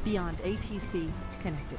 beyond ATC connected.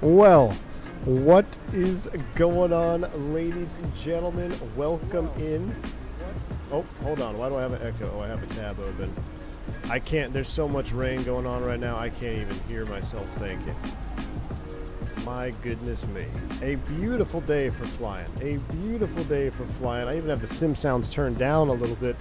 Well, what is going on, ladies and gentlemen? Welcome in. Oh, hold on. Why do I have an echo? Oh, I have a tab open. I can't. There's so much rain going on right now, I can't even hear myself thinking. My goodness me. A beautiful day for flying. A beautiful day for flying. I even have the sim sounds turned down a little bit.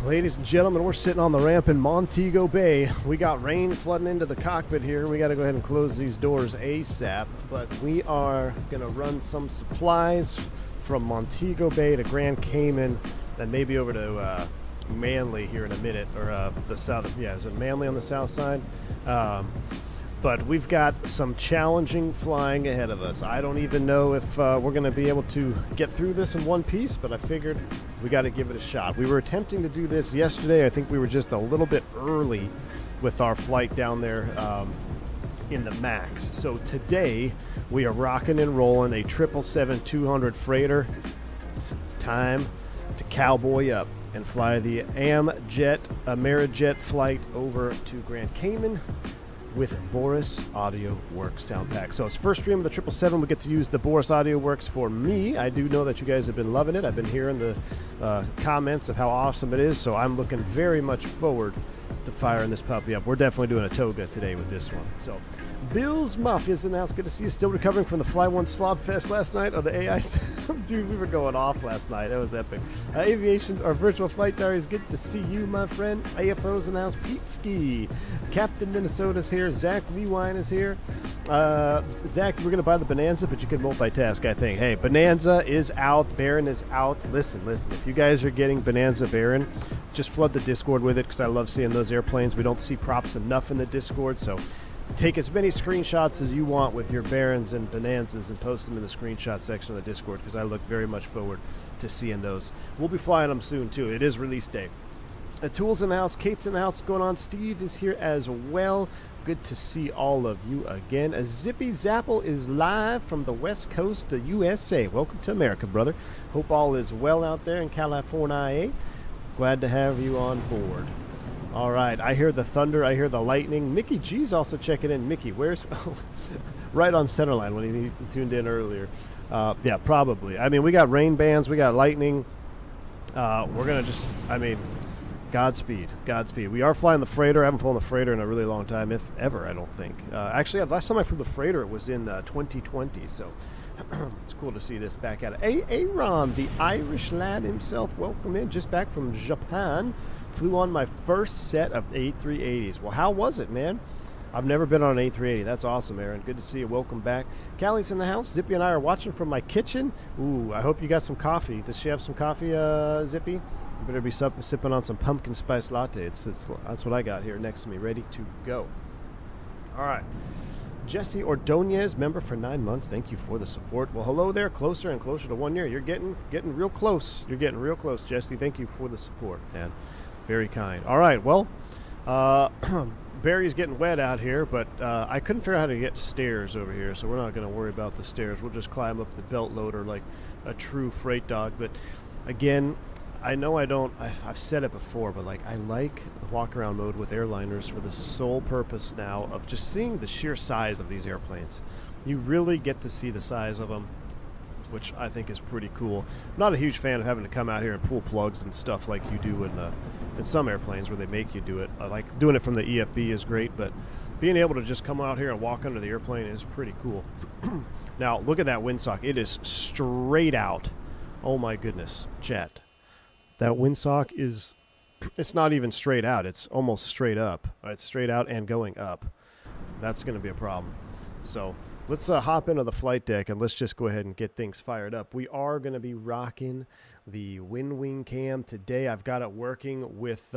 Ladies and gentlemen, we're sitting on the ramp in Montego Bay. We got rain flooding into the cockpit here. We got to go ahead and close these doors ASAP. But we are going to run some supplies from Montego Bay to Grand Cayman and maybe over to Manly here in a minute. Or the south. Yeah, is it Manly on the south side? But we've got some challenging flying ahead of us. I don't even know if we're going to be able to get through this in one piece, but I figured we got to give it a shot. We were attempting to do this yesterday. I think we were just a little bit early with our flight down there in the MAX. So today we are rocking and rolling a 777-200 freighter. It's time to cowboy up and fly the Amerijet flight over to Grand Cayman with Boris Audio Works sound pack. So it's first stream of the 777. We get to use the Boris Audio Works for me. I do know that you guys have been loving it. I've been hearing the comments of how awesome it is, so I'm looking very much forward to firing this puppy up. We're definitely doing a Toga today with this one. So Bill's Mafia's in the house. Good to see you. Still recovering from the Fly One Slob Fest last night. Oh, the AI. Dude, we were going off last night. That was epic. Aviation, or Virtual Flight Diaries. Good to see you, my friend. AFO's in the house. Pete Ski. Captain Minnesota's here. Zach Lewine is here. Zach, we're going to buy the Bonanza, but you can multitask, I think. Hey, Bonanza is out. Baron is out. Listen. If you guys are getting Bonanza Baron, just flood the Discord with it because I love seeing those airplanes. We don't see props enough in the Discord, so take as many screenshots as you want with your Barons and Bonanzas and post them in the screenshot section of the Discord because I look very much forward to seeing those. We'll be flying them soon, too. It is release day. Tool's in the house. Kate's in the house. What's going on? Steve is here as well. Good to see all of you again. A Zippy Zapple is live from the West Coast, the USA. Welcome to America, brother. Hope all is well out there in California. Glad to have you on board. All right, I hear the thunder, I hear the lightning. Mickey G's also checking in. Mickey, where's... right on centerline when he tuned in earlier. Yeah, probably. I mean, we got rain bands, we got lightning. We're going to just, Godspeed. We are flying the freighter. I haven't flown the freighter in a really long time, if ever, I don't think. Actually, last time I flew the freighter, it was in 2020, so it's cool to see this back at it. Hey, Aaron, the Irish lad himself, welcome in. Just back from Japan. Flew on my first set of A380s. Well, how was it, man? I've never been on an A380. That's awesome, Aaron. Good to see you. Welcome back. Callie's in the house. Zippy and I are watching from my kitchen. Ooh, I hope you got some coffee. Does she have some coffee, Zippy? You better be sipping on some pumpkin spice latte. That's what I got here next to me, ready to go. All right. Jesse Ordonez, member for 9 months. Thank you for the support. Well, hello there. Closer and closer to 1 year. You're getting real close. You're getting real close, Jesse. Thank you for the support, man. Very kind. All right. Well, Barry's getting wet out here, but I couldn't figure out how to get stairs over here, so we're not going to worry about the stairs. We'll just climb up the belt loader like a true freight dog. But again, I know I've said it before, but like I like the walk-around mode with airliners for the sole purpose now of just seeing the sheer size of these airplanes. You really get to see the size of them, which I think is pretty cool. I'm not a huge fan of having to come out here and pull plugs and stuff like you do in some airplanes where they make you do it. I like doing it from the EFB is great, but being able to just come out here and walk under the airplane is pretty cool. Now, look at that windsock. It is straight out. Oh my goodness, chat. That windsock is, it's not even straight out. It's almost straight up. It's straight out and going up. That's going to be a problem. So let's hop into the flight deck and let's just go ahead and get things fired up. We are going to be rocking the WinWing cam today. I've got it working with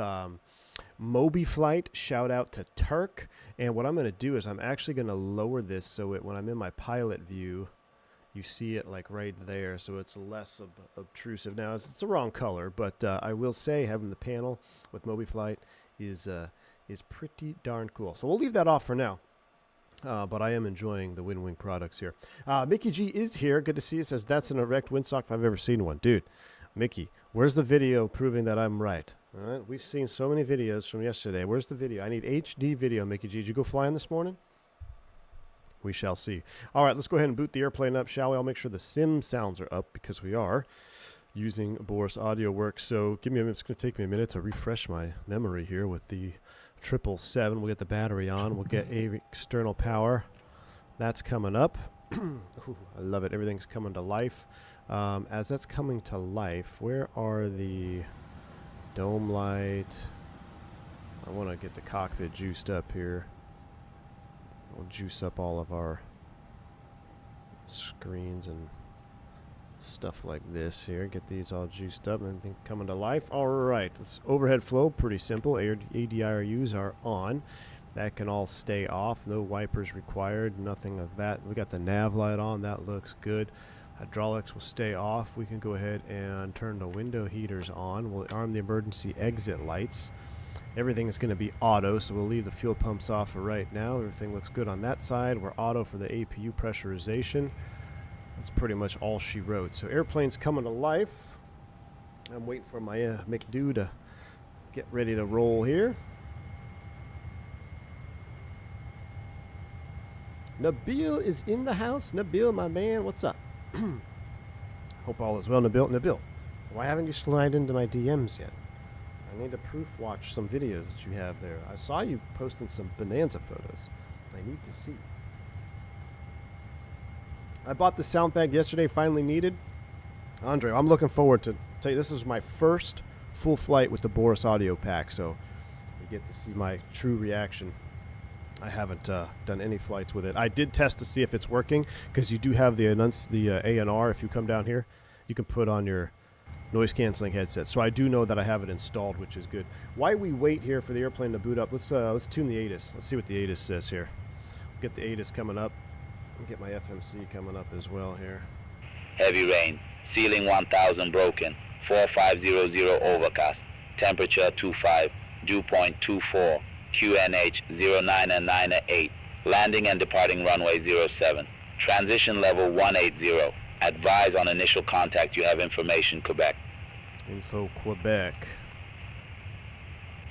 Moby Flight. Shout out to Turk. And what I'm going to do is I'm actually going to lower this so when I'm in my pilot view, you see it like right there, so it's less obtrusive. Now, it's the wrong color, but I will say having the panel with Moby Flight is pretty darn cool. So we'll leave that off for now. But I am enjoying the WinWing products here. Mickey G is here. Good to see you. Says, that's an erect windsock if I've ever seen one. Dude, Mickey, where's the video proving that I'm right? All right, we've seen so many videos from yesterday. Where's the video? I need HD video, Mickey G. Did you go flying this morning? We shall see. All right, let's go ahead and boot the airplane up, shall we? I'll make sure the sim sounds are up because we are using Boris Audio Works. So give me a minute. It's going to take me a minute to refresh my memory here with the 777. We'll get the battery on. We'll get external power. That's coming up. Ooh, I love it. Everything's coming to life. As that's coming to life, where are the dome light? I want to get the cockpit juiced up here. We'll juice up all of our screens and stuff like this here. Get these all juiced up and then coming to life. All right, this overhead flow, pretty simple. ADIRUs are on. That can all stay off. No wipers required. Nothing of that. We got the nav light on. That looks good. Hydraulics will stay off. We can go ahead and turn the window heaters on. We'll arm the emergency exit lights. Everything is going to be auto, so we'll leave the fuel pumps off for right now. Everything looks good on that side. We're auto for the APU pressurization. That's pretty much all she wrote. So airplane's coming to life. I'm waiting for my McDo to get ready to roll here. Nabil is in the house. Nabil, my man, what's up? Hope all is well, Nabil. Nabil, why haven't you slid into my DMs yet? I need to proof watch some videos that you have there. I saw you posting some Bonanza photos. I need to see. I bought the sound bag yesterday, finally needed. Andre, I'm looking forward to tell you this is my first full flight with the Boris Audio Pack, so you get to see my true reaction. I haven't done any flights with it. I did test to see if it's working because you do have the ANR. If you come down here, you can put on your noise canceling headset. So I do know that I have it installed, which is good. While we wait here for the airplane to boot up, let's tune the ATIS. Let's see what the ATIS says here. We'll get the ATIS coming up. I'll get my FMC coming up as well here. Heavy rain. Ceiling 1000 broken. 4500 overcast. Temperature 25. Dew point 24. QNH 09 and 9 at 8. Landing and departing runway 07. Transition level 180. Advise on initial contact. You have information, Quebec. Info Quebec.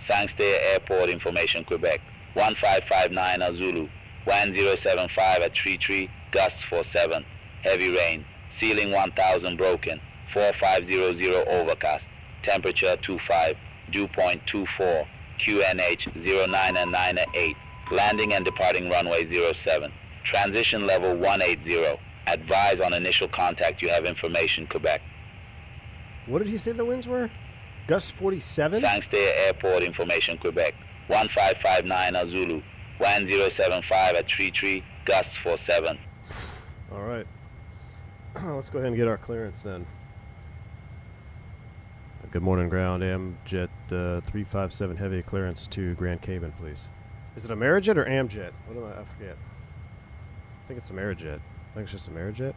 Sangster Airport information, Quebec. 1559 Zulu. Wind 075 at 33. Gusts 47. Heavy rain. Ceiling 1000 broken. 4500 overcast. Temperature 25. Dew point 24. QNH 09 and 9 at 8. Landing and departing runway 07. Transition level 180. Advise on initial contact. You have information, Quebec. What did he say the winds were? Gust 47? Sangster Airport information, Quebec. 1559 Zulu. Wind 075 at 33. Gusts 47. All right. Let's go ahead and get our clearance then. Good morning, ground. Amjet 357 heavy clearance to Grand Cayman, please. Is it Amerijet or Amjet? What am I forget. I think it's Amerijet. I think it's just Amerijet.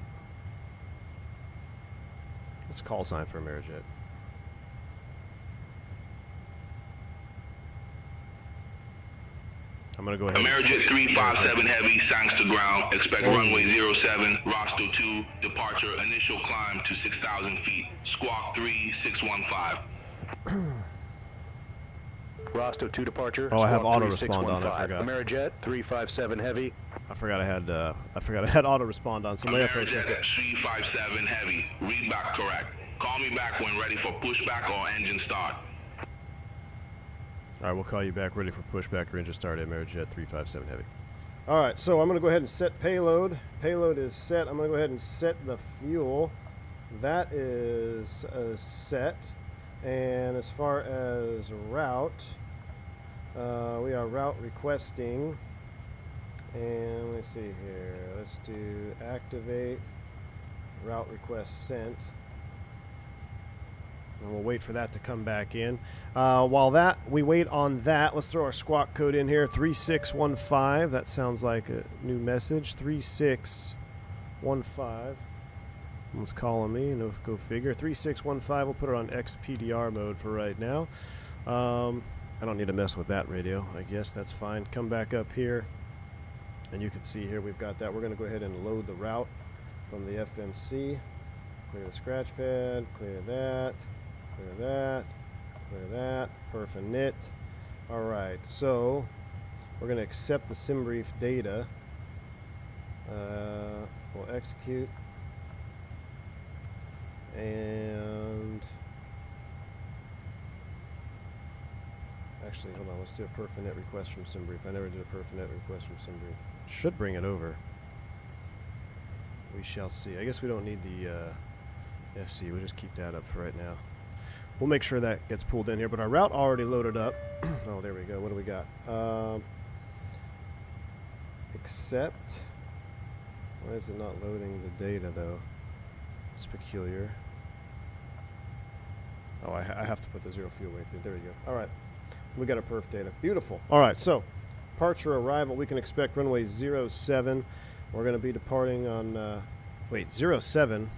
What's the call sign for Amerijet? I'm going to go ahead. Amerijet 357 Heavy, sanks to ground. Expect runway 07, Roscoe 2, departure, initial climb to 6,000 feet. Squawk 3615. Roscoe 2 departure. Oh, I have Squawk auto respond on. I forgot. Amerijet 357 Heavy. I forgot I had auto respond on. Somebody else Amerijet check it. 357 Heavy, read back correct. Call me back when ready for pushback or engine start. All right, we'll call you back ready for pushback or engine start at Amerijet 357 Heavy. All right, so I'm going to go ahead and set payload. Payload is set. I'm going to go ahead and set the fuel. That is set. And as far as route, we are route requesting. And let me see here. Let's do activate, route request sent. And we'll wait for that to come back in. While we wait on that, let's throw our squawk code in here, 3615. That sounds like a new message, 3615. Someone's calling me, no, go figure. 3615, we'll put it on XPDR mode for right now. I don't need to mess with that radio, I guess that's fine. Come back up here, and you can see here we've got that. We're going to go ahead and load the route from the FMC. Clear the scratch pad, clear that. Clear that, clear that, perf and knit. All right, so we're going to accept the sim brief data. We'll execute. And actually, hold on, let's do a perf and knit request from sim brief. I never did a perf and knit request from sim brief. Should bring it over. We shall see. I guess we don't need the FC. We'll just keep that up for right now. We'll make sure that gets pulled in here, but our route already loaded up. Oh, there we go. What do we got? Accept. Why is it not loading the data, though? It's peculiar. Oh, I have to put the zero fuel weight there. There we go. All right. We got a perf data. Beautiful. All right, so departure arrival. We can expect runway 07. We're going to be departing on, wait, 07.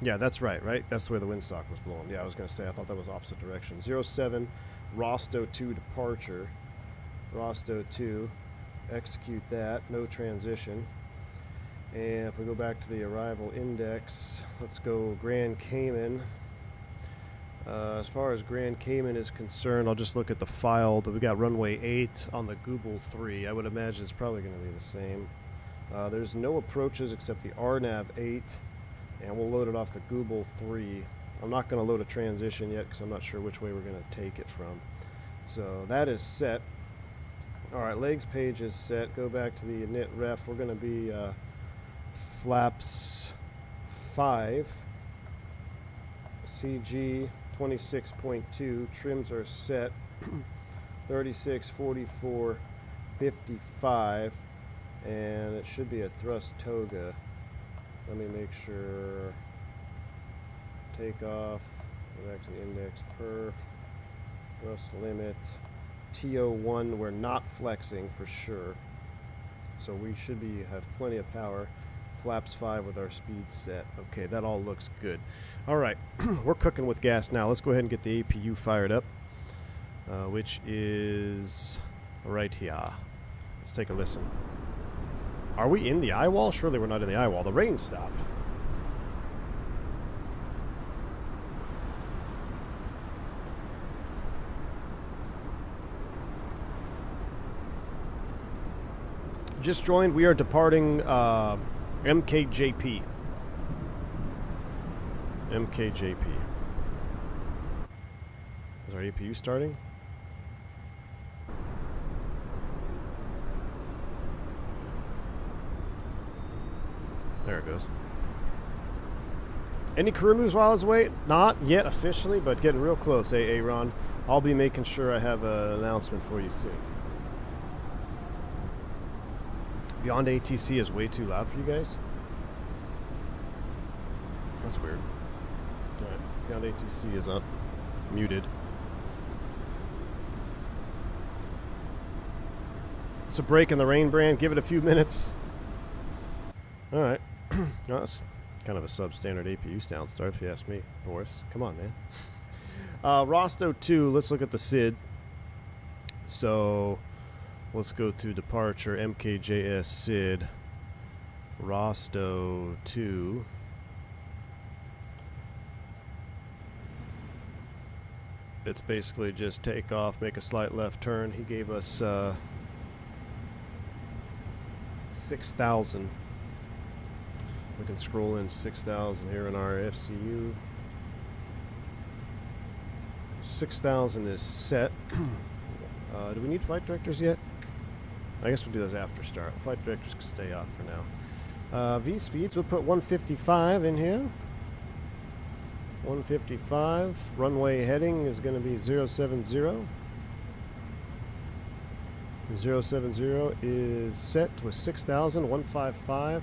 Yeah, that's right? That's the way the windsock was blowing. Yeah, I was going to say, I thought that was opposite direction. 07, Roscoe 2 departure. Roscoe 2, execute that, no transition. And if we go back to the arrival index, let's go Grand Cayman. As far as Grand Cayman is concerned, I'll just look at the file. We got runway 8 on the Google 3. I would imagine it's probably going to be the same. There's no approaches except the RNAV 8. And we'll load it off the Google 3. I'm not going to load a transition yet because I'm not sure which way we're going to take it from. So that is set. All right, legs page is set. Go back to the init ref. We're going to be flaps 5. CG 26.2. Trims are set. 36, 44, 55. And it should be a thrust Toga. Let me make sure. Takeoff. Go back to the index. Perf. Thrust limit. TO1. We're not flexing for sure. So we should have plenty of power. Flaps 5 with our speed set. Okay, that all looks good. All right, we're cooking with gas now. Let's go ahead and get the APU fired up, which is right here. Let's take a listen. Are we in the eye wall? Surely we're not in the eye wall. The rain stopped. Just joined. We are departing MKJP. MKJP. Is our APU starting? There it goes. Any career moves while I was away? Not yet officially, but getting real close, Ron. I'll be making sure I have an announcement for you soon. Beyond ATC is way too loud for you guys? That's weird. Alright, Beyond ATC is up. Muted. It's a break in the rain, Brand. Give it a few minutes. Alright. No, that's kind of a substandard APU sound start, if you ask me, Boris. Come on, man. Roscoe 2, let's look at the SID. So let's go to departure MKJS SID Rosto 2. It's basically just take off, make a slight left turn. He gave us 6,000. We can scroll in 6,000 here in our FCU. 6,000 is set. Do we need flight directors yet? I guess we'll do those after start. Flight directors can stay off for now. V speeds, we'll put 155 in here. 155. Runway heading is going to be 070. 070 is set with 6,000. 155.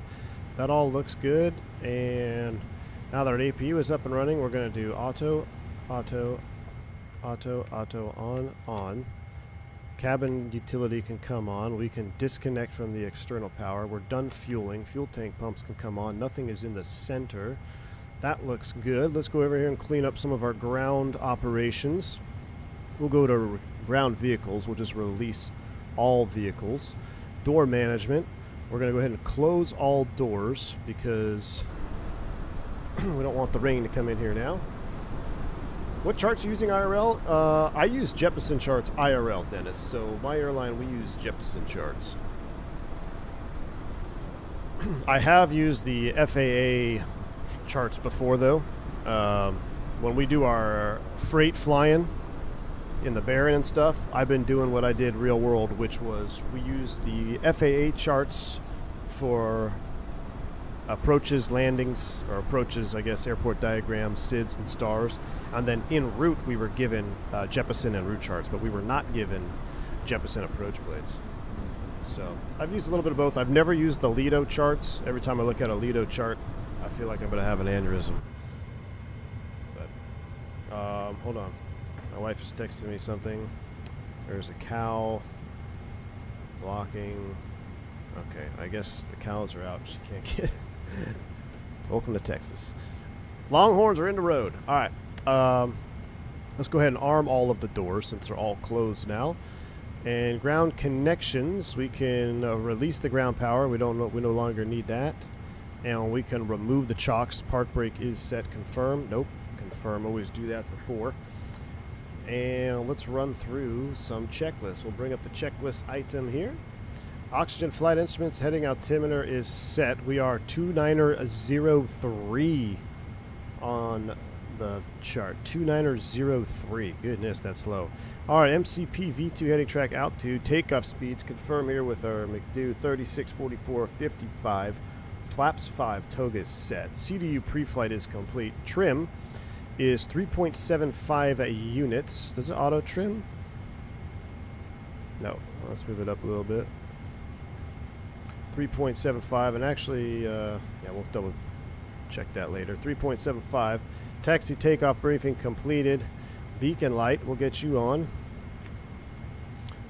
That all looks good. And now that our APU is up and running, we're going to do auto, on. Cabin utility can come on. We can disconnect from the external power. We're done fueling. Fuel tank pumps can come on. Nothing is in the center. That looks good. Let's go over here and clean up some of our ground operations. We'll go to ground vehicles. We'll just release all vehicles. Door management. We're going to go ahead and close all doors because we don't want the rain to come in here now. What charts are you using IRL? I use Jeppesen charts IRL, Dennis. So my airline, we use Jeppesen charts. I have used the FAA charts before, though. When we do our freight flying in the Baron and stuff, I've been doing what I did real world, which was we use the FAA charts for approaches, landings, or approaches, I guess, airport diagrams, SIDs, and stars. And then en route, we were given Jeppesen and route charts, but we were not given Jeppesen approach blades. So I've used a little bit of both. I've never used the Lido charts. Every time I look at a Lido chart, I feel like I'm going to have an aneurysm. But hold on. My wife is texting me something. There's a cow blocking. Okay, I guess the cows are out. She can't get. Welcome to Texas. Longhorns are in the road. All right. Let's go ahead and arm all of the doors since they're all closed now. And ground connections, we can release the ground power. We no longer need that. And we can remove the chocks. Park brake is set. Confirm. Nope. Confirm. Always do that before. And let's run through some checklists. We'll bring up the checklist item here. Oxygen flight instruments heading altimeter is set. We are 2903 on the chart. 2903. Goodness, that's low. All right, MCP V2 heading track altitude. Takeoff speeds confirm here with our McDo 364455. Flaps 5. Toga is set. CDU pre-flight is complete. Trim is 3.75 units. Does it auto trim? No. Let's move it up a little bit. 3.75, and actually, yeah, we'll double check that later. 3.75. Taxi takeoff briefing completed. Beacon light, we'll get you on.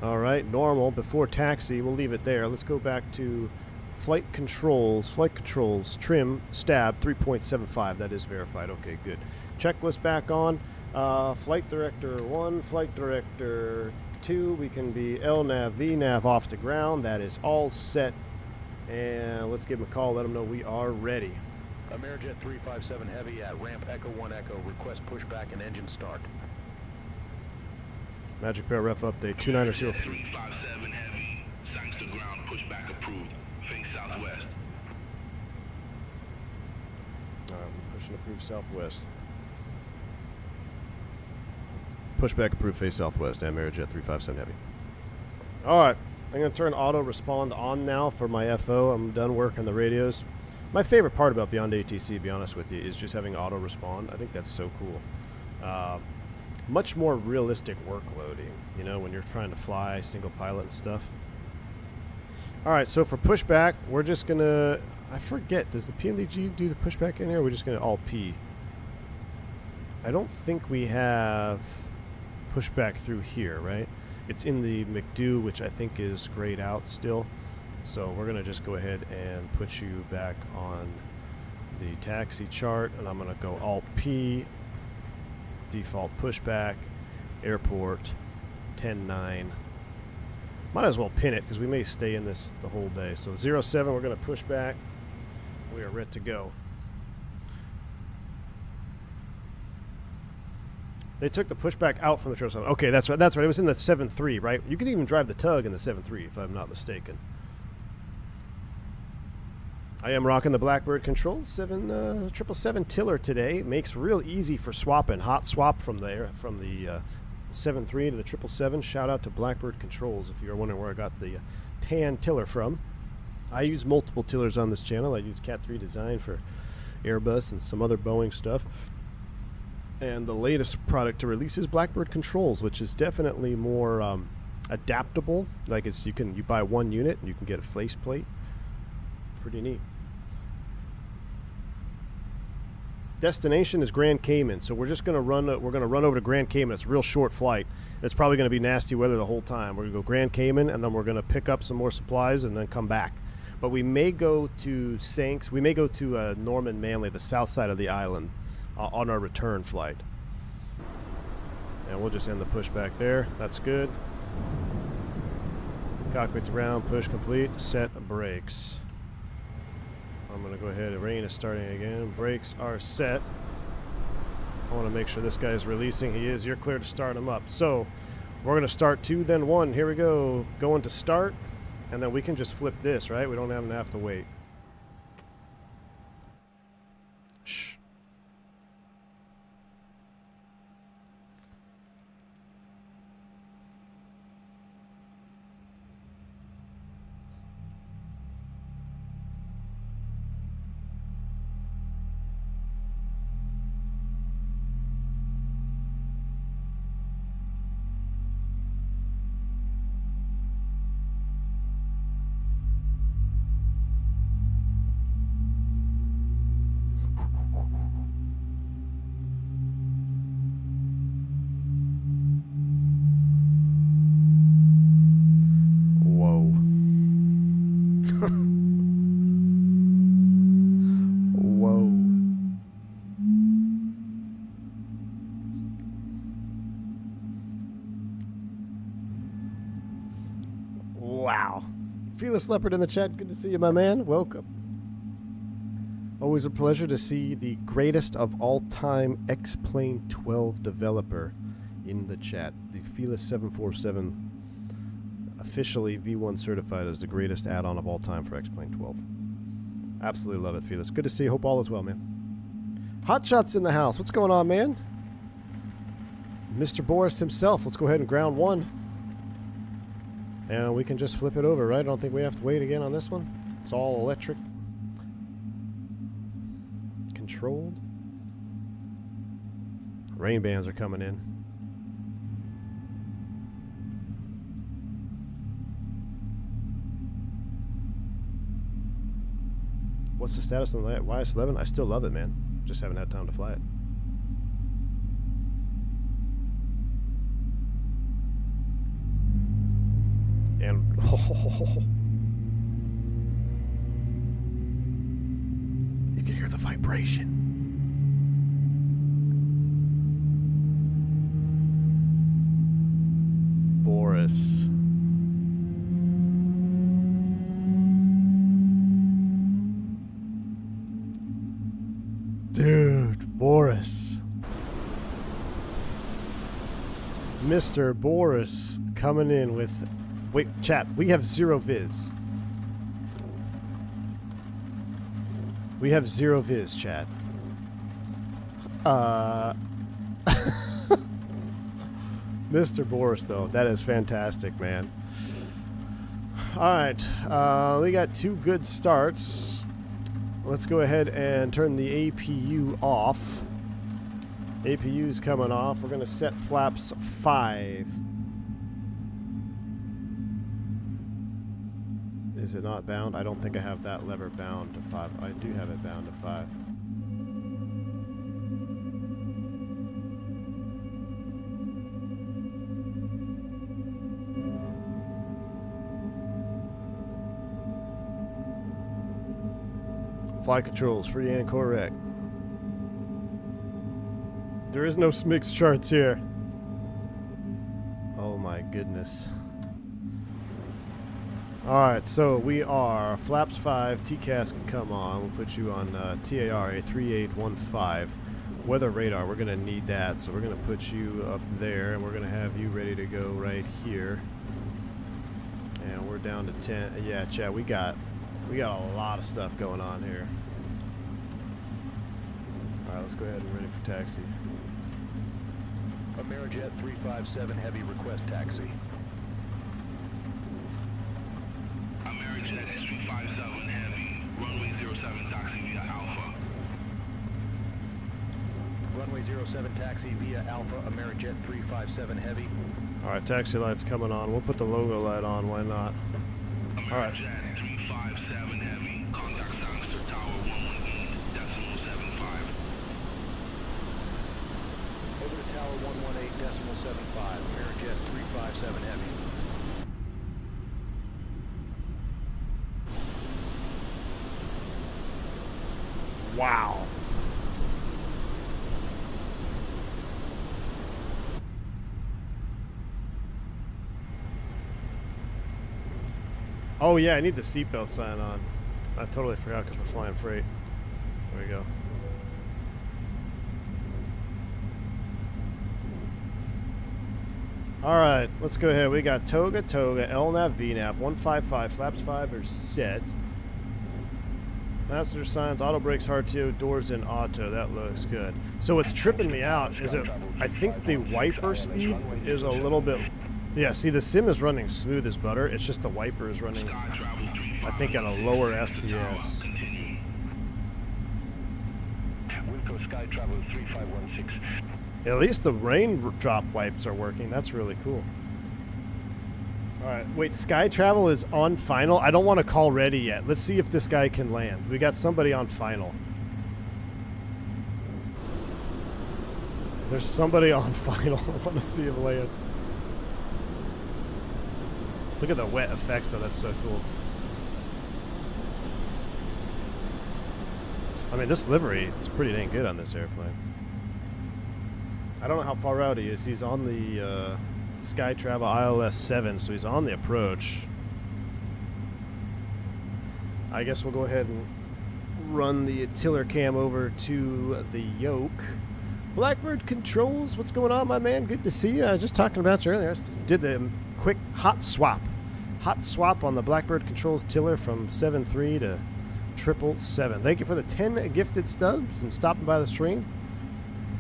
All right, normal before taxi, we'll leave it there. Let's go back to flight controls. Flight controls, trim, stab, 3.75. That is verified. Okay, good. Checklist back on. Flight director 1, flight director 2. We can be LNAV, VNAV off the ground. That is all set. And let's give him a call, let him know we are ready. Amerijet 357 Heavy at ramp Echo 1 Echo. Request pushback and engine start. Magic Pair ref update 2903. 357 Heavy, thanks to ground, pushback approved. Face southwest. Alright, we're pushing approved southwest. Pushback approved face southwest, Amerijet 357 Heavy. Alright. I'm going to turn auto respond on now for my FO. I'm done working the radios. My favorite part about Beyond ATC, to be honest with you, is just having auto respond. I think that's so cool. Much more realistic workloading, you know, when you're trying to fly single pilot and stuff. All right, so for pushback, we're just going to, I forget, does the PMDG do the pushback in here? Or we're just going to all P. I don't think we have pushback through here, right? It's in the McDo, which I think is grayed out still. So we're going to just go ahead and put you back on the taxi chart. And I'm going to go Alt-P, default pushback, airport, 10-9, Might as well pin it because we may stay in this the whole day. So 07, we're going to push back. We are ready to go. They took the pushback out from the 777. Okay, that's right. That's right. It was in the 7.3, right? You could even drive the tug in the 7.3, if I'm not mistaken. I am rocking the Blackbird controls. 777 tiller today. Makes real easy for swapping. Hot swap from there, from the 7.3 to the 777. Shout out to Blackbird controls if you're wondering where I got the tan tiller from. I use multiple tillers on this channel. I use Cat 3 design for Airbus and some other Boeing stuff. And the latest product to release is Blackbird controls, which is definitely more adaptable. Like you buy one unit and you can get a faceplate. Pretty neat. Destination is Grand Cayman, so we're just gonna run. We're gonna run over to Grand Cayman. It's a real short flight. It's probably gonna be nasty weather the whole time. We're gonna go Grand Cayman, and then we're gonna pick up some more supplies and then come back. But we may go to Sanks. We may go to Norman Manley, the south side of the island, on our return flight. And we'll just end the push back there. That's good. Cockpit to ground, push complete, set brakes. I'm going to go ahead. Rain is starting again. Brakes are set. I want to make sure this guy is releasing. He is. You're clear to start him up. So we're going to start 2, then 1. Here we go. Going to start. And then we can just flip this, right? We don't even have to wait. Shh. Whoa. Wow. Fearless Leopard in the chat. Good to see you, my man. Welcome. Always a pleasure to see the greatest of all time X-Plane 12 developer in the chat. The Fearless 747, officially V1 certified as the greatest add-on of all time for X-Plane 12. Absolutely love it, Fearless. Good to see you. Hope all is well, man. Hotshot's in the house. What's going on, man? Mr. Boris himself. Let's go ahead and ground 1. And we can just flip it over, right? I don't think we have to wait again on this one. It's all electric. Controlled. Rain bands are coming in. What's the status on the YS11? I still love it, man. Just haven't had time to fly it. And you can hear the vibration. Boris. Dude, Boris. Mr. Boris coming in with... Wait, chat, we have 0 viz. We have 0 viz, chat. Mr. Boris, though, that is fantastic, man. Alright, we got 2 good starts. Let's go ahead and turn the APU off. APU's coming off. We're going to set flaps 5. Is it not bound? I don't think I have that lever bound to 5. I do have it bound to 5. Flight controls, free and correct. There is no SMIGS charts here. Oh my goodness. Alright, so we are Flaps 5, TCAS can come on. We'll put you on TAR A3815. Weather radar, we're going to need that, so we're going to put you up there, and we're going to have you ready to go right here. And we're down to 10. Yeah, Chad, we got a lot of stuff going on here. Alright, let's go ahead and ready for taxi. Amerijet 357 Heavy request taxi. Amerijet S357 Heavy, runway 07 taxi via Alpha. Runway 07 taxi via Alpha, Amerijet 357 Heavy. Alright, taxi light's coming on. We'll put the logo light on, why not? Alright. Amerijet 357 Heavy, contact Sangster Tower 118.75. Over to Tower 118.75, Amerijet 357 Heavy. Wow. Oh yeah, I need the seatbelt sign on. I totally forgot because we're flying freight. There we go. Alright, let's go ahead. We got Toga, LNAV, VNAV, 155, flaps 5 are set. Passenger signs, auto brakes, hard to, doors in auto. That looks good. So what's tripping me out is it, I think the wiper speed is a little bit, yeah, see the sim is running smooth as butter. It's just the wiper is running, I think, at a lower FPS. Wilco Sky Travel 3516. At least the raindrop wipes are working. That's really cool. Alright, wait, Sky Travel is on final? I don't want to call ready yet. Let's see if this guy can land. We got somebody on final. There's somebody on final. I want to see him land. Look at the wet effects though, that's so cool. I mean, this livery is pretty dang good on this airplane. I don't know how far out he is. He's on the Sky Travel ILS 7, so he's on the approach. I guess we'll go ahead and run the tiller cam over to the yoke. Blackbird Controls, what's going on, my man? Good to see you. I was just talking about you earlier. I did the quick hot swap. Hot swap on the Blackbird Controls tiller from 7.3 to 777. Thank you for the 10 gifted stubs and stopping by the stream.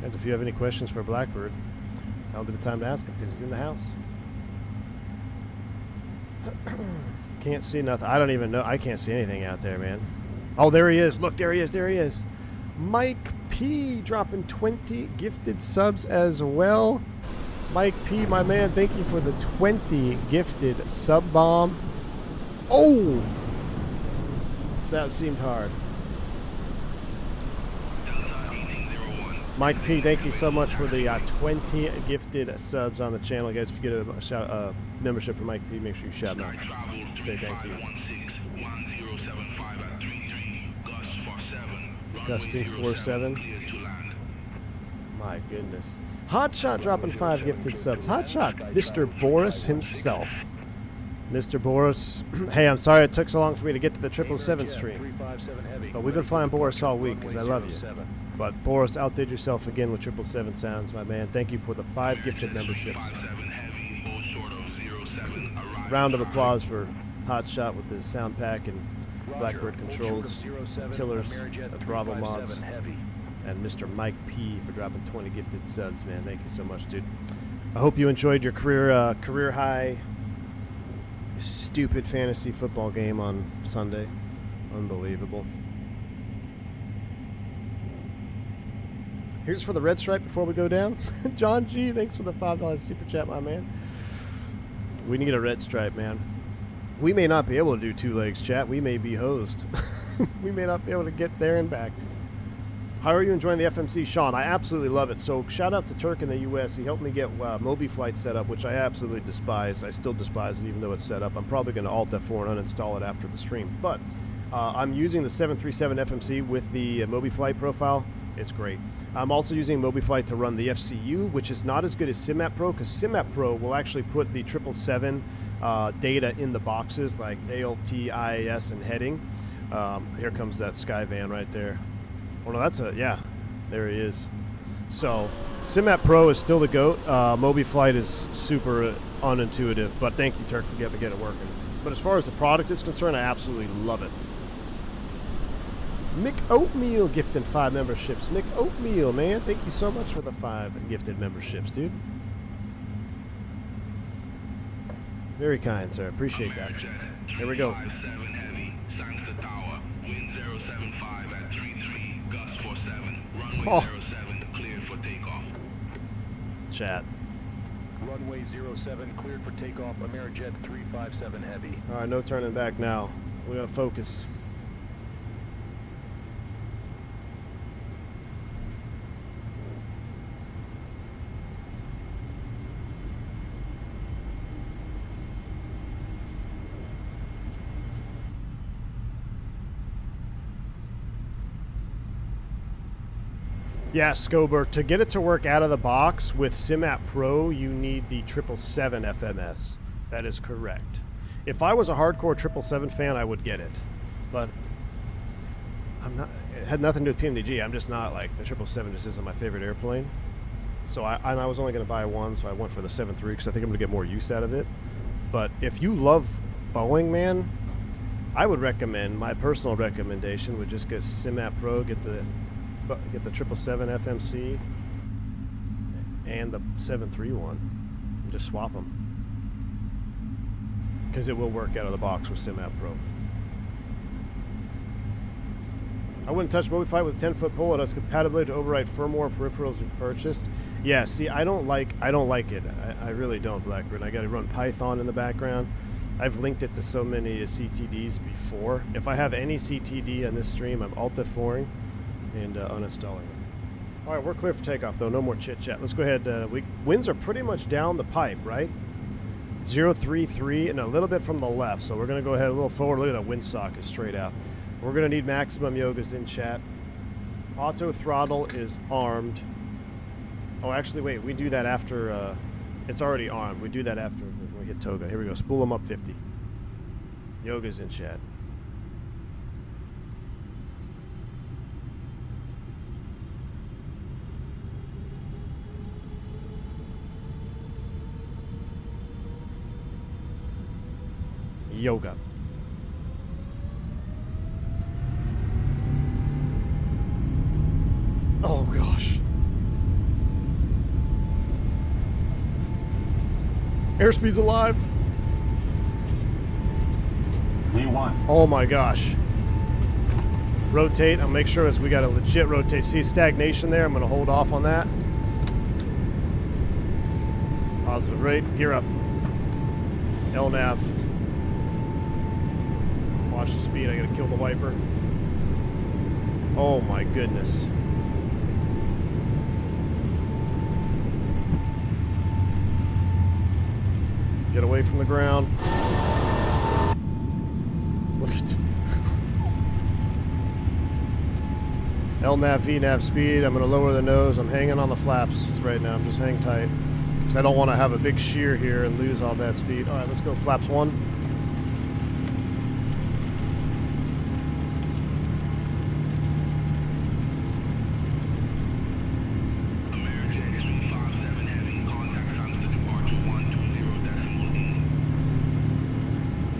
And if you have any questions for Blackbird, that'll be the time to ask him because he's in the house. Can't see nothing. I don't even know. I can't see anything out there, man. Oh, there he is. Look, there he is. There he is. Mike P dropping 20 gifted subs as well. Mike P, my man, thank you for the 20 gifted sub bomb. Oh! That seemed hard. Mike P, thank you so much for the 20 gifted subs on the channel. Guys, if you get a membership for Mike P, make sure you shout him out. Say thank you. Gusting 47. My goodness. Hotshot dropping 5 gifted subs. Hotshot, Mr. Boris himself. Mr. Boris, hey, I'm sorry it took so long for me to get to the 777 stream. But we've been flying Boris all week because I love you. But Boris, outdid yourself again with 777 sounds, my man. Thank you for the 5 gifted memberships. Round of applause for Hotshot with the sound pack and Blackbird Controls, Tillers, Bravo Mods, and Mr. Mike P for dropping 20 gifted subs, man. Thank you so much, dude. I hope you enjoyed your career high stupid fantasy football game on Sunday. Unbelievable. Here's for the red stripe before we go down. John G, thanks for the $5 super chat, my man. We need a red stripe, man. We may not be able to do 2 legs, chat. We may be hosed. We may not be able to get there and back. How are you enjoying the FMC? Sean, I absolutely love it. So shout out to Turk in the U.S. He helped me get Mobi Flight set up, which I absolutely despise. I still despise it even though it's set up. I'm probably going to Alt F4 and uninstall it after the stream. But I'm using the 737 FMC with the Mobi Flight profile. It's great. I'm also using Mobi Flight to run the FCU, which is not as good as SimMap Pro, because SimMap Pro will actually put the 777 data in the boxes like ALT, IAS, and heading. Here comes that sky van right there. Oh no, that's a, yeah, there he is. So SimMap Pro is still the GOAT. Mobi Flight is super unintuitive, but thank you, Turk, for getting it working. But as far as the product is concerned, I absolutely love it. Mick Oatmeal gifted 5 memberships. Mick Oatmeal, man, thank you so much for the 5 gifted memberships, dude. Very kind, sir. Appreciate that. Here we go. Oh. Cleared for takeoff. Chat. Runway 07 cleared for takeoff. Amerijet 357 Heavy. All right, no turning back now. We gotta focus. Yeah, Scober, to get it to work out of the box with SimMap Pro, you need the 777 FMS. That is correct. If I was a hardcore 777 fan, I would get it. But I'm not. It had nothing to do with PMDG. I'm just not, like, the 777 just isn't my favorite airplane. So I was only going to buy one, so I went for the 7.3 because I think I'm going to get more use out of it. But if you love Boeing, man, I would recommend, my personal recommendation would just get SimMap Pro, get the 777 FMC and the 731. Just swap them, because it will work out of the box with SimMap Pro. I wouldn't touch Mobi Flight with a 10-foot pole. It has compatibility to override firmware peripherals you've purchased. Yeah, see, I don't like it. I really don't, Blackbird. I got to run Python in the background. I've linked it to so many CTDs before. If I have any CTD on this stream, I'm Alt F4ing and uninstalling it. All right, we're clear for takeoff, though. No more chit-chat. Let's go ahead. Winds are pretty much down the pipe, right? 033 and a little bit from the left, so we're going to go ahead a little forward. Look at that windsock is straight out. We're going to need maximum yogas in chat. Auto throttle is armed. Oh, actually, wait. We do that after... it's already armed. We do that after we hit Toga. Here we go. Spool them up 50. Yoga's in chat. Yoga. Oh gosh. Airspeed's alive. V1. Oh my gosh. Rotate. I'll make sure we got a legit rotate. See stagnation there? I'm going to hold off on that. Positive rate. Gear up. LNAV. Watch the speed. I gotta kill the wiper. Oh my goodness. Get away from the ground. Look at LNAV, VNAV speed. I'm gonna lower the nose. I'm hanging on the flaps right now. I'm just hang tight, because I don't want to have a big shear here and lose all that speed. All right, let's go flaps 1.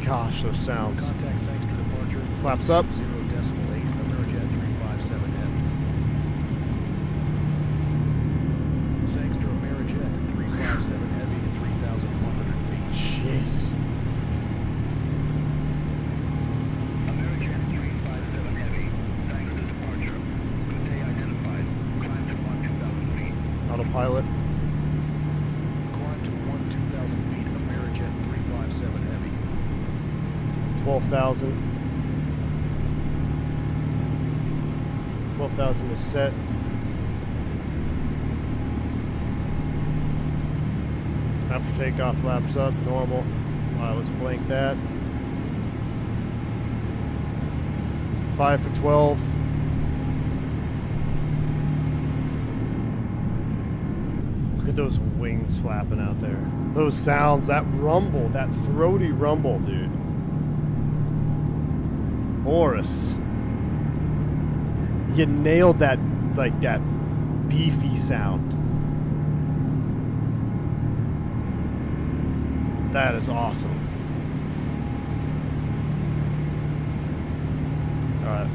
Gosh, those sounds. Contact thanks to departure. Flaps up. 0.8, Amerijet 357 Heavy. Thanks to Amerijet 357 Heavy at 3,100 feet. Jeez. Amerijet 357 Heavy, thanks to departure. Good day identified. Climb to 1,2,000 feet. Autopilot. Climb to 1,2,000 feet. Amerijet 357 Heavy. 12,000. 12,000 is set. After takeoff, flaps up, normal. Alright, let's blank that. 5 for 12. Look at those wings flapping out there. Those sounds, that rumble, that throaty rumble, dude. Boris. You nailed that, like, that beefy sound. That is awesome. Alright.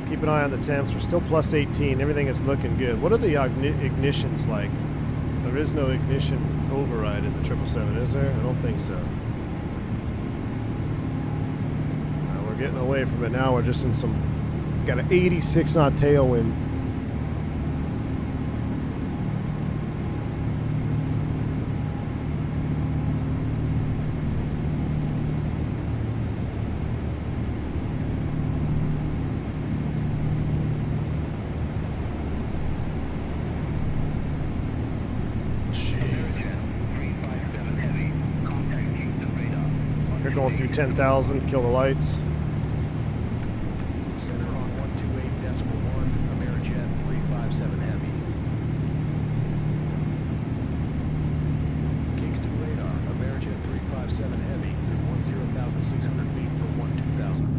Keep an eye on the temps. We're still plus 18. Everything is looking good. What are the ignitions like? There is no ignition override in the 777, is there? I don't think so. We're getting away from it now. We're just in some... Got an 86 knot tailwind. You're going through 10,000, kill the lights. Center on 128.1, Amerijet 357 Heavy. Kingston radar, Amerijet 357 Heavy through 10,600 feet for 12,000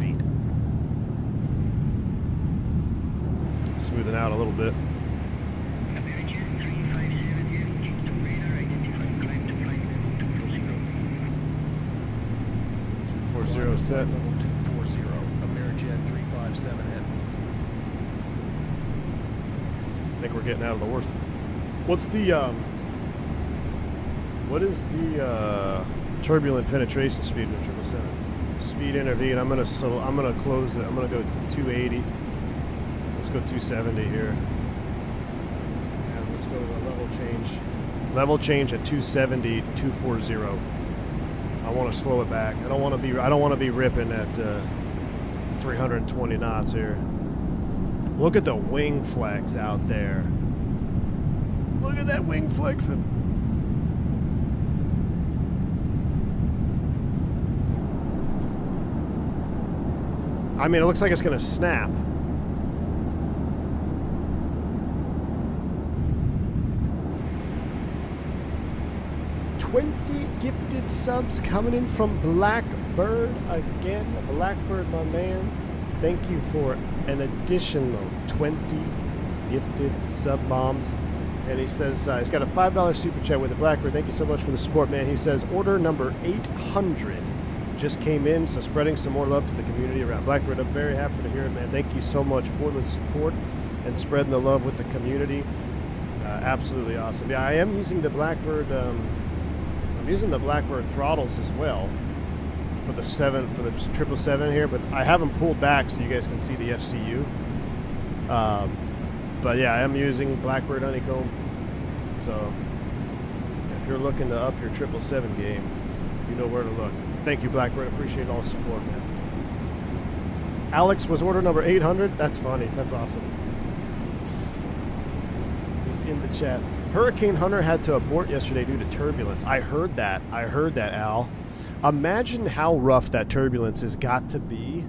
feet. Smoothing out a little bit. 240 set. Level 240, Amerijet 357 Heavy. I think we're getting out of the worst. What's the what is the turbulent penetration speed in the 777? Speed intervene. I'm gonna close it. I'm gonna go 280. Let's go 270 here. And let's go to a level change. Level change at 270, 240. I want to slow it back. I don't want to be ripping at 320 knots here. Look at the wing flex out there. Look at that wing flexing. I mean, it looks like it's going to snap. Gifted subs coming in from Blackbird again. Blackbird, my man. Thank you for an additional 20 gifted sub bombs. And he says he's got a $5 super chat with the Blackbird. Thank you so much for the support, man. He says order number 800 just came in, so spreading some more love to the community around Blackbird. I'm very happy to hear it, man. Thank you so much for the support and spreading the love with the community. Absolutely awesome. Yeah, I am using the Blackbird. I'm using the Blackbird throttles as well for the 777 here, but I haven't pulled back so you guys can see the FCU. But yeah, I am using Blackbird Honeycomb. So if you're looking to up your 777 game, you know where to look. Thank you, Blackbird. Appreciate all the support, man. Alex was order number 800. That's funny. That's awesome. He's in the chat. Hurricane Hunter had to abort yesterday due to turbulence. I heard that. Al. Imagine how rough that turbulence has got to be.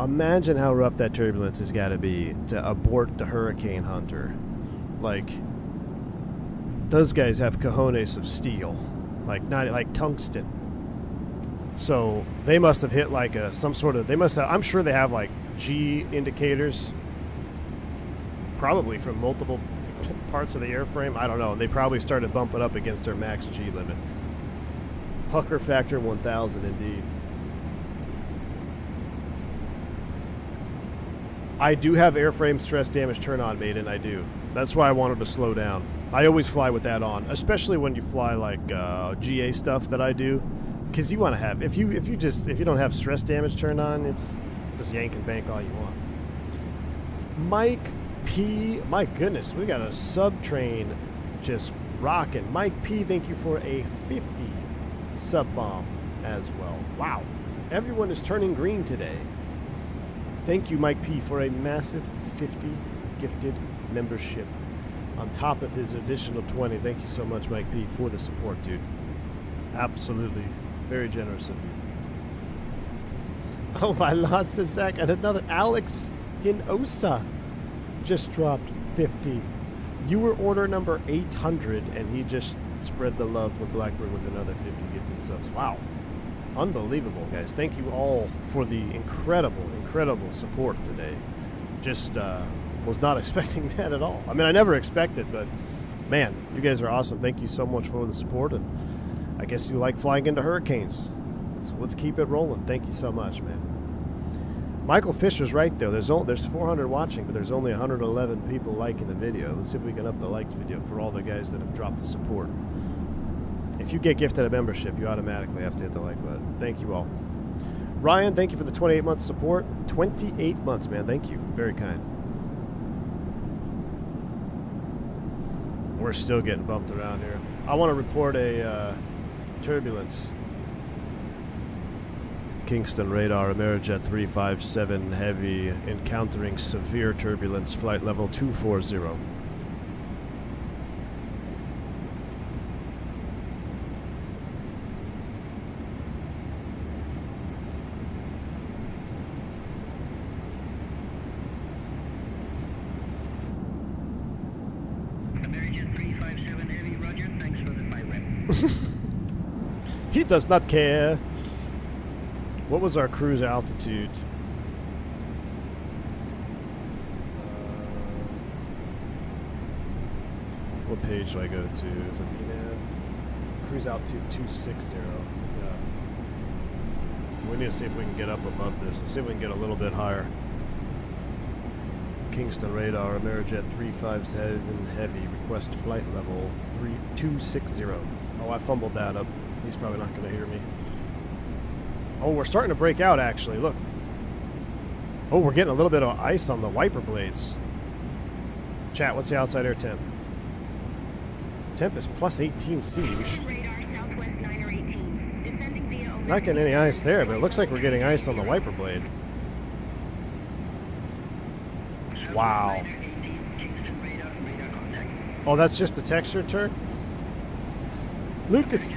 Imagine how rough that turbulence has got to be to abort the Hurricane Hunter. Like, those guys have cojones of steel, like tungsten. So they must have hit like some sort of. They must have. I'm sure they have like G indicators, probably from multiple parts of the airframe. I don't know. They probably started bumping up against their max G limit. Pucker factor 1000 indeed. I do have airframe stress damage turn on, Maiden. I do. That's why I wanted to slow down. I always fly with that on, especially when you fly like GA stuff that I do, because you want to have. If you don't have stress damage turned on, it's just yank and bank all you want. Mike P, my goodness, we got a sub train just rocking. Mike P, thank you for a 50 sub bomb as well. Wow, everyone is turning green today. Thank you, Mike P, for a massive 50 gifted membership on top of his additional 20. Thank you so much, Mike P, for the support, dude. Absolutely, very generous of you. Oh my Lord, says Zach, and another Alex in Osa just dropped 50. You were order number 800, and he just Spread the love for Blackbird with another 50 gifted subs. Wow. Unbelievable, guys. Thank you all for the incredible support today. Just was not expecting that at all. I mean, I never expected, but man, you guys are awesome. Thank you so much for the support, and I guess you like flying into hurricanes. So let's keep it rolling. Thank you so much, man. Michael Fisher's right, though. There's 400 watching, but there's only 111 people liking the video. Let's see if we can up the likes video for all the guys that have dropped the support. If you get gifted a membership, you automatically have to hit the like button. Thank you all. Ryan, thank you for the 28 months support. 28 months, man. Thank you. Very kind. We're still getting bumped around here. I want to report a turbulence. Kingston radar, Amerijet 357 Heavy, encountering severe turbulence, flight level 240. Amerijet 357 Heavy, roger, thanks for the 5 rep. He does not care. What was our cruise altitude? What page do I go to? Is it VNAV? Cruise altitude 260. Yeah. We need to see if we can get up above this. Let's see if we can get a little bit higher. Kingston radar, Amerijet 357 Heavy, request flight level 260. Oh, I fumbled that up. He's probably not going to hear me. Oh, we're starting to break out, actually. Look. Oh, we're getting a little bit of ice on the wiper blades. Chat, what's the outside air temp? Temp is plus 18C. We should... Not getting any ice there, but it looks like we're getting ice on the wiper blade. Wow. Oh, that's just the texture turn? Lucas.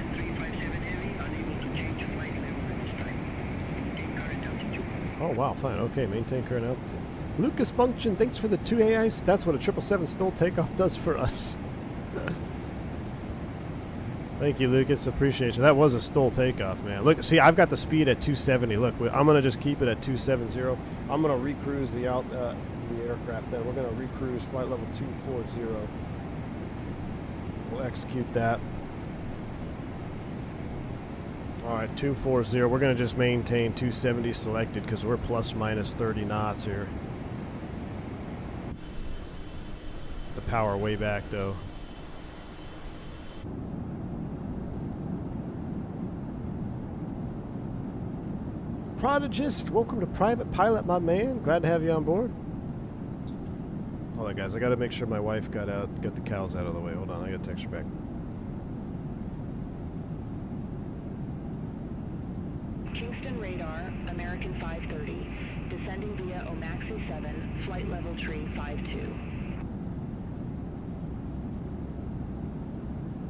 Oh, wow, fine. Okay, maintain current altitude. Lucas Bunction, thanks for the 2 AIs. That's what a 777 stall takeoff does for us. Thank you, Lucas. Appreciate you. That was a stall takeoff, man. Look, see, I've got the speed at 270. Look, I'm going to just keep it at 270. I'm going to recruise the aircraft then. We're going to recruise flight level 240. We'll execute that. All right, 240. We're going to just maintain 270 selected because we're plus minus 30 knots here. The power way back, though. Prodigist, welcome to Private Pilot, my man. Glad to have you on board. Hold on, guys. I got to make sure my wife got the cows out of the way. Hold on, I got to text her back. Kingston radar, American 530, descending via Omaxi 7, flight level tree 52.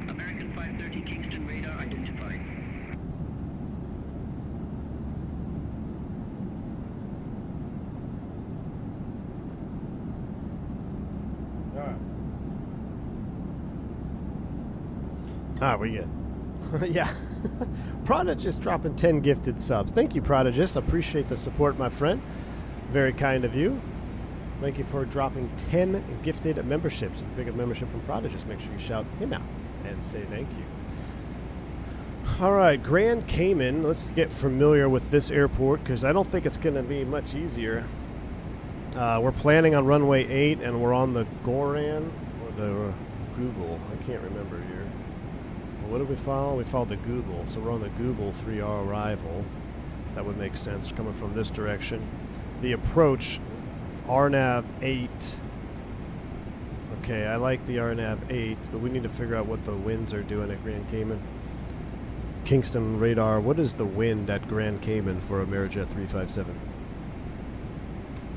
American 530, Kingston radar identified. All right, we good. Yeah. Prodigist dropping 10 gifted subs. Thank you, Prodigist. I appreciate the support, my friend. Very kind of you. Thank you for dropping 10 gifted memberships. If you pick up membership from Prodigist, make sure you shout him out and say thank you. All right, Grand Cayman. Let's get familiar with this airport because I don't think it's going to be much easier. We're planning on runway 8 and we're on the Goran or the Google. I can't remember here. What did we follow? We followed the Google. So we're on the Google 3R arrival. That would make sense coming from this direction. The approach, RNAV 8. Okay, I like the RNAV 8, but we need to figure out what the winds are doing at Grand Cayman. Kingston radar, what is the wind at Grand Cayman for Amerijet 357?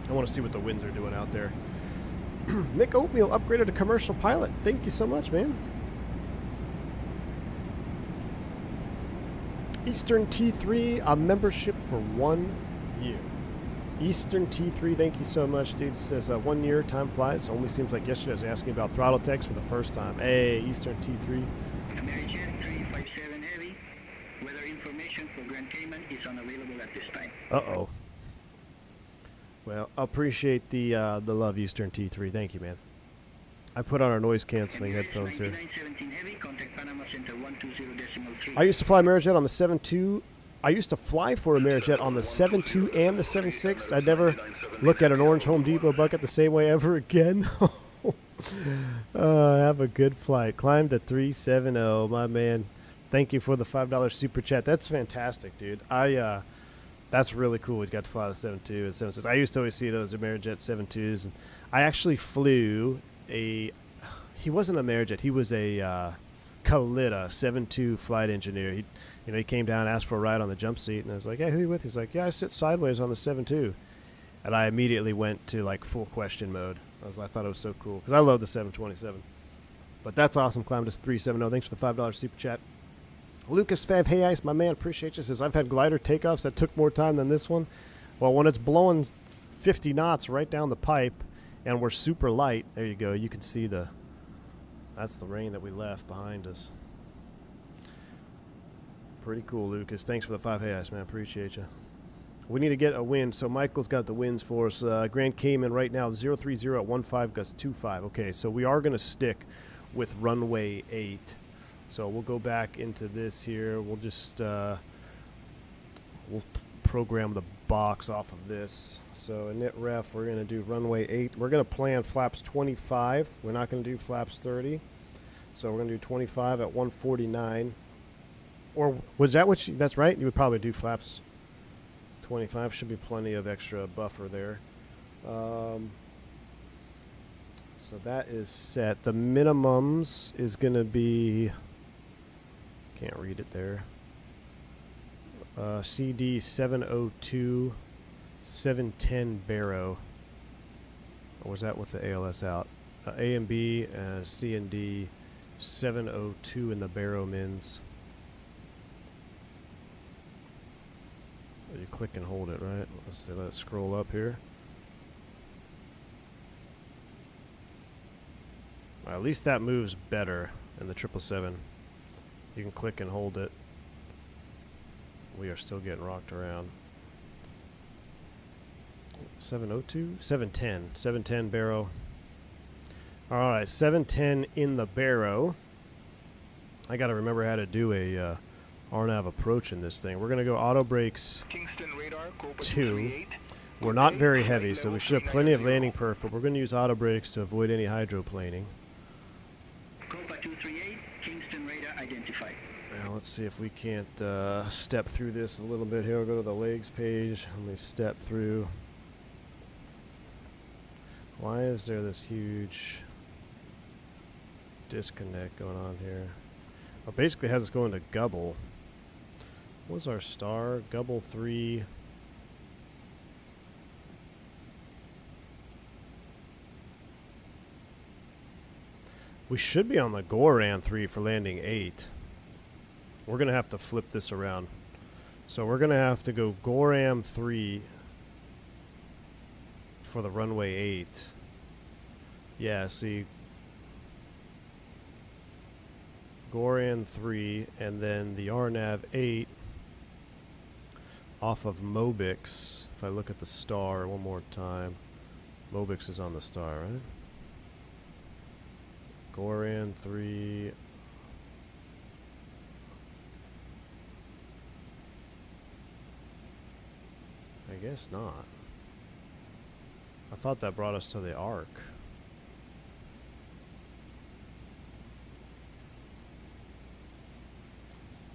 I want to see what the winds are doing out there. Mick Oatmeal upgraded to commercial pilot. Thank you so much, man. Eastern T3, a membership for 1 year. Eastern T3, thank you so much, dude. It says 1 year, time flies. Only seems like yesterday I was asking about Throttleteks for the first time. Hey, Eastern T3, Amerijet 357 Heavy. Weather information for Grand Cayman is unavailable at this time. Uh-oh. Well, I appreciate the love, Eastern T3. Thank you, man. I put on our noise canceling headphones here. 9917 Heavy, contact Panama Center 120.3. I used to fly Amerijet on the 7.2. I used to fly for Amerijet on the 7.2 and the 7.6. I'd never look at an orange Home Depot bucket the same way ever again. Have a good flight. Climb to 370, my man. Thank you for the $5 super chat. That's fantastic, dude. That's really cool. We got to fly the 7.2 and 7.6. I used to always see those Amerijet 7.2s, and I actually flew he wasn't a Amerijet. He was a Kalita 7.2 flight engineer. He came down, asked for a ride on the jump seat, and I was like, "Hey, who are you with?" He's like, "Yeah, I sit sideways on the 7.2." And I immediately went to like full question mode. I thought it was so cool because I love the 727. But that's awesome. Climb to 370. Thanks for the $5 super chat. Lucas Fav, hey Ice, my man, appreciate you. Says, I've had glider takeoffs that took more time than this one. Well, when it's blowing 50 knots right down the pipe and we're super light, there you go. You can see that's the rain that we left behind us. Pretty cool, Lucas. Thanks for the 5 hey Ice, man. Appreciate you. We need to get a wind, so Michael's got the winds for us. Grand Cayman right now, 030 at 15, gust 25. Okay, so we are going to stick with runway 8. So we'll go back into this here. We'll just we'll program the box off of this. So in init ref, we're going to do runway 8. We're going to plan flaps 25. We're not going to do flaps 30. So we're going to do 25 at 149. Or was that what that's right? You would probably do flaps 25. Should be plenty of extra buffer there. So that is set. The minimums is going to be, can't read it there, CD 702 710 Barrow. Or was that with the ALS out? A and B and C and D 702 in the Barrow mins. You click and hold it, right? Let's see, let it scroll up here. Well, at least that moves better in the 777. You can click and hold it. We are still getting rocked around. 702? 710. 710 Barrow. Alright, 710 in the Barrow. I gotta remember how to do a RNAV approach in this thing. We're gonna go auto brakes 2. We're not very heavy, so we should have plenty of landing perf, but we're gonna use auto brakes to avoid any hydroplaning. Copa 238, Kingston radar identified. Now let's see if we can't step through this a little bit here. We'll go to the legs page. Let me step through. Why is there this huge disconnect going on here? Well, basically has us going to Gubble. What was our star? Gubble 3. We should be on the Goran 3 for landing 8. We're going to have to flip this around. So we're going to have to go Goram 3 for the runway 8. Yeah, see. Goran 3 and then the RNAV 8 off of Mobix. If I look at the star one more time, Mobix is on the star, right? Goran 3. I guess not. I thought that brought us to the arc.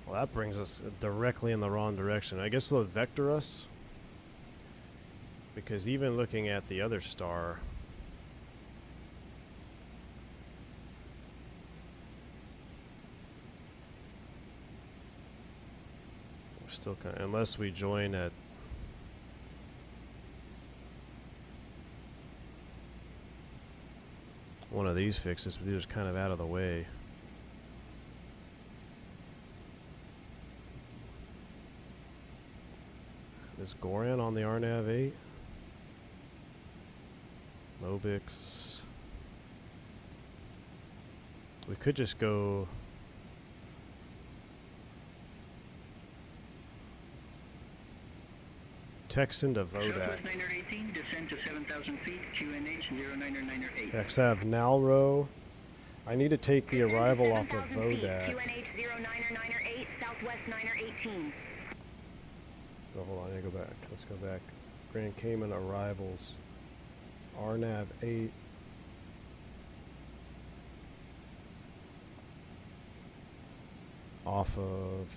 Well, that brings us directly in the wrong direction. I guess they'll vector us. Because even looking at the other star, we're still kind of, unless we join at one of these fixes, but they're just kind of out of the way. Is Goran on the RNAV 8? Mobix. We could just go Texan to Vodak. Southwest 918, descend to 7,000 feet, QNH 09908. XAV Nalro. I need to take the arrival off of Vodak. QNH 09908, Southwest 918. Oh, hold on, I gotta go back. Let's go back. Grand Cayman arrivals. RNAV 8. Off of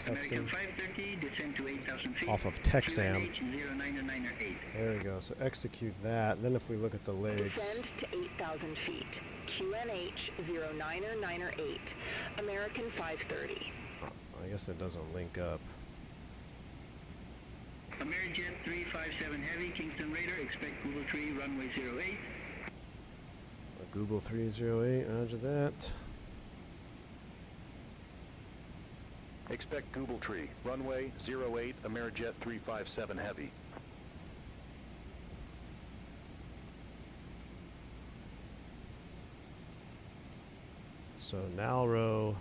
American Texan. 530, descend to 8,000 feet. Off of Texan. QNH 09908. There we go. So execute that. Then if we look at the legs. Descend to 8,000 feet. QNH 09908, American 530. I guess it doesn't link up. Amerijet 357 Heavy, Kingston Raider, expect Google Tree, runway 08. Google 308, roger that. Expect Google Tree. Runway 08, Amerijet 357 Heavy. So Nalro.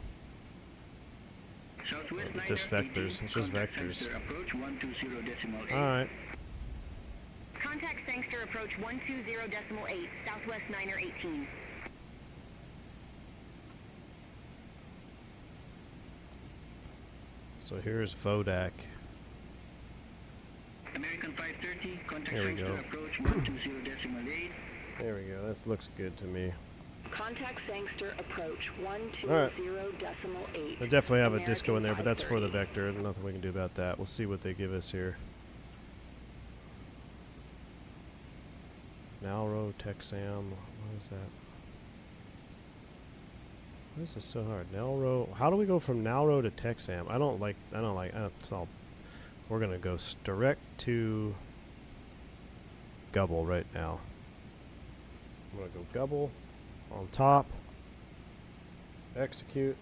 Southwest Just 918, vectors. It's just contact vectors. Sangster approach 120.8. Alright. Contact Sangster approach 120.8, Southwest 918. So here's Vodak. American 530, contact There we Sangster go. approach 120.8. There we go. That looks good to me. Contact Sangster approach 120.8. They definitely have a disco in there, but that's for the vector. Nothing we can do about that. We'll see what they give us here. Nalro, Texam. What is that? Why is this so hard? Nalro. How do we go from Nalro to Texam? I don't like. It's all. We're gonna go direct to Gubble right now. I'm gonna go Gubble on top. Execute.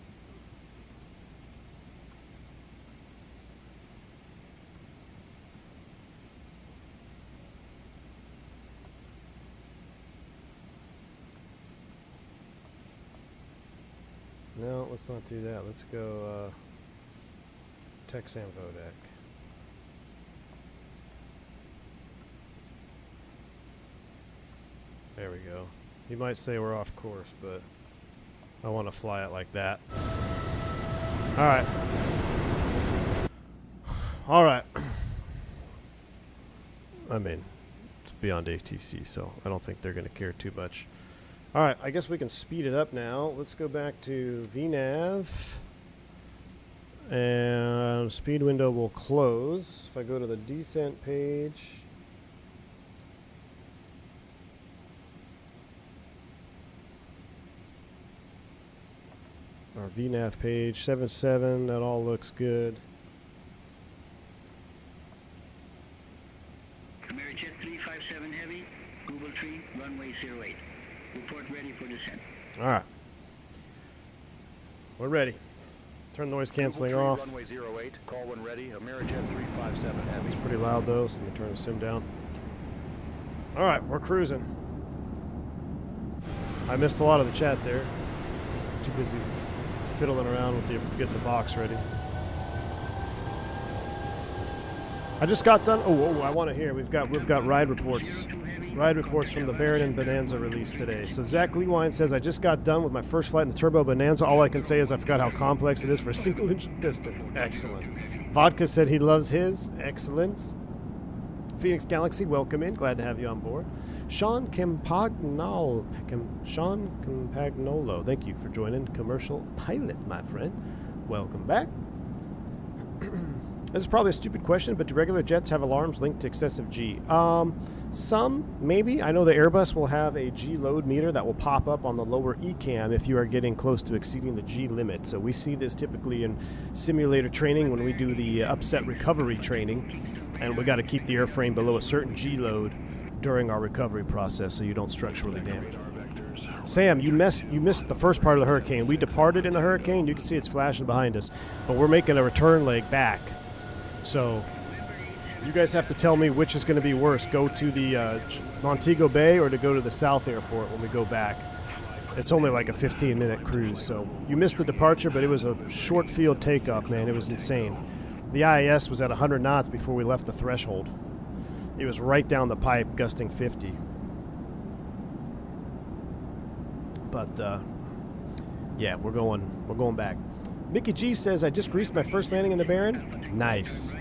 No, let's not do that. Let's go Texam Vodak. There we go. You might say we're off course, but I want to fly it like that. Alright. Alright. I mean, it's beyond ATC, so I don't think they're going to care too much. Alright, I guess we can speed it up now. Let's go back to VNAV. And speed window will close. If I go to the descent page. Our VNAV page, 77, that all looks good. Amerijet 357 Heavy, Google Tree, runway 08. Report ready for descent. Alright. We're ready. Turn noise canceling Google Tree, off. Runway 08, call when ready. Amerijet 357 Heavy. It's pretty loud though, so let me turn the sim down. Alright, we're cruising. I missed a lot of the chat there. Too busy fiddling around with getting the box ready. I just got done. Oh, I want to hear. We've got ride reports. Ride reports from the Baron and Bonanza release today. So Zach Lewine says, I just got done with my first flight in the Turbo Bonanza. All I can say is I forgot how complex it is for a single engine piston. Excellent. Vodka said he loves his. Excellent. Phoenix Galaxy, welcome in. Glad to have you on board. Sean Campagnolo, thank you for joining. Commercial pilot, my friend. Welcome back. This is probably a stupid question, but do regular jets have alarms linked to excessive G? Some, maybe. I know the Airbus will have a G load meter that will pop up on the lower ECAM if you are getting close to exceeding the G limit. So we see this typically in simulator training when we do the upset recovery training. And we got to keep the airframe below a certain G load during our recovery process so you don't structurally damage it. Sam, you missed the first part of the hurricane. We departed in the hurricane. You can see it's flashing behind us. But we're making a return leg back. So you guys have to tell me which is going to be worse. Go to the Montego Bay or to go to the South Airport when we go back. It's only like a 15-minute cruise. So you missed the departure, but it was a short field takeoff, man. It was insane. The IAS was at 100 knots before we left the threshold. It was right down the pipe, gusting 50. But yeah, we're going back. Mickey G says, I just greased my first landing in the Baron. Nice.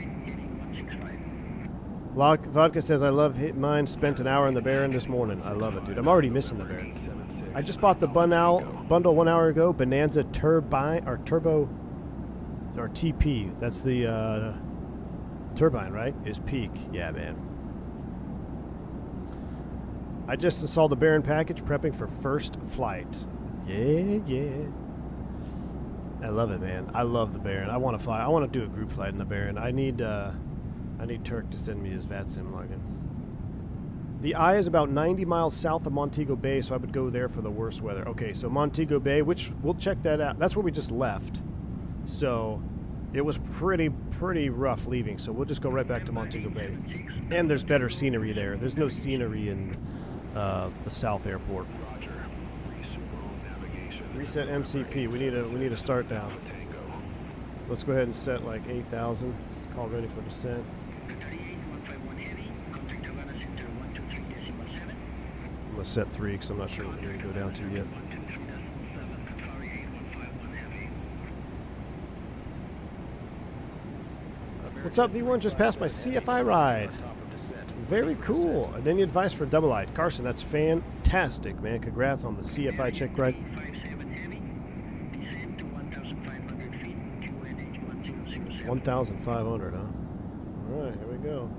Vodka says, I love hit mine. Spent an hour in the Baron this morning. I love it, dude. I'm already missing the Baron. I just bought the bundle 1 hour ago. Bonanza Turbine, or Turbo, or TP. That's the turbine, right? Is peak. Yeah, man. I just installed the Baron package, prepping for first flight. Yeah. I love it, man. I love the Baron. I want to fly. I want to do a group flight in the Baron. I need Turk to send me his VATSIM login. The eye is about 90 miles south of Montego Bay, so I would go there for the worst weather. Okay, so Montego Bay, which we'll check that out. That's where we just left. So it was pretty rough leaving, so we'll just go right back to Montego Bay. And there's better scenery there. There's no scenery in the South Airport. Reset MCP. We need a start down. Let's go ahead and set like 8,000. Call ready for descent. I'm gonna set 3 because I'm not sure what we're gonna go down to yet. What's up, V1? Just passed my CFI ride. Very cool. And any advice for double eye? Carson, that's fantastic, man. Congrats on the CFI check ride. 1,500, huh? All right, here we go.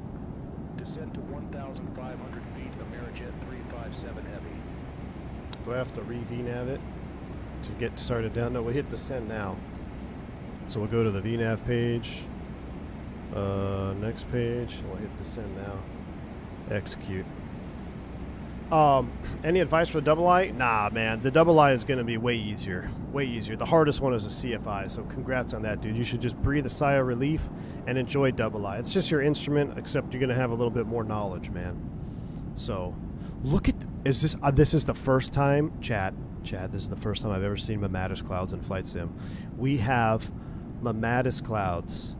Descent to 1,500 feet, Amerijet 357 Heavy. Do I have to re-VNAV it to get started down? No, we'll hit descend now. So we'll go to the VNAV page. Next page. We'll hit descend now. Execute. Any advice for the double eye? Nah, man. The double eye is going to be way easier. Way easier. The hardest one is a CFI, so congrats on that, dude. You should just breathe a sigh of relief and enjoy double eye. It's just your instrument, except you're going to have a little bit more knowledge, man. So, look at... Is this... this is the first time... Chad, this is the first time I've ever seen Mammatus clouds in Flight Sim. We have Mammatus clouds.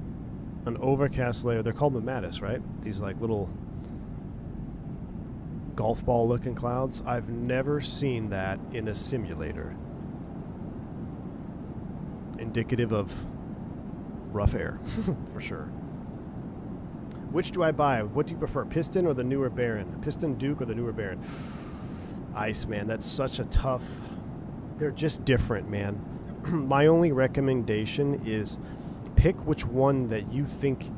An overcast layer. They're called Mammatus, right? These, like, little... golf ball looking clouds. I've never seen that in a simulator. Indicative of rough air, for sure. Which do I buy? What do you prefer, Piston or the newer Baron? Piston Duke or the newer Baron? Ice, man, that's such a tough... They're just different, man. My only recommendation is pick which one that you think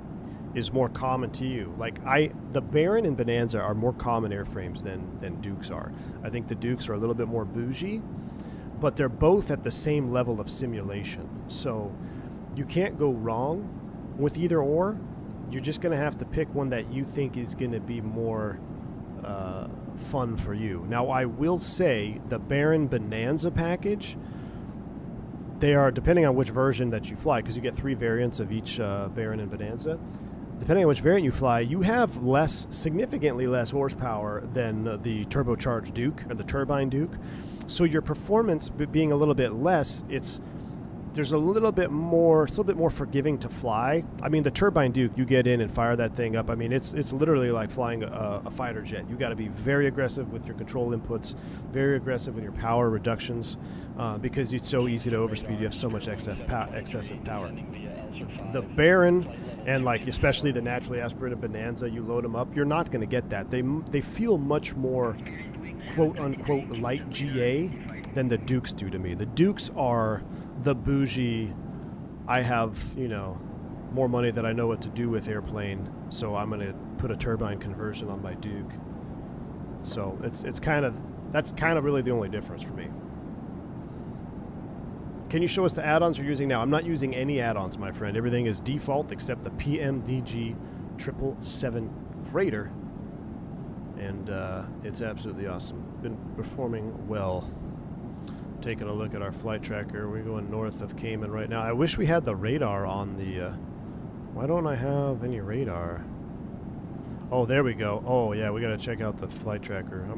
is more common to you. Like the Baron and Bonanza are more common airframes than Dukes are. I think the Dukes are a little bit more bougie, but they're both at the same level of simulation. So you can't go wrong with either or. You're just going to have to pick one that you think is going to be more fun for you. Now, I will say the Baron Bonanza package, they are, depending on which version that you fly, because you get 3 variants of each Baron and Bonanza. Depending on which variant you fly, you have significantly less horsepower than the turbocharged Duke or the turbine Duke. So your performance being a little bit less, there's a little bit more, it's a little bit more forgiving to fly. I mean, the turbine Duke, you get in and fire that thing up. I mean, it's literally like flying a fighter jet. You got to be very aggressive with your control inputs, very aggressive with your power reductions, because it's so easy to overspeed. You have so much excessive power. The Baron and like especially the naturally aspirated Bonanza, you load them up, you're not going to get that. They feel much more quote unquote light GA than the Dukes do to me. The Dukes are the bougie, I have, more money than I know what to do with airplane, so I'm going to put a turbine conversion on my Duke. So that's kind of really the only difference for me. Can you show us the add-ons you're using now? I'm not using any add-ons, my friend. Everything is default except the PMDG 777 freighter. And it's absolutely awesome. Been performing well. Taking a look at our flight tracker. We're going north of Cayman right now. I wish we had the radar on the... why don't I have any radar? Oh, there we go. Oh, yeah, we got to check out the flight tracker. I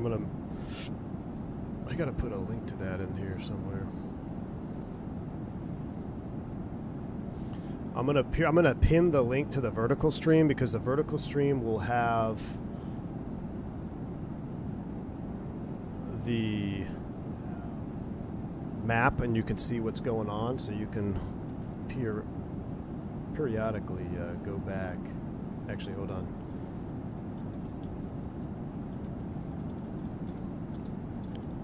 got to put a link to that in here somewhere. I'm gonna pin the link to the vertical stream because the vertical stream will have the map and you can see what's going on, so you can periodically go back. Actually, hold on.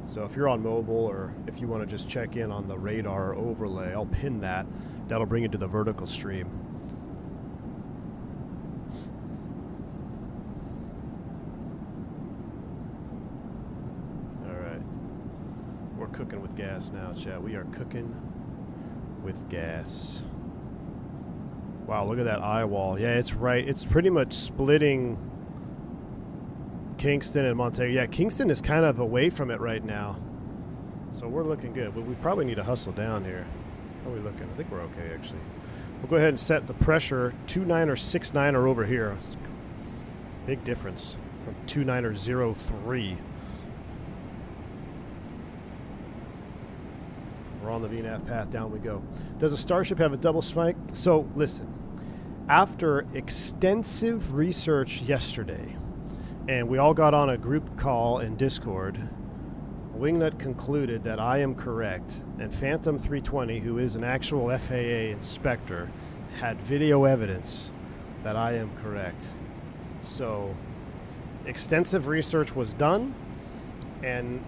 So if you're on mobile or if you want to just check in on the radar overlay, I'll pin that. That'll bring you to the vertical stream. All right. We're cooking with gas now, chat. We are cooking with gas. Wow, look at that eye wall. Yeah, it's right. It's pretty much splitting Kingston and Montego. Yeah, Kingston is kind of away from it right now. So we're looking good, but we probably need to hustle down here. How are we looking? I think we're okay, actually. We'll go ahead and set the pressure. 29 or 69 are over here. Big difference from 29 or 03. We're on the VNAV path. Down we go. Does a Starship have a double spike? So, listen. After extensive research yesterday, and we all got on a group call in Discord, Wingnut concluded that I am correct, and Phantom 320, who is an actual FAA inspector, had video evidence that I am correct. So, extensive research was done, and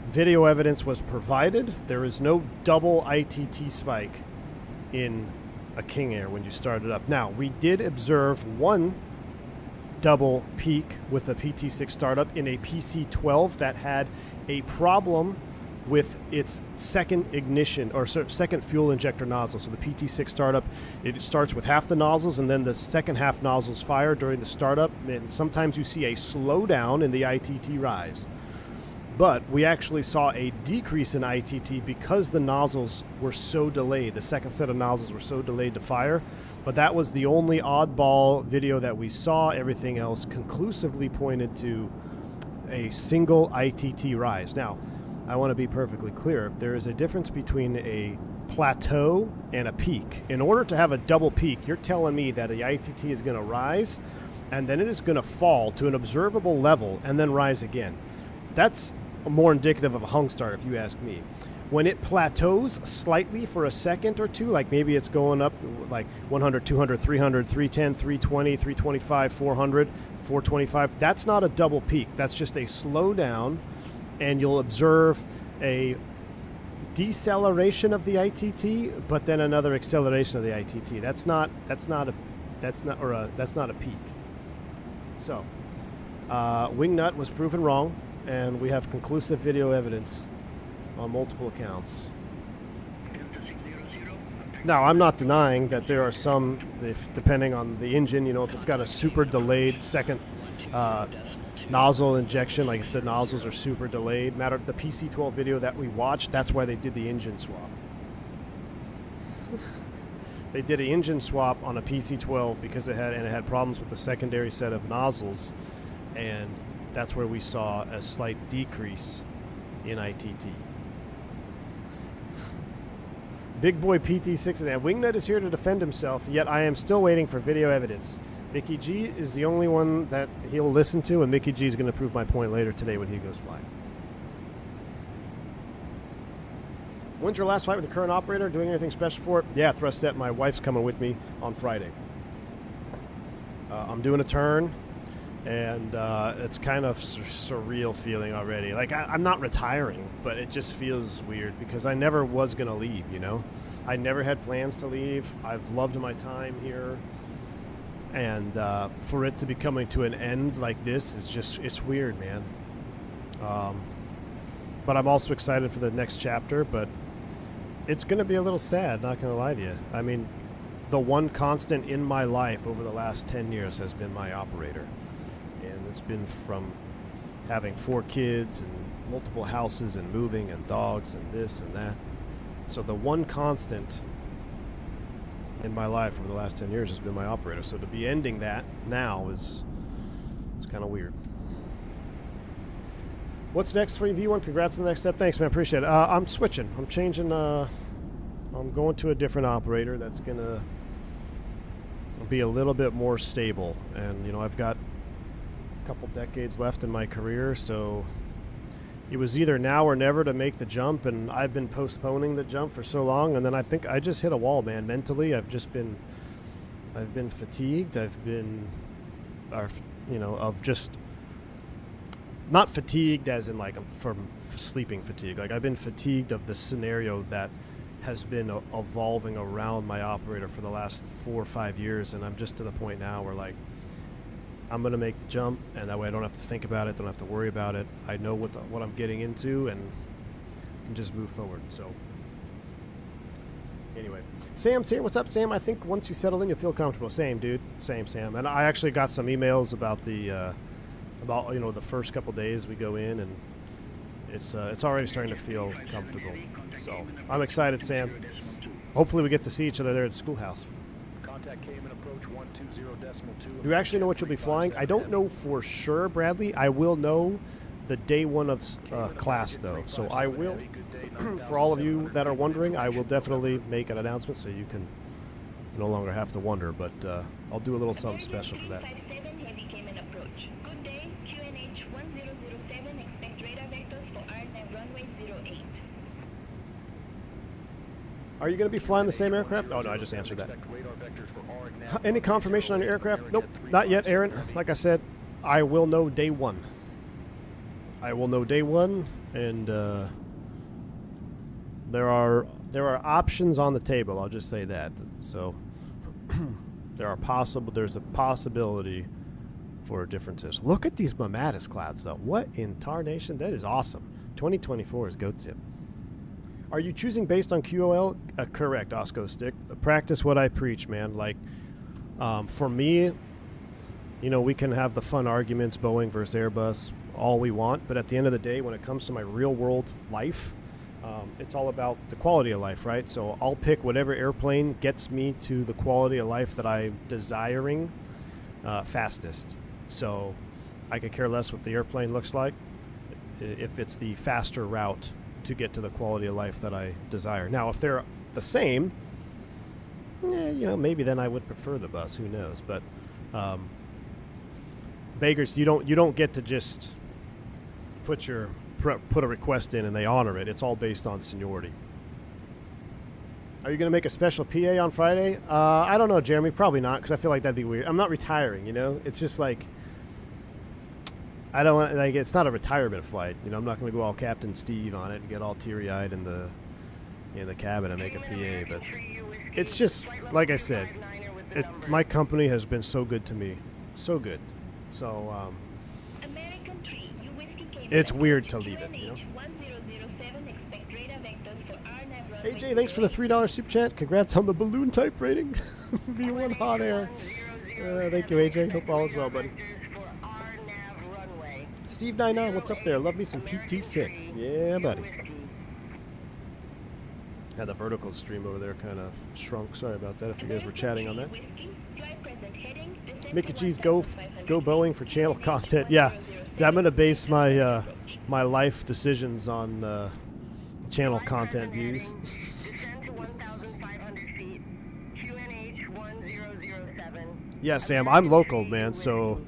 video evidence was provided. There is no double ITT spike in a King Air when you start it up. Now, we did observe one double peak with a PT6 startup in a PC-12 that had a problem with its second ignition or second fuel injector nozzle. So the PT6 startup, it starts with half the nozzles and then the second half nozzles fire during the startup. And sometimes you see a slowdown in the ITT rise. But we actually saw a decrease in ITT because the nozzles were so delayed. The second set of nozzles were so delayed to fire. But that was the only oddball video that we saw. Everything else conclusively pointed to a single ITT rise. Now, I want to be perfectly clear. There is a difference between a plateau and a peak. In order to have a double peak, you're telling me that the ITT is going to rise and then it is going to fall to an observable level and then rise again. That's more indicative of a hung start, if you ask me. When it plateaus slightly for a second or two, like maybe it's going up like 100, 200, 300, 310, 320, 325, 400, 425, that's not a double peak. That's just a slowdown, and you'll observe a deceleration of the ITT, but then another acceleration of the ITT. That's not a peak. So, Wingnut was proven wrong, and we have conclusive video evidence on multiple accounts. Now, I'm not denying that there are some, depending on the engine, you know, if it's got a super delayed second nozzle injection, like if the nozzles are super delayed. Matter of the PC-12 video that we watched, that's why they did the engine swap. They did an engine swap on a PC-12 because it had problems with the secondary set of nozzles, and that's where we saw a slight decrease in ITT. Big boy PT6 and Wingnut is here to defend himself, yet I am still waiting for video evidence. Mickey G is the only one that he'll listen to, and Mickey G is going to prove my point later today when he goes flying. When's your last flight with the current operator? Doing anything special for it? Yeah, Thrustset, my wife's coming with me on Friday. I'm doing a turn, and it's kind of surreal feeling already. Like, I'm not retiring, but it just feels weird because I never was going to leave, you know? I never had plans to leave. I've loved my time here. And for it to be coming to an end like this is just, it's weird, man. But I'm also excited for the next chapter, but it's going to be a little sad, not going to lie to you. I mean, the one constant in my life over the last 10 years has been my operator. And it's been from having 4 kids and multiple houses and moving and dogs and this and that. So the one constant in my life over the last 10 years has been my operator. So to be ending that now is kind of weird. What's next for V1? Congrats on the next step. Thanks, man. Appreciate it. I'm switching. I'm changing. I'm going to a different operator that's going to be a little bit more stable. And, you know, I've got a couple decades left in my career, so it was either now or never to make the jump, and I've been postponing the jump for so long, and then I think I just hit a wall, man. Mentally, I've been fatigued. I've been, you know, of just, not fatigued as in like from sleeping fatigue. Like, I've been fatigued of the scenario that has been evolving around my operator for the last 4 or 5 years, and I'm just to the point now where, like, I'm going to make the jump, and that way I don't have to think about it, don't have to worry about it. I know what I'm getting into, and can just move forward. So anyway, Sam's here. What's up, Sam? I think once you settle in, you'll feel comfortable. Same, dude. Same, Sam. And I actually got some emails about the you know, the first couple days we go in, and it's already starting to feel comfortable. So I'm excited, Sam. Hopefully we get to see each other there at the schoolhouse. Contact Cayman approach 120.2. Do you actually know what you'll be flying? I don't know for sure, Bradley. I will know the day one of class, though. So I will, for all of you that are wondering, I will definitely make an announcement so you can no longer have to wonder. But I'll do a little something special for that. Are you going to be flying the same aircraft? Oh, no, I just answered that. Any confirmation on your aircraft? Nope, not yet, Aaron. Like I said, I will know day one. I will know day one, and there are options on the table. I'll just say that. So there's a possibility for differences. Look at these Mamatis clouds, though. What in tarnation? That is awesome. 2024 is goat tip. Are you choosing based on QOL? Correct, Osco Stick. Practice what I preach, man. Like, for me, you know, we can have the fun arguments, Boeing versus Airbus, all we want. But at the end of the day, when it comes to my real-world life, it's all about the quality of life, right? So I'll pick whatever airplane gets me to the quality of life that I'm desiring fastest. So I could care less what the airplane looks like if it's the faster route to get to the quality of life that I desire. Now, if they're the same, you know, maybe then I would prefer the bus. Who knows? But beggars, you don't get to just put a request in and they honor it. It's all based on seniority. Are you going to make a special PA on Friday? I don't know, Jeremy. Probably not, because I feel like that'd be weird. I'm not retiring, you know. It's just like, I don't want, like, it's not a retirement flight. You know, I'm not going to go all Captain Steve on it and get all teary-eyed in the cabin and make a PA. But it's just, like I said, my company has been so good to me. So good. So, it's weird to leave it, you know. AJ, thanks for the $3 super chat. Congrats on the balloon type rating. V1 hot air. Thank you, AJ. Hope all is well, buddy. Steve99, what's up there? Love me some PT6. Yeah, buddy. Had the vertical stream over there kind of shrunk. Sorry about that if you guys were chatting on that. Mickey G's go Boeing for channel content. Yeah, I'm going to base my my life decisions on channel content views. Yeah, Sam, I'm local, man, so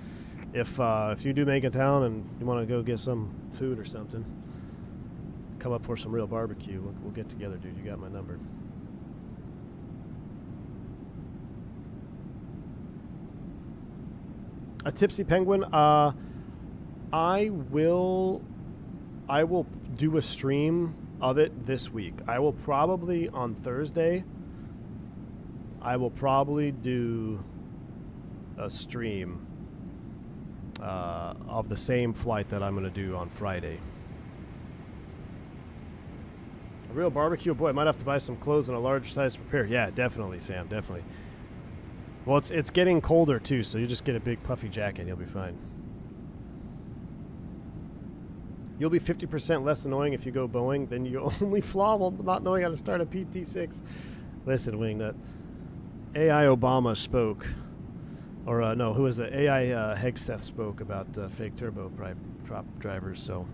if you do make it town and you want to go get some food or something, come up for some real barbecue. We'll get together, dude. You got my number. A tipsy penguin. I will do a stream of it this week. I will probably on Thursday. I will probably do a stream of the same flight that I'm going to do on Friday. A real barbecue? Boy, I might have to buy some clothes and a large size to prepare. Yeah, definitely, Sam, definitely. Well, it's getting colder, too, so you just get a big puffy jacket and you'll be fine. You'll be 50% less annoying if you go Boeing than you only flaw while not knowing how to start a PT6. Listen, Wingnut. AI Obama spoke. Or, no, who was it? AI Hegseth spoke about fake turboprop drivers. So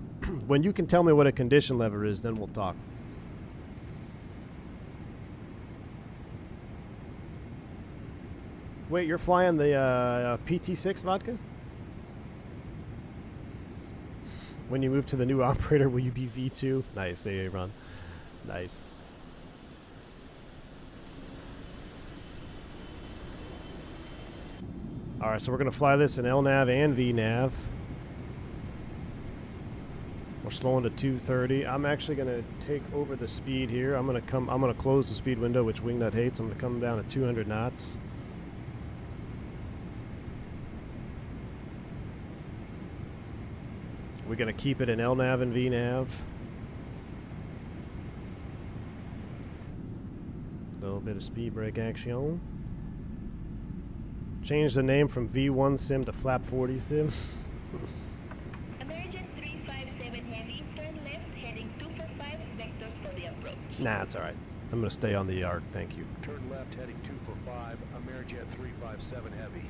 when you can tell me what a condition lever is, then we'll talk. Wait, you're flying the PT6 vodka? When you move to the new operator, will you be V2? Nice, Aaron. Nice. Alright, so we're going to fly this in LNAV and VNAV. We're slowing to 230. I'm actually going to take over the speed here. I'm going to close the speed window, which Wingnut hates. I'm going to come down to 200 knots. We're going to keep it in LNAV and VNAV. A little bit of speed brake action. Change the name from V1 Sim to Flap 40 Sim. American 357 Heavy, turn left, heading 245, vectors for the approach. Nah, it's alright. I'm going to stay on the arc, thank you. Turn left heading 245, Amerijet 357 Heavy.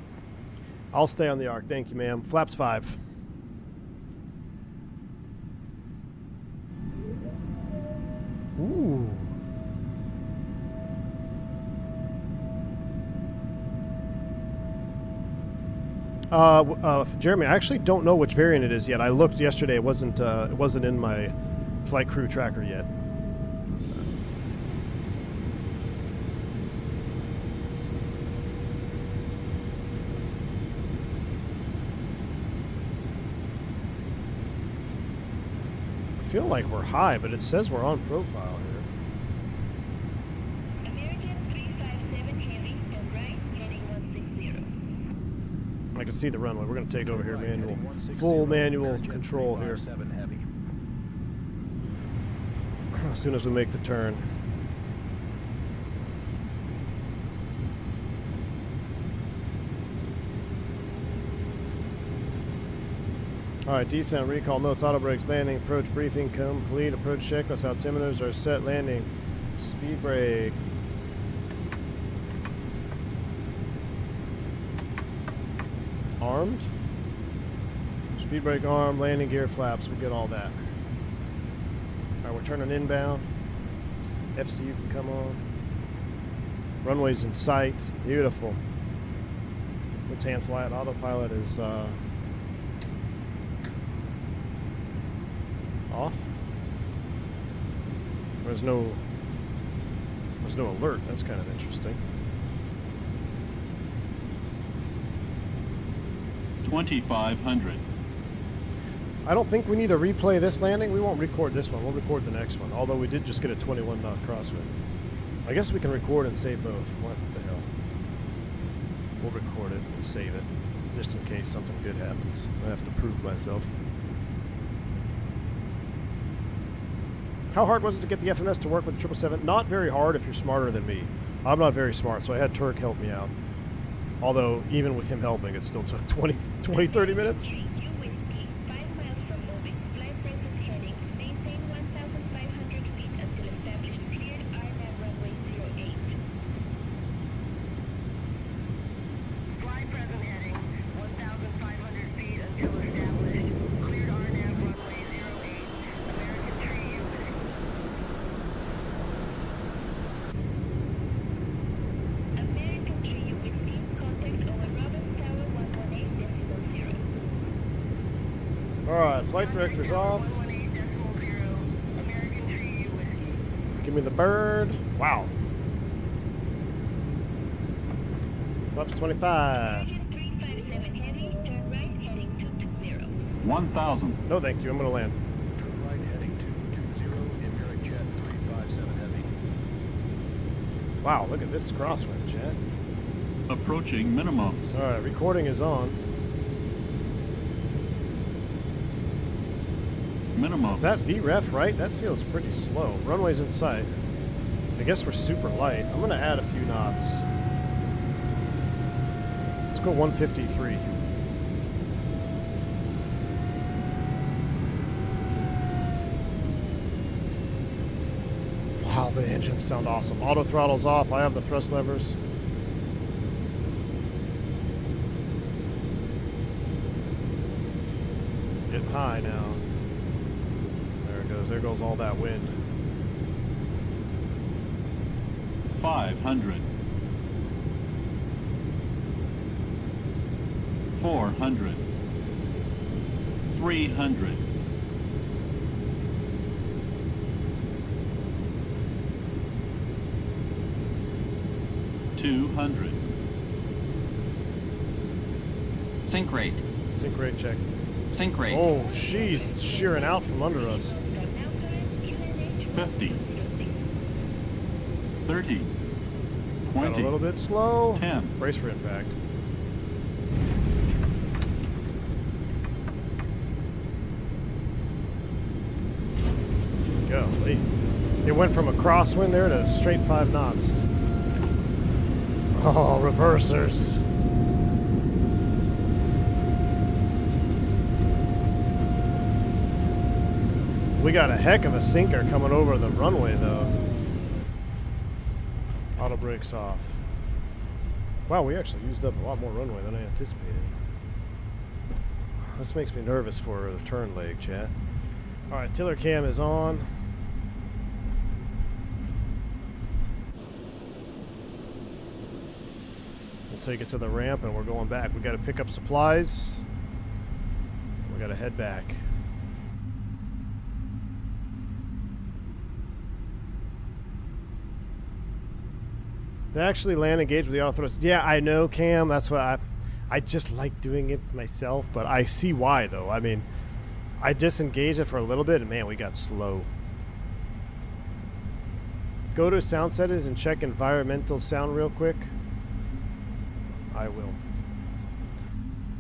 I'll stay on the arc, thank you, ma'am. Flaps 5. Ooh. Jeremy, I actually don't know which variant it is yet. I looked yesterday. It wasn't in my flight crew tracker yet. I feel like we're high, but it says we're on profile here. American 357 Heavy, turn right, heading 160. I can see the runway. We're going to take over here manual. Full manual control here. As soon as we make the turn. Alright, descent, recall, notes, auto brakes, landing, approach briefing, complete, approach checklist, altimeters are set, landing, speed brake. Armed. Speed brake arm, landing gear flaps, we get all that. Alright, we're turning inbound. FCU can come on. Runway's in sight. Beautiful. Let's hand fly it. Autopilot is off. There's no alert. That's kind of interesting. 2,500. I don't think we need to replay this landing. We won't record this one. We'll record the next one. Although we did just get a 21 knot crosswind. I guess we can record and save both. What the hell? We'll record it and save it. Just in case something good happens. I have to prove myself. How hard was it to get the FMS to work with the 777? Not very hard if you're smarter than me. I'm not very smart, so I had Turk help me out. Although, even with him helping, it still took 30 minutes. Alright, flight director's off. Give me the bird. Wow. Flaps 25. 1,000. No, thank you. I'm going to land. Turn right heading 220, Amerijet 357 Heavy. Wow, look at this crosswind, chat. Approaching minimums. Alright, recording is on. Minimum. Is that VREF right? That feels pretty slow. Runway's in sight. I guess we're super light. I'm going to add a few knots. Let's go 153. Wow, the engines sound awesome. Auto throttle's off. I have the thrust levers. Getting high now. There goes all that wind. 500. 400. 300. 200. Sync rate. Sync rate check. Sync rate. Oh, she's shearing out from under us. 50. 30. Got 20. a little bit slow. 10. Brace for impact. Golly. It went from a crosswind there to straight 5 knots. Oh, reversers. We got a heck of a sinker coming over the runway, though. Auto brakes off. Wow, we actually used up a lot more runway than I anticipated. This makes me nervous for the turn leg, chat. Alright, tiller cam is on. We'll take it to the ramp and we're going back. We gotta pick up supplies. We gotta head back. They actually land engaged with the auto thrust. Yeah, I know, Cam. That's why I just like doing it myself, but I see why, though. I mean, I disengaged it for a little bit, and man, we got slow. Go to sound settings and check environmental sound real quick. I will.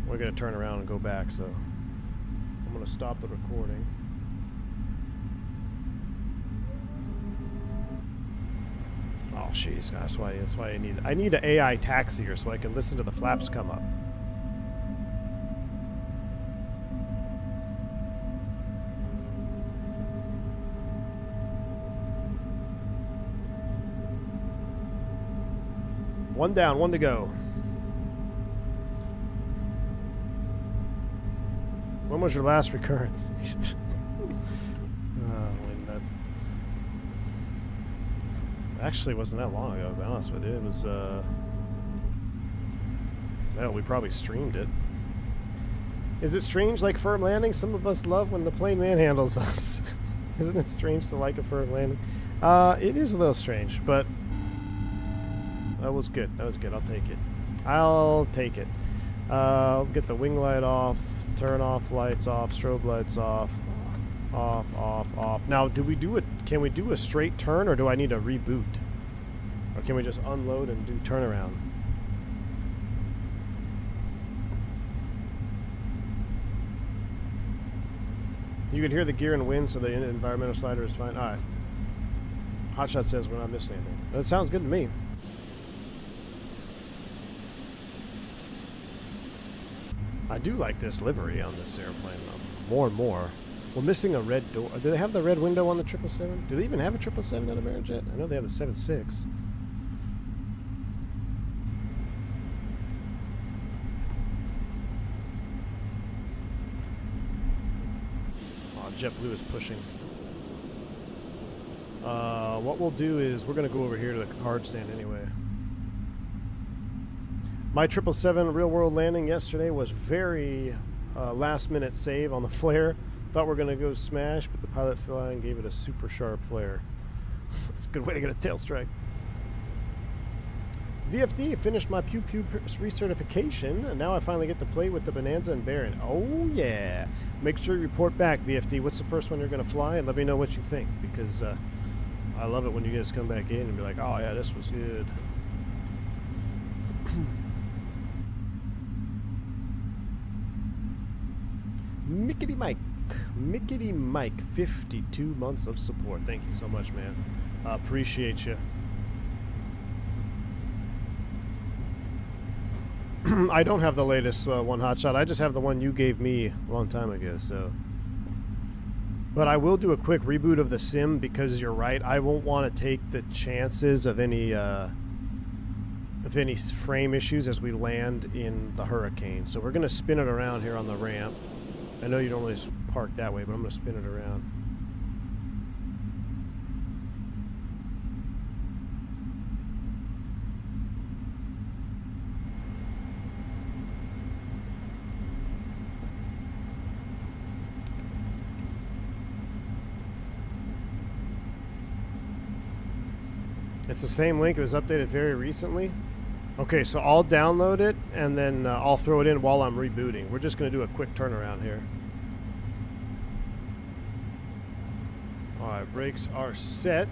We're going to turn around and go back, so I'm going to stop the recording. Oh, jeez, that's why I need an AI taxier so I can listen to the flaps come up. One down, one to go. When was your last recurrence? Actually, wasn't that long ago, to be honest with you. It was, well, we probably streamed it. Is it strange like firm landing? Some of us love when the plane manhandles us. Isn't it strange to like a firm landing? It is a little strange, but that was good. That was good. I'll take it. I'll take it. Let's get the wing light off, turn off lights off, strobe lights off. Off, off, off. Now, do we do it? Can we do a straight turn, or do I need to reboot? Or can we just unload and do turnaround? You can hear the gear and wind, so the environmental slider is fine. All right. Hotshot says we're not missing anything. That sounds good to me. I do like this livery on this airplane, though. More and more. We're missing a red door. Do they have the red window on the 777? Do they even have a 777 at Amerijet? I know they have the 76. Oh, JetBlue is pushing. What we'll do is we're going to go over here to the hard stand anyway. My 777 real-world landing yesterday was very last-minute save on the flare. Thought we were going to go smash, but the pilot flew out and gave it a super sharp flare. That's a good way to get a tail strike. VFD, finished my Pew Pew recertification, and now I finally get to play with the Bonanza and Baron. Oh, yeah. Make sure you report back, VFD. What's the first one you're going to fly? And let me know what you think, because I love it when you guys come back in and be like, oh, yeah, this was good. Mickety Mike, 52 months of support. Thank you so much, man. Appreciate you. I don't have the latest one hotshot. I just have the one you gave me a long time ago. So, but I will do a quick reboot of the sim because you're right. I won't want to take the chances of any frame issues as we land in the hurricane. So we're gonna spin it around here on the ramp. I know you don't really park that way, but I'm going to spin it around. It's the same link. It was updated very recently. Okay, so I'll download it and then I'll throw it in while I'm rebooting. We're just going to do a quick turnaround here. Alright, brakes are set.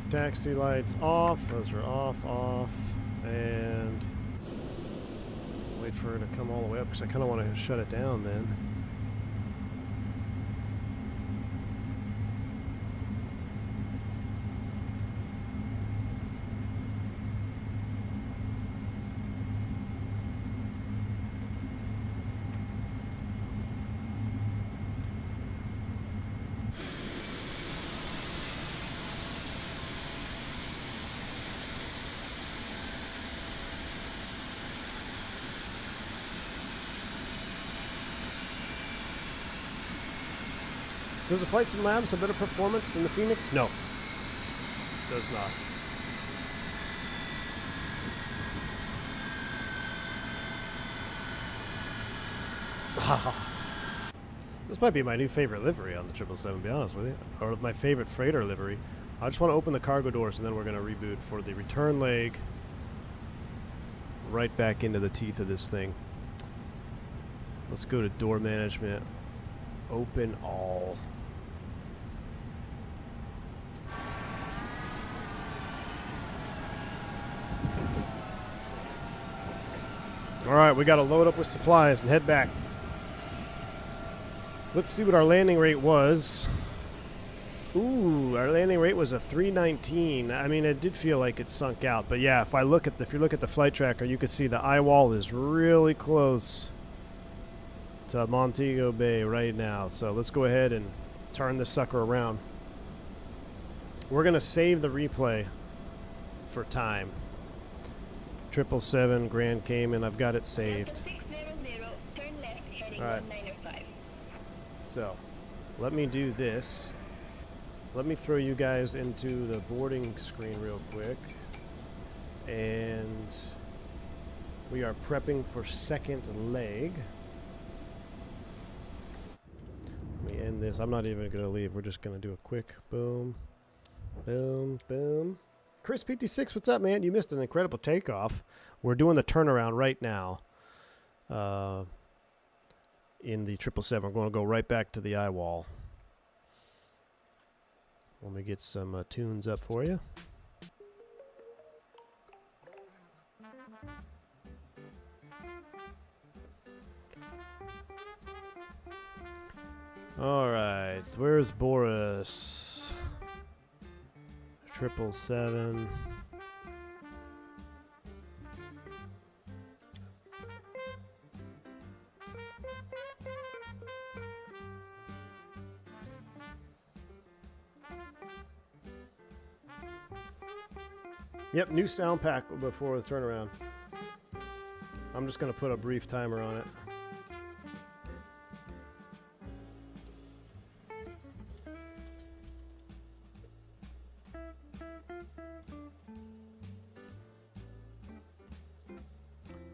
Taxi lights off. Those are off. And wait for it to come all the way up because I kind of want to shut it down then. Does the Flight Sim Labs have better performance than the Fenix? No. It does not. This might be my new favorite livery on the 777, to be honest with you. Or my favorite freighter livery. I just want to open the cargo doors and then we're going to reboot for the return leg. Right back into the teeth of this thing. Let's go to door management. Open all. Alright, we gotta load up with supplies and head back. Let's see what our landing rate was. Ooh, our landing rate was a 319. I mean, it did feel like it sunk out, but yeah, if you look at the flight tracker, you can see the eye wall is really close to Montego Bay right now. So let's go ahead and turn this sucker around. We're gonna save the replay for time. 777 Grand Cayman, I've got it saved. Alright. So, let me do this. Let me throw you guys into the boarding screen real quick. And we are prepping for second leg. Let me end this. I'm not even going to leave. We're just going to do a quick boom, boom, boom. Chris PT6, what's up, man? You missed an incredible takeoff. We're doing the turnaround right now in the 777. We're going to go right back to the eye wall. Let me get some tunes up for you. All right, where's Boris? 777. Yep, new sound pack before the turnaround. I'm just going to put a brief timer on it.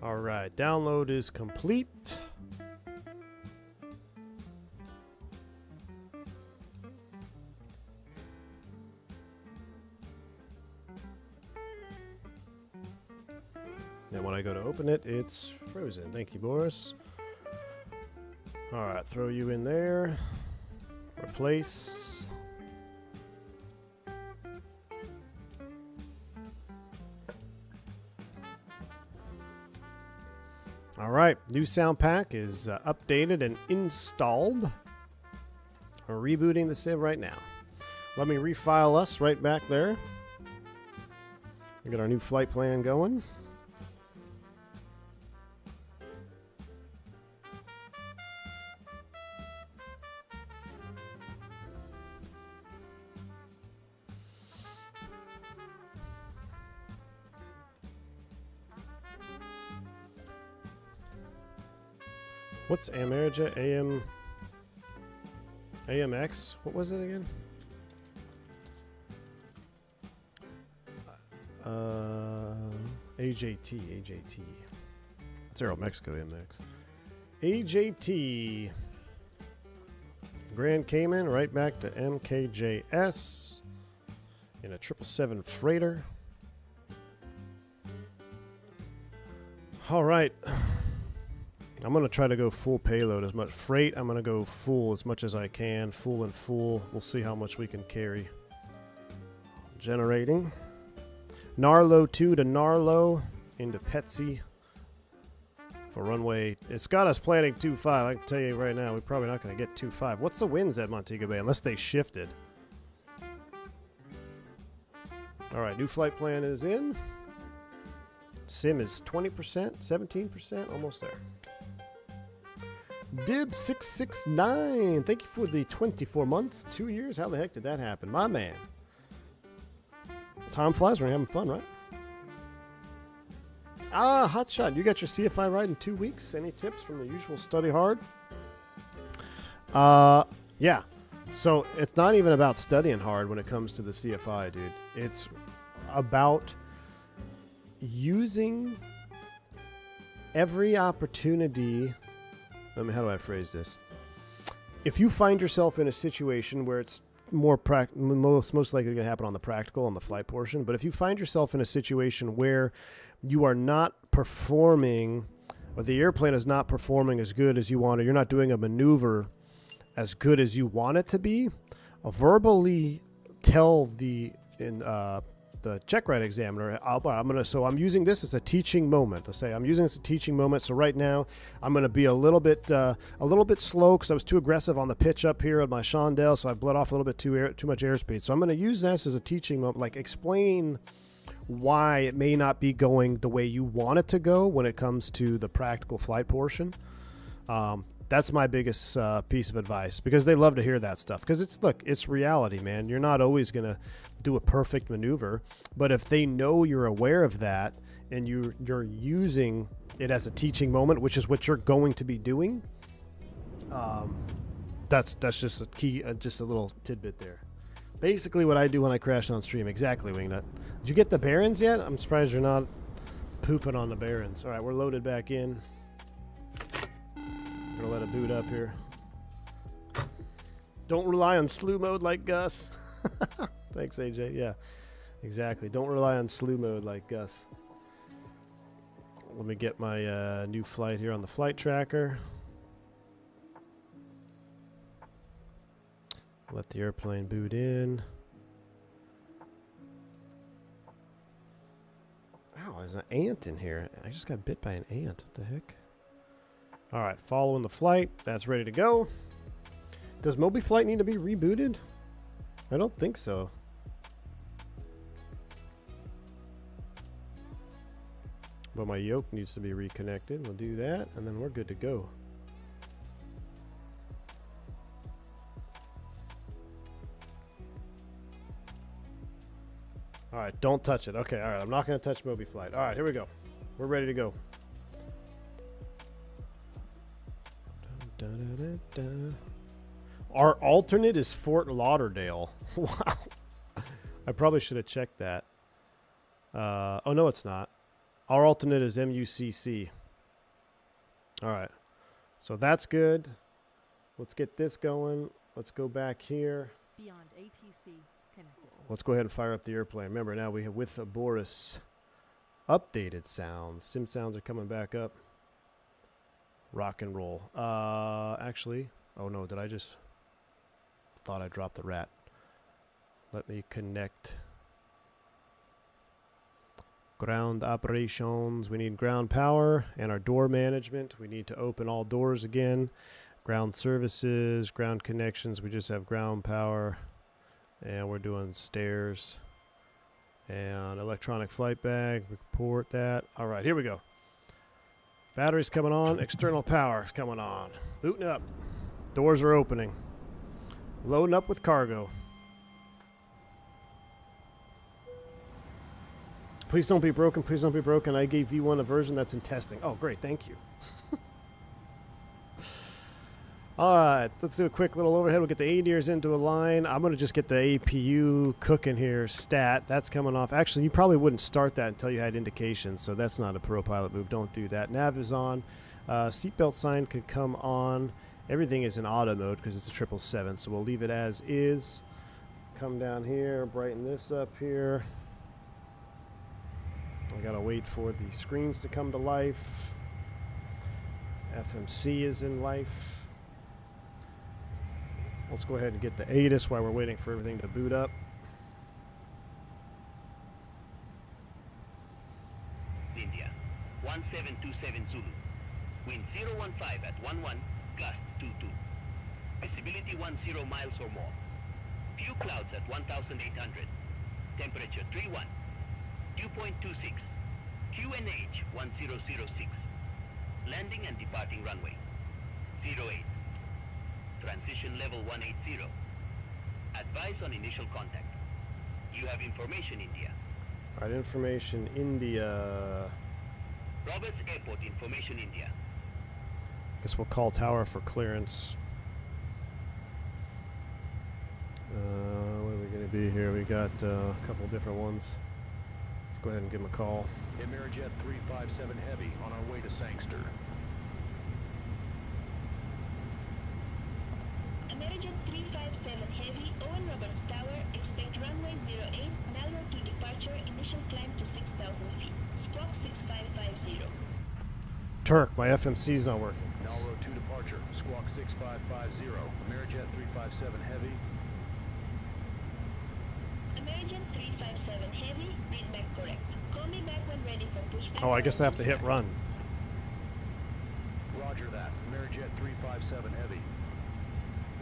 All right, download is complete. And when I go to open it, it's frozen. Thank you, Boris. All right, throw you in there. Replace. All right, new sound pack is updated and installed. We're rebooting the sim right now. Let me refile us right back there. We got our new flight plan going. What's America AMX? What was it again? AJT. That's Aeromexico AMX. AJT. Grand Cayman, right back to MKJS. in a 777 freighter. All right. I'm going to try to go full payload as much. Freight, I'm going to go full as much as I can. Full and full. We'll see how much we can carry. Generating. Narlo 2 to Narlo into Petsy for runway. It's got us planning 2-5. I can tell you right now, we're probably not going to get 2-5. What's the winds at Montego Bay? Unless they shifted. All right, new flight plan is in. Sim is 20%, 17%, almost there. Dib669, thank you for the 24 months, 2 years. How the heck did that happen? My man. Time flies when you're having fun, right? Ah, Hotshot, you got your CFI right in 2 weeks. Any tips from the usual study hard? Yeah. So it's not even about studying hard when it comes to the CFI, dude. It's about using every opportunity. How do I phrase this? If you find yourself in a situation where it's most likely going to happen on the practical, on the flight portion, but if you find yourself in a situation where you are not performing, or the airplane is not performing as good as you want, or you're not doing a maneuver as good as you want it to be, verbally tell the check ride examiner, I'm using this as a teaching moment. I'll say I'm using this as a teaching moment. So right now I'm going to be a little bit slow because I was too aggressive on the pitch up here on my Chandelle, so I bled off a little bit too much airspeed. So I'm going to use this as a teaching moment, like explain why it may not be going the way you want it to go when it comes to the practical flight portion. That's my biggest piece of advice, because they love to hear that stuff. Because it's reality, man. You're not always going to do a perfect maneuver, but if they know you're aware of that and you're using it as a teaching moment, which is what you're going to be doing, that's just a key, just a little tidbit there. Basically, what I do when I crash on stream. Exactly, Wingnut. Did you get the bearings yet? I'm surprised you're not pooping on the bearings. All right, we're loaded back in. Gonna let it boot up here. Don't rely on slew mode like Gus. Thanks, AJ. Yeah, exactly. Don't rely on slew mode like Gus. Let me get my new flight here on the flight tracker. Let the airplane boot in. Ow, there's an ant in here. I just got bit by an ant. What the heck? All right, following the flight. That's ready to go. Does Moby Flight need to be rebooted? I don't think so. But my yoke needs to be reconnected. We'll do that, and then we're good to go. All right, don't touch it. Okay, all right, I'm not going to touch Moby Flight. All right, here we go. We're ready to go. Our alternate is Fort Lauderdale. Wow. I probably should have checked that. Oh, no, it's not. Our alternate is MUCC. All right. So that's good. Let's get this going. Let's go back here. Beyond ATC connected. Let's go ahead and fire up the airplane. Remember, now we have with Boris updated sounds. Sim sounds are coming back up. Rock and roll. Actually, oh no, did I just thought I dropped the rat. Let me connect. Ground operations. We need ground power and our door management. We need to open all doors again. Ground services, ground connections. We just have ground power. And we're doing stairs. And electronic flight bag. Report that. All right, here we go. Battery's coming on. External power is coming on. Booting up. Doors are opening. Loading up with cargo. Please don't be broken. Please don't be broken. I gave V1 a version that's in testing. Oh, great. Thank you. All right. Let's do a quick little overhead. We'll get the ADIRs into a line. I'm going to just get the APU cooking here. Stat. That's coming off. Actually, you probably wouldn't start that until you had indications, so that's not a pro pilot move. Don't do that. Nav is on. Seatbelt sign could come on. Everything is in auto mode because it's a 777, so we'll leave it as is. come down here, brighten this up here. I gotta wait for the screens to come to life. FMC is in life. Let's go ahead and get the ATIS while we're waiting for everything to boot up. India, 1727 Zulu. Wind 015 at 11, gust 22. Visibility 10 miles or more. Few clouds at 1,800. Temperature 31. Dew point 26. QNH 1006. Landing and departing runway 08. Transition level 180. Advise on initial contact. You have information, India. Alright, information, India. Roberts Airport, information, India. Guess we'll call tower for clearance. What are we going to be here? We got a couple different ones. Let's go ahead and give them a call. Amerijet 357 Heavy on our way to Sangster. Amerijet 357 Heavy, Owen Roberts Tower, expect runway 08, now road to departure, initial climb to 6,000 feet. Squawk 6550. Turk, my FMC's not working. Now road to departure, squawk 6550. Amerijet 357 Heavy. Amerijet 357 Heavy, read back correct. Call me back when ready for pushback. Oh, I guess I have to hit run. Roger that. Amerijet 357 Heavy.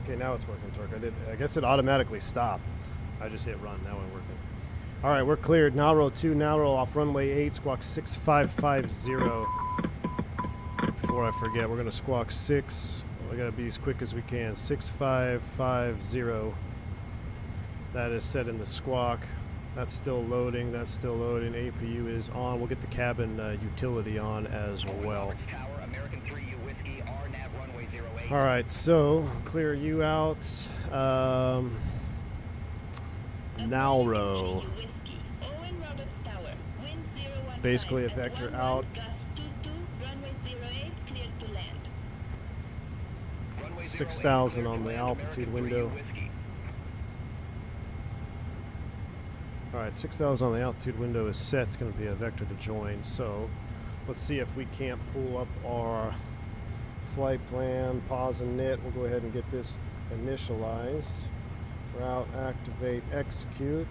Okay, now it's working, Turk. I guess it automatically stopped. I just hit run. Now we're working. All right, we're cleared. Now roll 2, now roll off runway 8, squawk 6550. Before I forget, we're going to squawk 6. We got to be as quick as we can. 6550. That is set in the squawk. That's still loading. That's still loading. APU is on. We'll get the cabin utility on as well. All right, so clear you out. Nowro. Basically a vector out. 6,000 on the altitude window. Alright, 6,000 on the altitude window is set. It's going to be a vector to join. So let's see if we can't pull up our flight plan. Pause and knit. We'll go ahead and get this initialized. Route, activate, execute.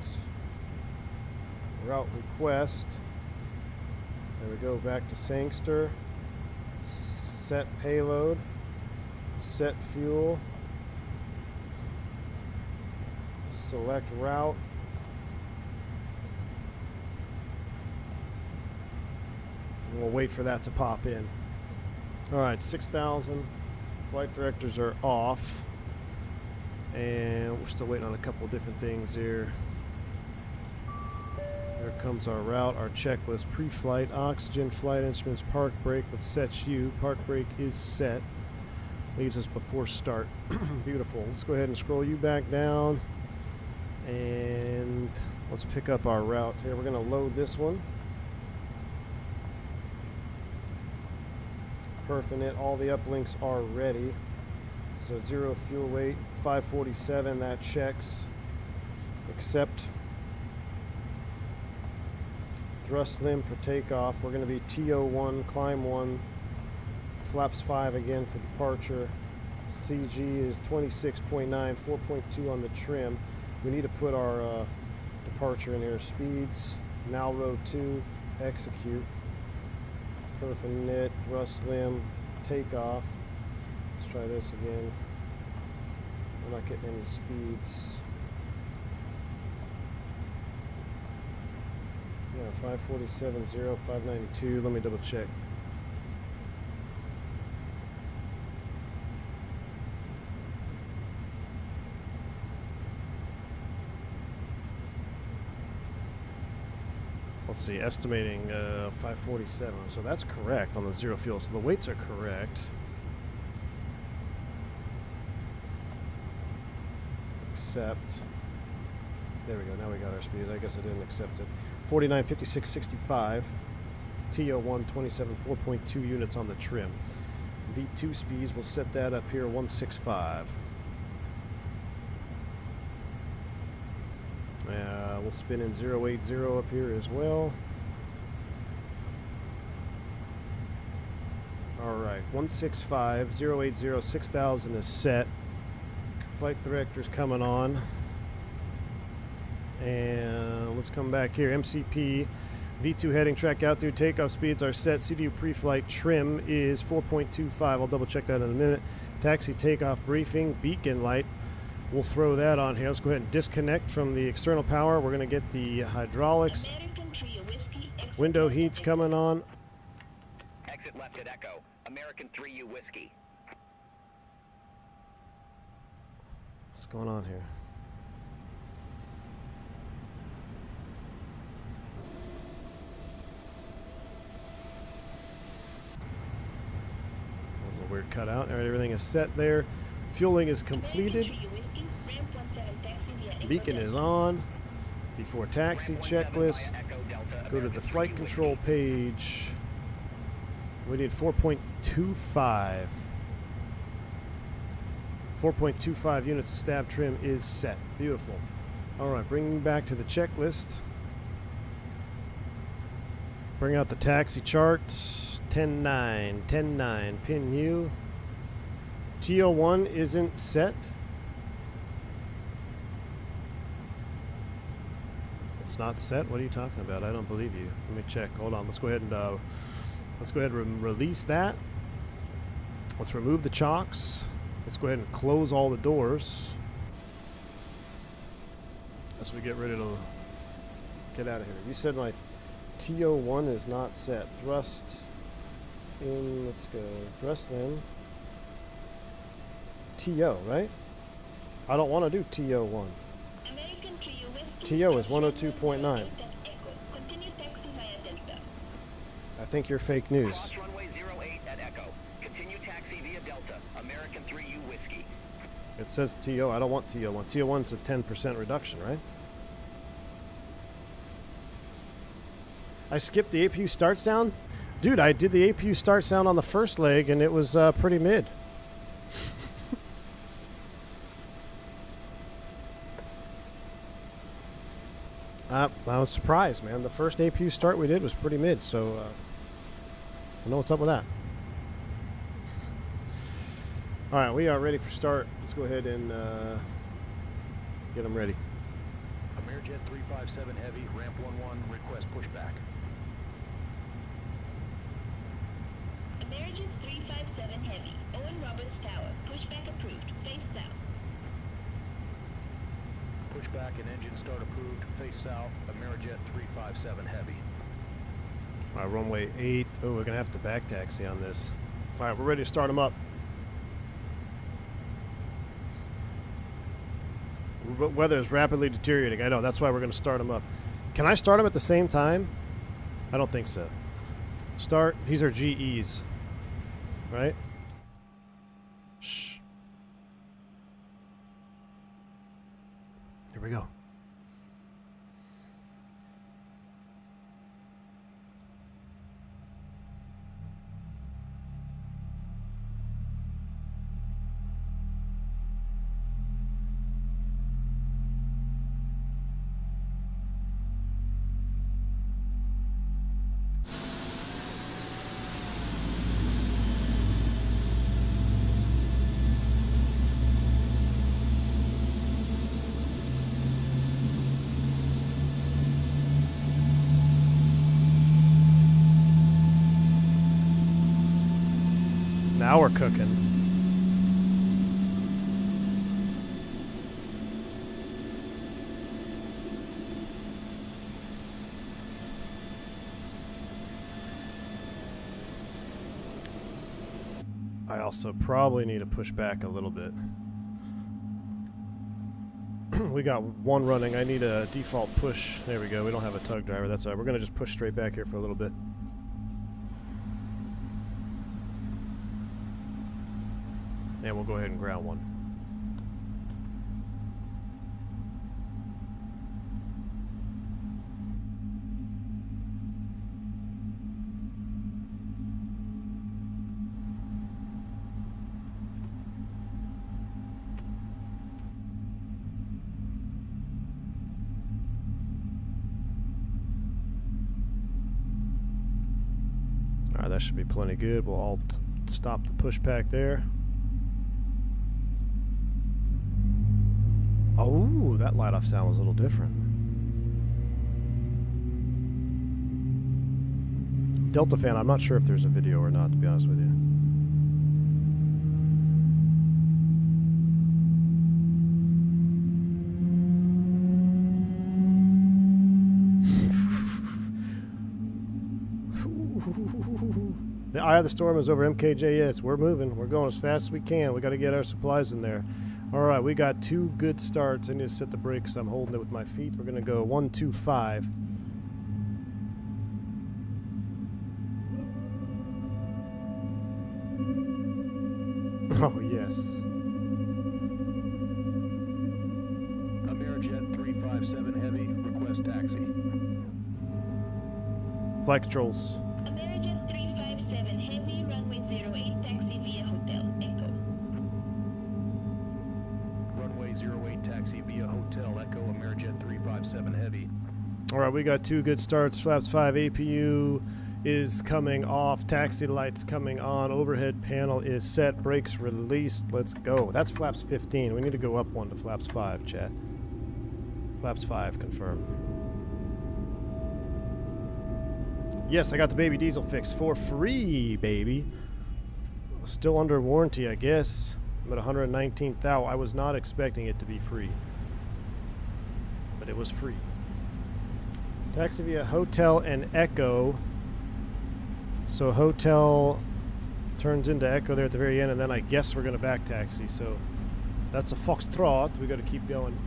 Route request. There we go. Back to Sangster. Set payload. Set fuel. Select route. And we'll wait for that to pop in. Alright, 6,000. Flight directors are off. And we're still waiting on a couple different things here. There comes our route, our checklist. Pre-flight, oxygen, flight instruments, park brake. Let's set you. Park brake is set. Leaves us before start. Beautiful. Let's go ahead and scroll you back down. And let's pick up our route here. We're going to load this one. Perfect it. All the uplinks are ready. So 0 fuel weight, 547, that checks. Accept. Thrust limb for takeoff. We're going to be TO1, climb 1, flaps 5 again for departure. CG is 26.9, 4.2 on the trim. We need to put our departure in here. Speeds, now row 2, execute. Perfect knit, thrust limb, takeoff. Let's try this again. We're not getting any speeds. Yeah, 547, 0, 592. Let me double check. Let's see, estimating 547. So that's correct on the 0 fuel. So the weights are correct. Accept. There we go. Now we got our speed. I guess I didn't accept it. 49, 56, 65. TO1, 27, 4.2 units on the trim. V2 speeds, we'll set that up here, 165. We'll spin in 080 up here as well. Alright, 165, 080, 6000 is set. Flight director's coming on. And let's come back here. MCP, V2 heading, track out through, takeoff speeds are set. CDU pre-flight trim is 4.25. I'll double check that in a minute. Taxi takeoff briefing, beacon light. We'll throw that on here. Let's go ahead and disconnect from the external power. We're going to get the hydraulics. Window heat's coming on. Exit left at Echo. American 3U Whiskey. What's going on here? That was a weird cutout. All right, everything is set there. Fueling is completed. Beacon is on. Before taxi checklist. Go to the flight control page. We need 4.25. 4.25 units of stab trim is set. Beautiful. All right, bring me back to the checklist. Bring out the taxi chart. 10-9, 10-9, pin U. TO1 isn't set. It's not set? What are you talking about? I don't believe you. Let me check. Hold on. Let's go ahead and release that. Let's remove the chocks. Let's go ahead and close all the doors. As we get ready to get out of here. You said my TO1 is not set. Thrust in. Let's go. Thrust in. TO, right? I don't want to do TO1. TO is 102.9. I think you're fake news. Cross runway 08 at Echo. Continue taxi via Delta. American 3U Whiskey. It says TO. I don't want TO1. TO1's a 10% reduction, right? I skipped the APU start sound? Dude, I did the APU start sound on the first leg, and it was pretty mid. I was surprised, man. The first APU start we did was pretty mid, so I know what's up with that. All right, we are ready for start. Let's go ahead and get them ready. Amerijet 357 Heavy, ramp 11, request pushback. Amerijet 357 Heavy, Owen Roberts Tower, pushback approved, face south. Pushback and engine start approved, face south, Amerijet 357 Heavy. All right, runway 8. Oh, we're going to have to back taxi on this. All right, we're ready to start them up. Weather is rapidly deteriorating. I know, that's why we're going to start them up. Can I start them at the same time? I don't think so. Start. These are GEs, right? Shh. Here we go. Now we're cooking. I also probably need to push back a little bit. We got one running. I need a default push. There we go. We don't have a tug driver. That's all right. We're going to just push straight back here for a little bit. And we'll go ahead and ground one. Alright, that should be plenty good. We'll alt stop the pushback there. Oh, that light off sound was a little different. Delta fan, I'm not sure if there's a video or not, to be honest with you. The eye of the storm is over MKJS. We're moving. We're going as fast as we can. We got to get our supplies in there. All right, we got 2 good starts. I need to set the brakes. I'm holding it with my feet. We're going to go 1, 2, 5. Oh, yes. Amerijet 357 Heavy, request taxi. Flight controls. Amerijet 357 Heavy, runway 08, taxi via Hotel Echo. Runway 08, taxi via Hotel Echo, Amerijet 357 Heavy. All right, we got 2 good starts. Flaps 5 APU is coming off. Taxi lights coming on. Overhead panel is set. Brakes released. Let's go. That's flaps 15. We need to go up 1 to flaps 5, chat. Flaps 5, confirm. Yes, I got the baby diesel fix for free, baby. Still under warranty, I guess. I'm at 119,000. I was not expecting it to be free, but it was free. Taxi via Hotel and Echo. So Hotel turns into Echo there at the very end, and then I guess we're going to back taxi. So that's a Foxtrot. We got to keep going.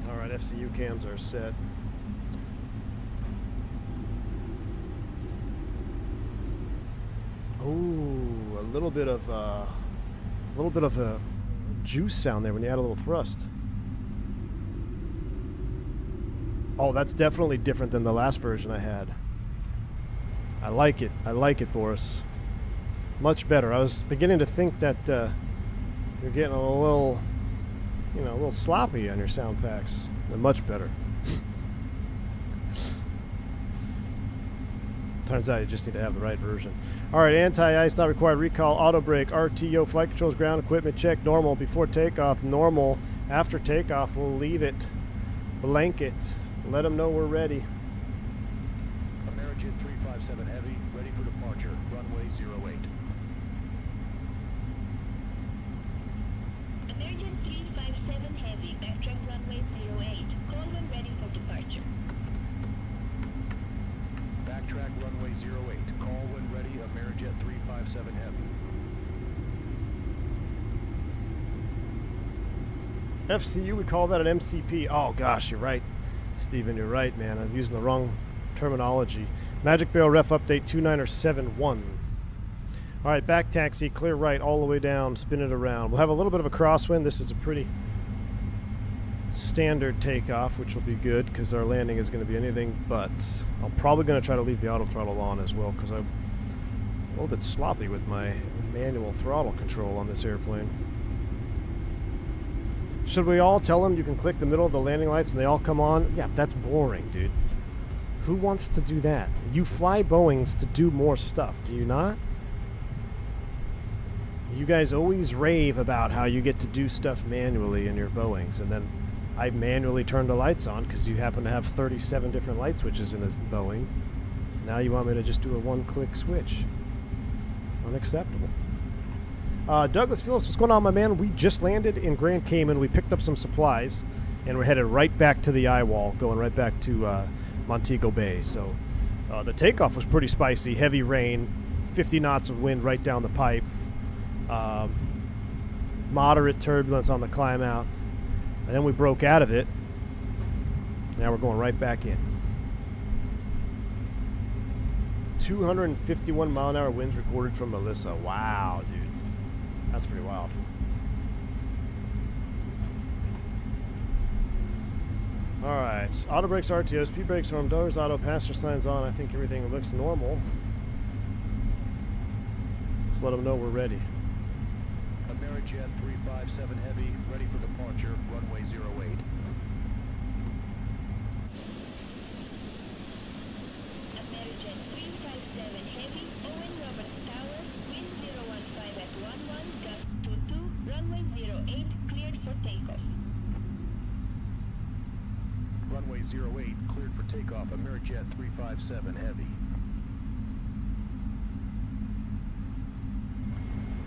All right, FCU cams are set. Ooh, a little bit of a juice sound there when you add a little thrust. Oh, that's definitely different than the last version I had. I like it. I like it, Boris. Much better. I was beginning to think that you're getting a little, a little sloppy on your sound packs. They're much better. Turns out you just need to have the right version. All right, anti-ice not required. Recall, auto brake, RTO, flight controls, ground equipment check. Normal before takeoff. Normal after takeoff. We'll leave it blanket. Let them know we're ready. Amerijet 357 Heavy, ready for departure, runway 08. Amerijet 357 Heavy, backtrack runway 08. Call when ready for departure. Backtrack runway 08. Call when ready, Amerijet 357 Heavy. FCU, we call that an MCP. Oh gosh, you're right. Steven, you're right, man. I'm using the wrong terminology. Magic Barrel Ref Update 2971. All right, back taxi, clear right all the way down, spin it around. We'll have a little bit of a crosswind. This is a pretty standard takeoff, which will be good because our landing is going to be anything but. I'm probably going to try to leave the auto throttle on as well because I'm a little bit sloppy with my manual throttle control on this airplane. Should we all tell them you can click the middle of the landing lights and they all come on? Yeah, that's boring, dude. Who wants to do that? You fly Boeings to do more stuff, do you not? You guys always rave about how you get to do stuff manually in your Boeings, and then I manually turn the lights on because you happen to have 37 different light switches in this Boeing. Now you want me to just do a one-click switch. Unacceptable. Douglas Phillips, what's going on, my man? We just landed in Grand Cayman. We picked up some supplies, and we're headed right back to the eye wall, going right back to Montego Bay. So the takeoff was pretty spicy. Heavy rain, 50 knots of wind right down the pipe. Moderate turbulence on the climb out. And then we broke out of it. Now we're going right back in. 251 mile an hour winds recorded from Melissa. Wow, dude. That's pretty wild. Alright, auto brakes, RTO, speed brakes arm, doors, auto, passenger signs on. I think everything looks normal. Let's let them know we're ready. Amerijet 357 Heavy, ready for departure, runway 08. runway 08, cleared for takeoff, Amerijet 357 Heavy.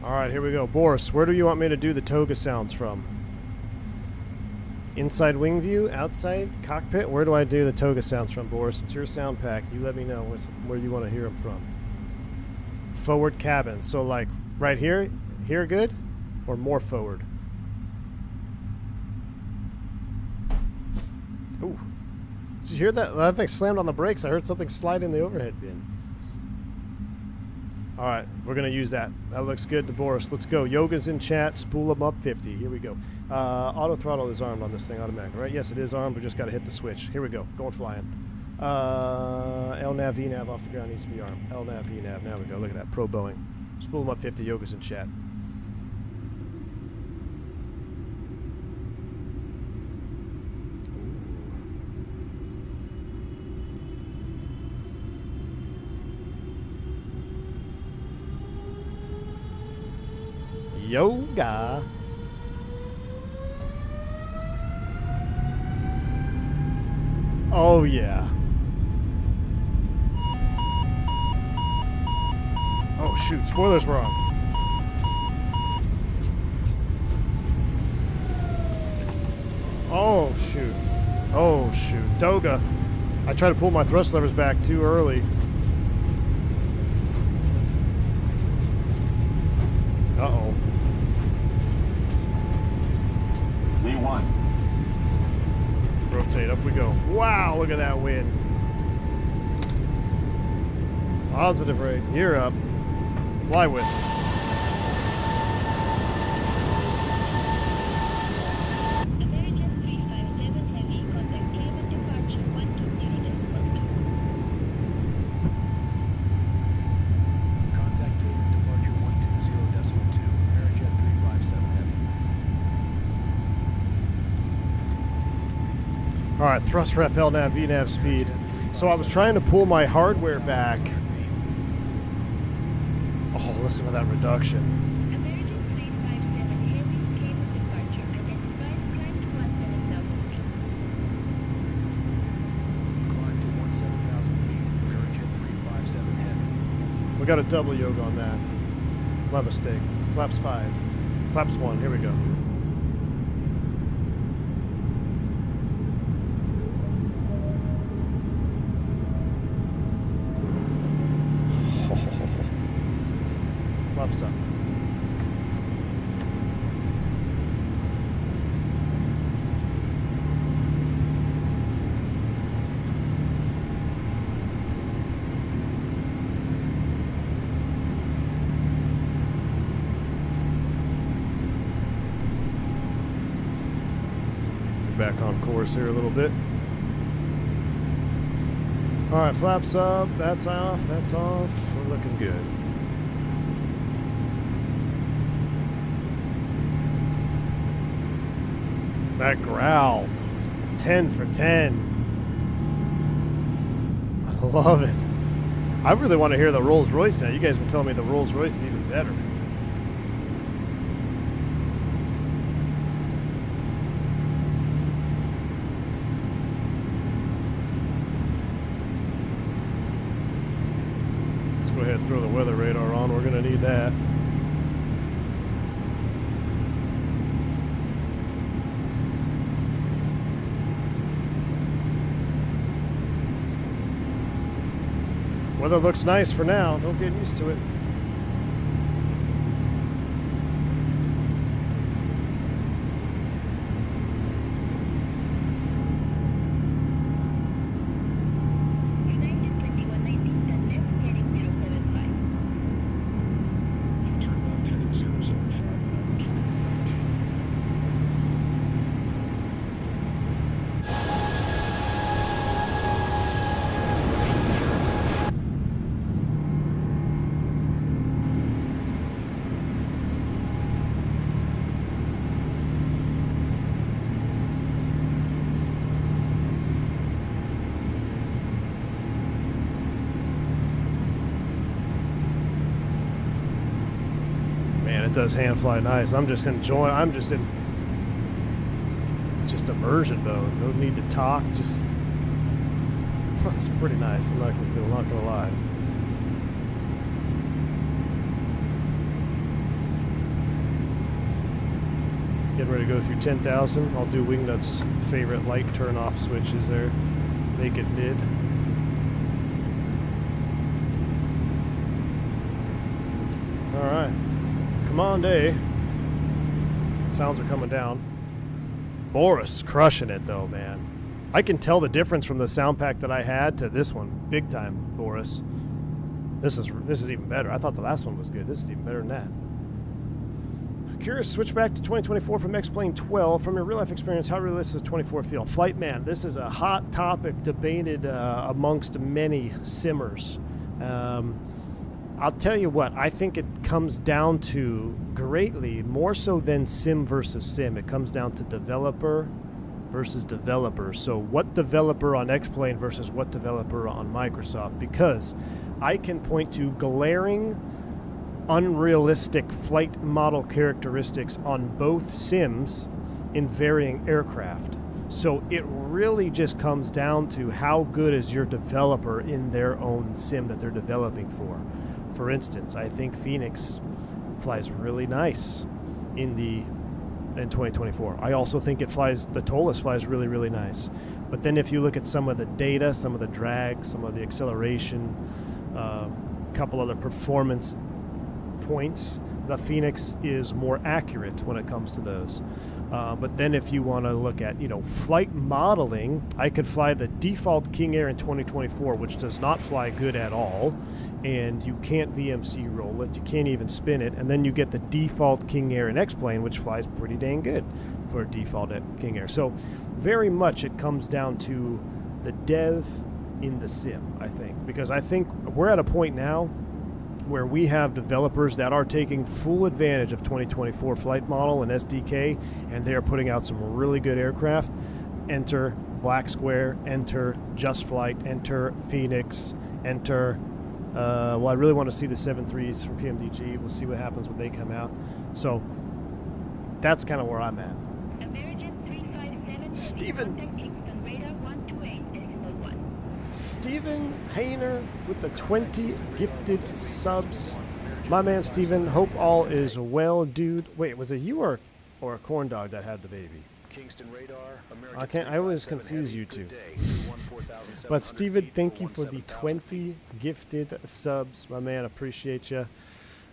All right, here we go. Boris, where do you want me to do the Toga sounds from? Inside wing view, outside cockpit? Where do I do the Toga sounds from, Boris? It's your sound pack. You let me know where you want to hear them from. Forward cabin. So like right here? Here good? Or more forward? Ooh. Did you hear that? That thing slammed on the brakes. I heard something slide in the overhead bin. All right, we're going to use that. That looks good to Boris. Let's go. Yoga's in chat. Spool him up 50. Here we go. Auto throttle is armed on this thing automatically, right? Yes, it is armed. We just got to hit the switch. Here we go. Going flying. LNAV, VNAV off the ground needs to be armed. LNAV, VNAV. Now we go. Look at that. Pro Boeing. Spool him up 50. Yoga's in chat. Yoga. Oh yeah. Oh shoot, spoilers were on. Oh shoot. Oh shoot. Toga. I tried to pull my thrust levers back too early. Uh-oh. Z1. Rotate, up we go. Wow, look at that wind. Positive rate, gear up. Fly with. Amerijet 357 Heavy, contact Cayman departure 120.2. Contact Cayman departure 120.2, Amerijet 357 Heavy. All right, thrust ref, LNAV, VNAV speed. So I was trying to pull my hardware back. Oh, listen to that reduction. Amerijet 357 Heavy, Cayman departure. Identified, climb to 17,000 feet. Climb to 17,000 feet, Amerijet 357 Heavy. We got a double yoga on that. My mistake. Flaps 5. Flaps 1. Here we go. Flaps up. Back on course here a little bit. All right, flaps up. That's off. That's off. We're looking good. That growl. 10 for 10. I love it. I really want to hear the Rolls Royce now. You guys have been telling me the Rolls Royce is even better. Go ahead and throw the weather radar on. We're going to need that. Weather looks nice for now. Don't get used to it. United 2119, turn left, heading 075. Turn left, heading 075. Man, it does hand fly nice. I'm just enjoying. I'm just in immersion mode. No need to talk. Just That's pretty nice. I'm not gonna lie. Getting ready to go through 10,000. I'll do Wingnut's favorite light turn-off switches there. Make it mid. All right. Come on, day. Sounds are coming down. Boris crushing it though, man. I can tell the difference from the sound pack that I had to this one, big time, Boris. This is even better. I thought the last one was good. This is even better than that. Curious, switch back to 2024 from X-Plane 12. From your real-life experience, how realistic does 24 feel? Flight man, this is a hot topic debated amongst many simmers. I'll tell you what, I think it comes down to greatly, more so than sim versus sim, it comes down to developer versus developer. So what developer on X-Plane versus what developer on Microsoft? Because I can point to glaring, unrealistic flight model characteristics on both sims in varying aircraft. So it really just comes down to how good is your developer in their own sim that they're developing for. For instance, I think Fenix flies really nice in 2024. I also think the Tolis flies really, really nice. But then if you look at some of the data, some of the drag, some of the acceleration, a couple other performance points, the Fenix is more accurate when it comes to those. But then if you want to look at, flight modeling, I could fly the default King Air in 2024, which does not fly good at all, and you can't VMC roll it, you can't even spin it, and then you get the default King Air in X-Plane, which flies pretty dang good for default King Air. So very much it comes down to the dev in the sim, I think, because I think we're at a point now where we have developers that are taking full advantage of 2024 flight model and SDK, and they are putting out some really good aircraft. Enter Black Square, enter Just Flight, enter Phoenix, enter, I really want to see the 7.3s from PMDG. We'll see what happens when they come out. So that's kind of where I'm at. Steven Hayner with the 20 gifted subs. My man Steven, hope all is well, dude. Wait, was it you or a corn dog that had the baby? Kingston radar, I always confuse you two. But Steven, thank you for the 20 gifted subs. My man, appreciate you.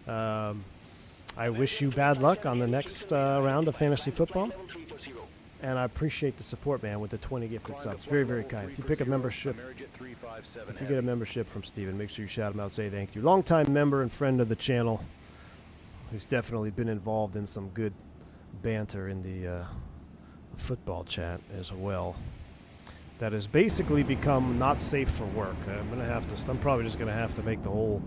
I wish you bad luck on the next round of fantasy football. And I appreciate the support, man, with the 20 gifted subs. Very, very kind. If you pick a membership, if you get a membership from Steven, make sure you shout him out, say thank you. Longtime member and friend of the channel, who's definitely been involved in some good banter in the football chat as well. That has basically become not safe for work. I'm probably just gonna have to make the whole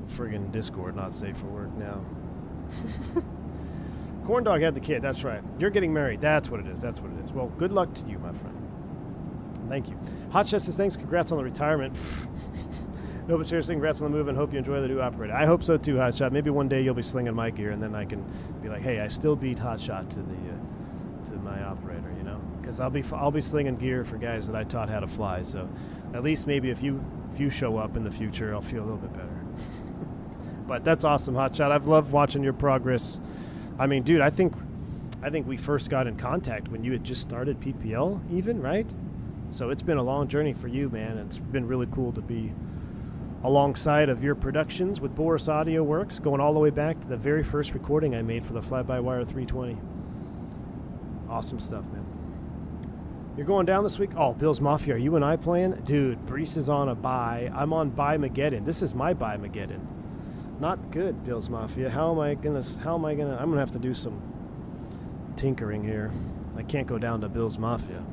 friggin' Discord not safe for work now. Corn Dog had the kid, that's right. You're getting married, that's what it is, that's what it is. Well, good luck to you, my friend. Thank you. Hot Chest says, thanks, congrats on the retirement. No, but seriously, congrats on the move and hope you enjoy the new operator. I hope so too, Hot Shot. Maybe one day you'll be slinging my gear and then I can be like, hey, I still beat Hot Shot to my operator, because I'll be slinging gear for guys that I taught how to fly. So at least maybe if you show up in the future, I'll feel a little bit better. But that's awesome, Hot Shot. I've loved watching your progress. I mean, dude, I think we first got in contact when you had just started PPL even, right? So it's been a long journey for you, man, and it's been really cool to be alongside of your productions with Boris Audio Works, going all the way back to the very first recording I made for the Fly-By-Wire 320. Awesome stuff, man. You're going down this week? Oh, Bill's Mafia, are you and I playing? Dude, Brees is on a bye. I'm on Bye-Mageddon. This is my Bye-Mageddon. Not good, Bill's Mafia. I'm gonna have to do some tinkering here. I can't go down to Bill's Mafia.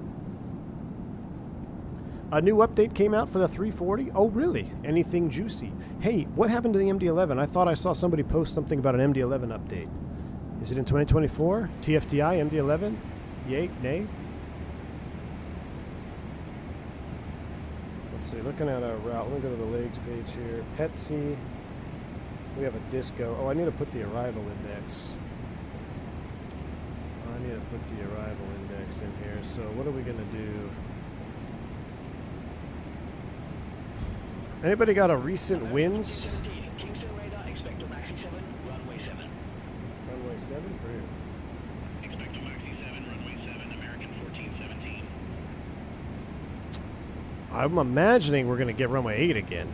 A new update came out for the 340. Oh, really? Anything juicy? Hey, what happened to the MD-11? I thought I saw somebody post something about an MD-11 update. Is it in 2024? TFTI, MD-11? Yay, nay? Let's see, looking at our route. Let me go to the legs page here. Petsy. We have a disco. Oh, I need to put the arrival index. I need to put the arrival index in here. So what are we going to do? Anybody got a recent wins? Kingston radar, expect Maxi 7, runway 7. Runway 7 for you. Expect to Maxi 7, runway 7, American 1417. I'm imagining we're going to get runway 8 again.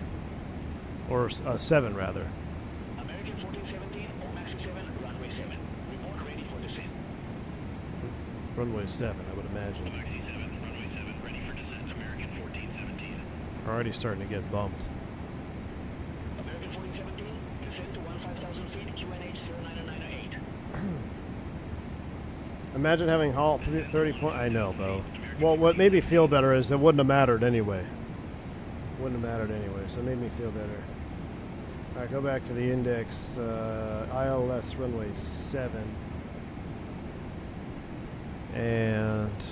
Or 7, rather. American 1417, or Maxi 7, runway 7. Report ready for descent. Runway 7, I would imagine. Maxi 7, runway 7, ready for descent, American 1417. Already starting to get bumped. American 1417, descent to 15,000 feet, QNH 09908. Imagine having halt 30 point. I know, Bo. Well, what made me feel better is it wouldn't have mattered anyway. Wouldn't have mattered anyway, so it made me feel better. All right, go back to the index. ILS runway 7. And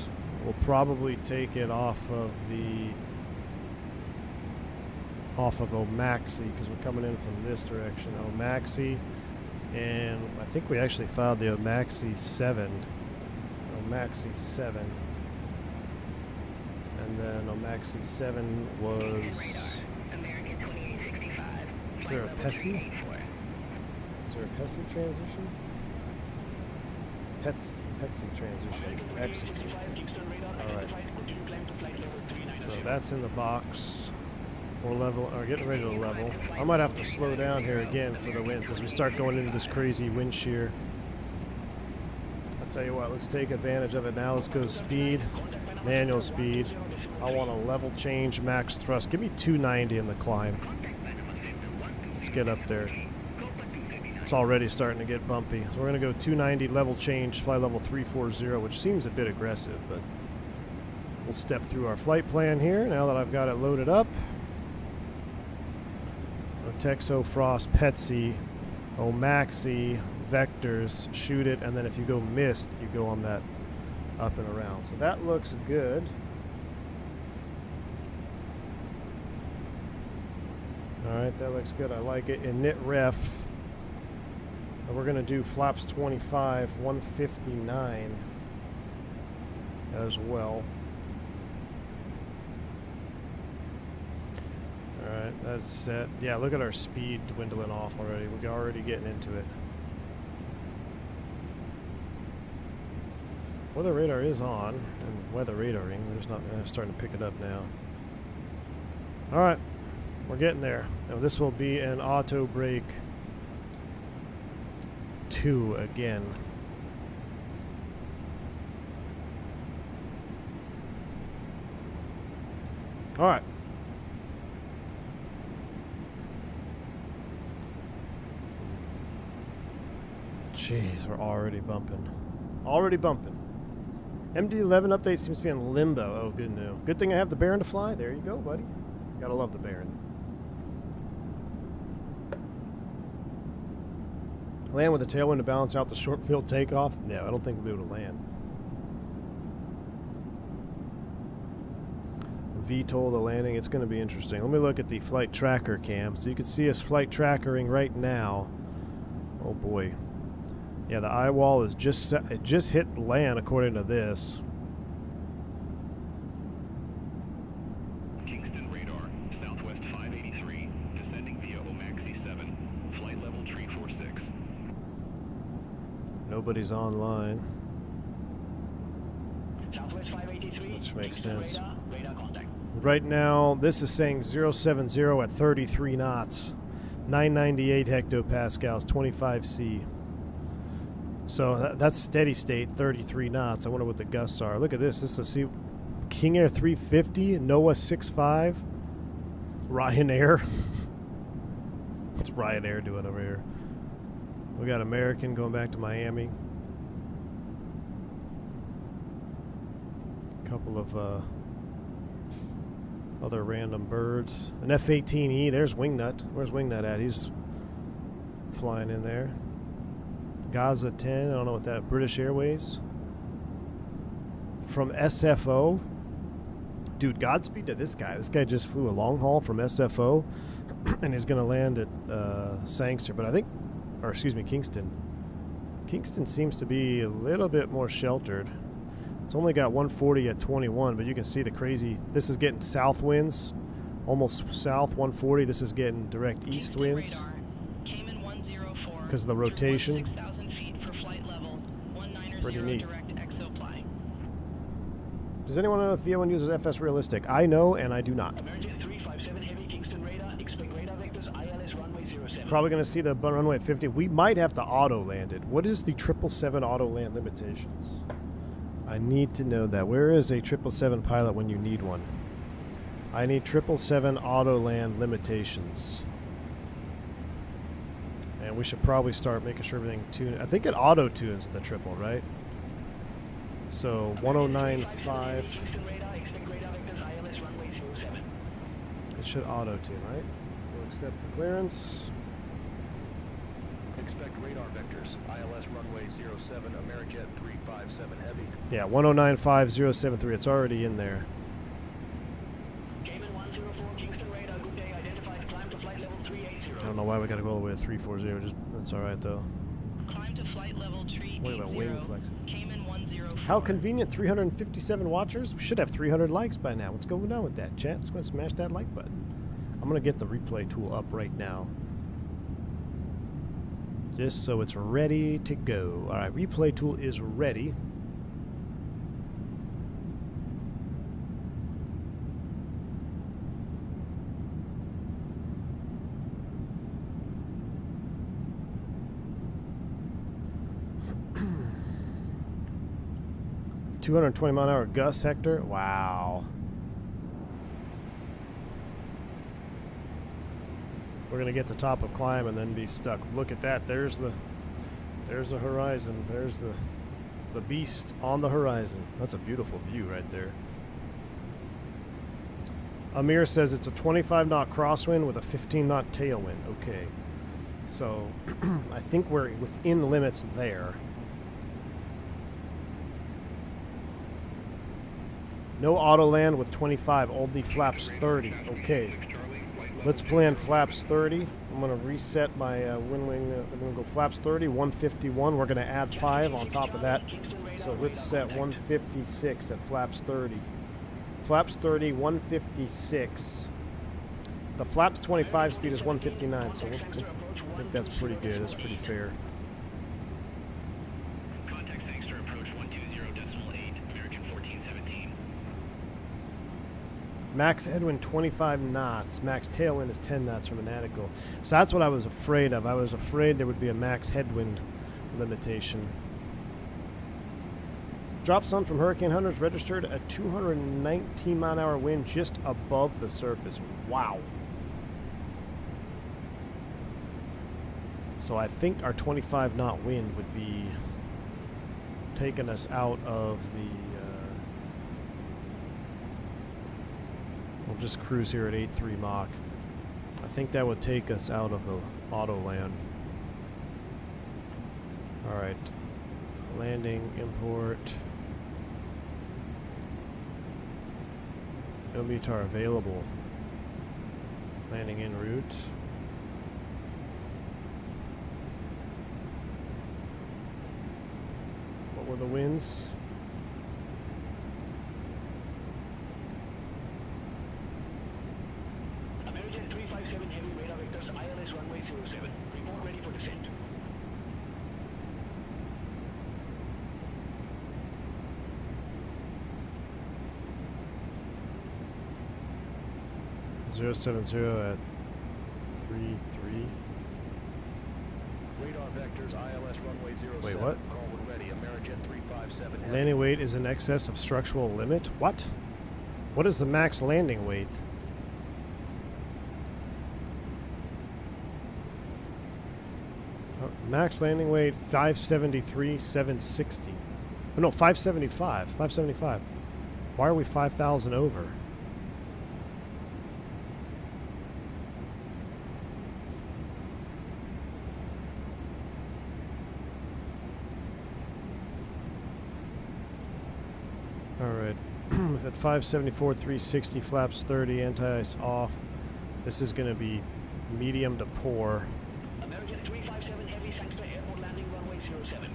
we'll probably take it off of Omaxi because we're coming in from this direction. Omaxi. And I think we actually filed the Omaxi 7. Omaxi 7. And then Omaxi 7 was... American 2865. Is there a PESI? Is there a PESI transition? PESI transition. Execute. Alright. So that's in the box. We're getting ready to level. I might have to slow down here again for the winds as we start going into this crazy wind shear. I'll tell you what, let's take advantage of it now. Let's go speed, manual speed. I want a level change, max thrust. Give me 290 in the climb. Let's get up there. It's already starting to get bumpy. So we're going to go 290 level change, fly level 340, which seems a bit aggressive, but we'll step through our flight plan here now that I've got it loaded up. Texo, Frost, PETSI, Omaxi, vectors, shoot it, and then if you go missed, you go on that up and around. So that looks good. Alright, that looks good. I like it. In knit ref, we're going to do flaps 25, 159 as well. Alright, that's set. Yeah, look at our speed dwindling off already. We're already getting into it. Weather radar is on, and weather radaring. We're just not starting to pick it up now. Alright, we're getting there. Now this will be an auto brake 2 again. Alright. Jeez, we're already bumping. Already bumping. MD-11 update seems to be in limbo. Oh, good news. Good thing I have the Baron to fly. There you go, buddy. Gotta love the Baron. Land with a tailwind to balance out the short field takeoff? No, I don't think we'll be able to land. VTOL the landing. It's going to be interesting. Let me look at the flight tracker cam. So you can see us flight trackering right now. Oh boy. Yeah, the eye wall is just set, it just hit land according to this. Kingston radar, southwest 583, descending via Omaxi 7, flight level 346. Nobody's online. Southwest 583, which makes sense. Radar contact. Right now, this is saying 070 at 33 knots, 998 hectopascals, 25 C. So that's steady state, 33 knots. I wonder what the gusts are. Look at this. This is a King Air 350, NOAA 65, Ryanair. What's Ryanair doing over here? We got American going back to Miami. A couple of other random birds. An F-18E. There's Wingnut. Where's Wingnut at? He's flying in there. Gaza 10, I don't know what that, British Airways. From SFO. Dude, Godspeed to this guy. This guy just flew a long haul from SFO and he's going to land at Sangster, but I think, or excuse me, Kingston. Kingston seems to be a little bit more sheltered. It's only got 140 at 21, but you can see the crazy, this is getting south winds Almost south, 140. This is getting direct east winds Cayman 104. because of the rotation. 6,000 feet for flight level. 190 Pretty neat. direct exo flying. Does anyone know if VO1 uses FS Realistic? I know, and I do not. American 357 Heavy, Kingston radar, expect radar vectors, ILS runway 07. Probably going to see the runway at 50. We might have to auto land it. What is the 777 auto land limitations? I need to know that. Where is a 777 pilot when you need one? I need 777 auto land limitations. And we should probably start making sure everything tuned. I think it auto tunes the triple, right? So 1095. Kingston radar, expect radar vectors, ILS runway 07. It should auto tune, right? We'll accept the clearance. Expect radar vectors. ILS runway 07, Amerijet 357 Heavy. Yeah, 1095-073. It's already in there. Cayman 104, Kingston radar, good day, identified, climb to flight level 380. I don't know why we got to go all the way to 340. Just that's all right though. Climb to flight level 380. Look at that wing flexing. Cayman 104. How convenient, 357 watchers. We should have 300 likes by now. What's going on with that, chat? Let's go and smash that like button. I'm going to get the replay tool up right now. Just so it's ready to go. All right, replay tool is ready. .220-mile-an-hour gust sector. Wow. We're gonna get the top of climb and then be stuck. Look at that. There's the horizon. There's the beast on the horizon. That's a beautiful view right there. Amir says it's a 25-knot crosswind with a 15-knot tailwind. Okay. So I think we're within limits there. No auto land with 25, only flaps 30. Okay. Let's plan flaps 30. I'm going to reset my wind wing. I'm going to go flaps 30, 151. We're going to add 5 on top of that. So let's set 156 at flaps 30. Flaps 30, 156. The flaps 25 speed is 159, so I think that's pretty good. That's pretty fair. Contact Sangster approach 120.8, American 1417. Max headwind 25 knots. Max tailwind is 10 knots from an Anatical. So that's what I was afraid of. I was afraid there would be a max headwind limitation. Drop zone from Hurricane Hunters registered a 219-mile-an-hour wind just above the surface. Wow. So I think our 25-knot wind would be taking us out of the... we'll just cruise here at 8.3 Mach. I think that would take us out of the auto land. Alright. Landing, import. No METAR available. Landing en route. What were the winds? American 357 heavy radar vectors, ILS runway 07. Report ready for descent. Zero 70 at 3-3. Radar vectors, ILS runway 07. Wait, what? Call when ready. Amerijet 357 Heavy. Landing weight is in excess of structural limit. What? What is the max landing weight? Max landing weight 573, 760. Oh, no, 575. 575. Why are we 5,000 over? Alright, at 574, 360, flaps 30, anti-ice off. This is going to be medium to poor. American 357 heavy, Sangster airport landing runway 07.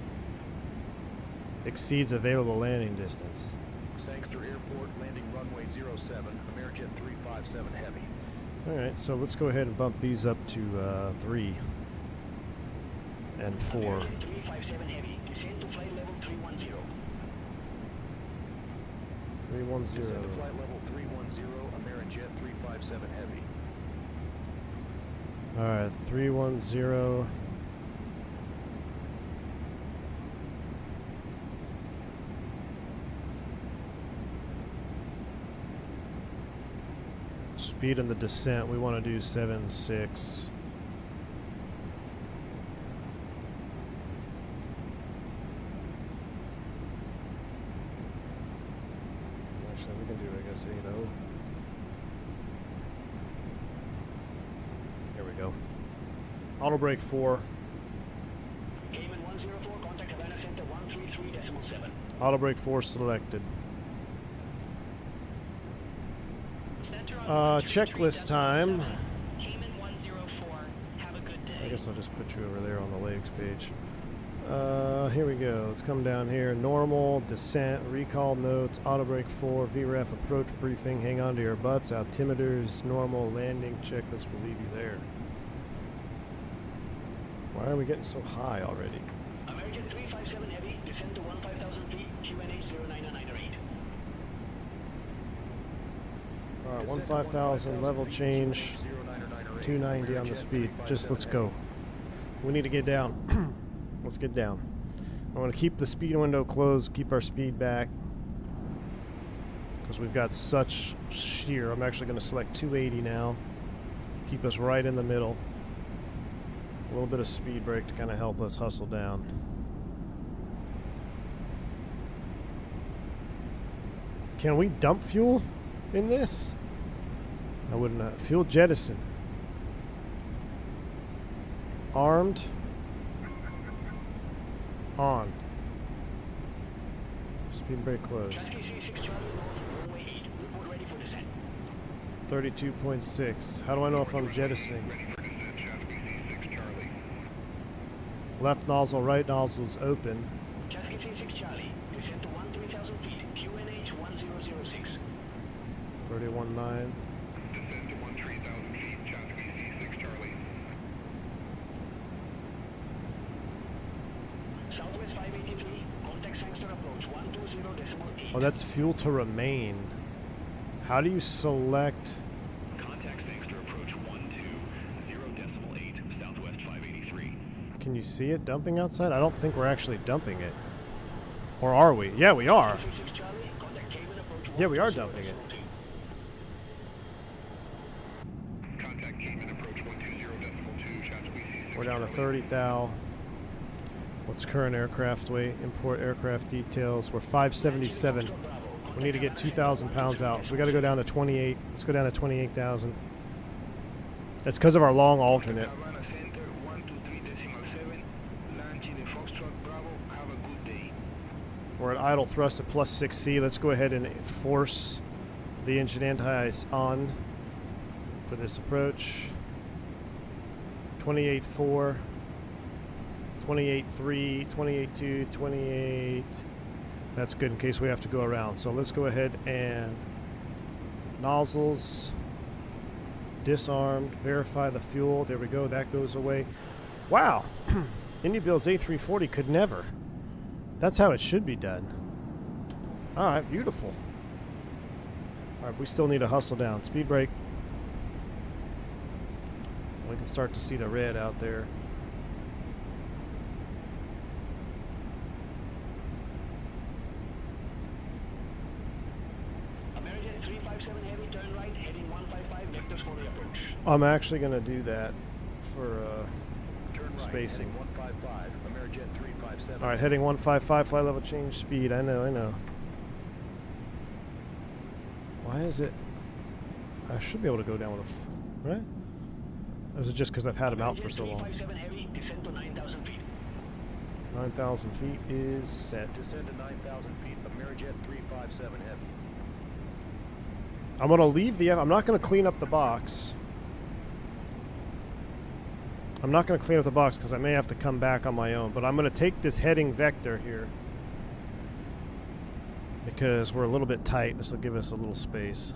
Exceeds available landing distance. Sangster Airport landing runway 07. Amerijet 357 Heavy. Alright, so let's go ahead and bump these up to 3 and 4. American 357 Heavy, descend to flight level 310. 310. Descend to flight level 310, Amerijet 357 Heavy. Alright, 310. Speed in the descent, we want to do 7.6. Actually, we can do, I guess, 8.0. Here we go. Auto brake 4. Cayman 104, contact Havana Center 133.7. Auto brake 4 selected. Checklist time. Cayman 104, have a good day. I guess I'll just put you over there on the legs page. Here we go. Let's come down here. Normal, descent, recall notes, auto brake 4, VREF approach briefing, hang on to your butts, altimeters, normal, landing checklist will leave you there. Why are we getting so high already? American 357 Heavy, descend to 15,000 feet, QNH 09908. Alright, 15,000, level change, 290 on the speed. Just let's go. We need to get down. Let's get down. I want to keep the speed window closed, keep our speed back. Because we've got such sheer. I'm actually going to select 280 now. Keep us right in the middle. A little bit of speed brake to kind of help us hustle down. Can we dump fuel in this? I wouldn't have. Fuel jettison. Armed. On. Speed brake closed. 32.6. How do I know if I'm jettisoning? Left nozzle, right nozzle is open. 31.9. Descend to 13,000 feet, Chassis C6 Charlie. Southwest 583, contact Sangster approach 120.8. Oh, that's fuel to remain. How do you select? Contact Sangster approach 120.8, Southwest 583. Can you see it dumping outside? I don't think we're actually dumping it. Or are we? Yeah, we are. Yeah, we are dumping it. Contact Cayman approach 120.2, Chassis C6 We're down to 30 thou. What's current aircraft weight? Import aircraft details. We're 577. We need to get 2,000 pounds out. So we got to go down to 28. Let's go down to 28,000. That's because of our long alternate. Havana Center 123.7, launch in the Foxtrot Bravo, have a good day. We're at idle thrust at plus 6C. Let's go ahead and force the engine anti-ice on for this approach. 28.4, 28.3, 28.2, 28. That's good in case we have to go around. So let's go ahead and nozzles, disarmed, verify the fuel. There we go. That goes away. Wow. IndyBuild's A340 could never. That's how it should be done. All right, beautiful. All right, we still need to hustle down. Speed brake. We can start to see the red out there. American 357 Heavy, turn right, heading 155, vectors for the approach. I'm actually going to do that for Turn right, spacing. heading 155, Amerijet 357. All right, heading 155, flight level change speed. I know. Why is it? I should be able to go down with a, right? Or is it just because I've had them out for so long? 357 Heavy, descend to 9,000 feet. 9,000 feet is set. Descend to 9,000 feet, Amerijet 357 Heavy. I'm going to leave the... I'm not going to clean up the box. I'm not going to clean up the box because I may have to come back on my own. But I'm going to take this heading vector here. Because we're a little bit tight. This will give us a little space.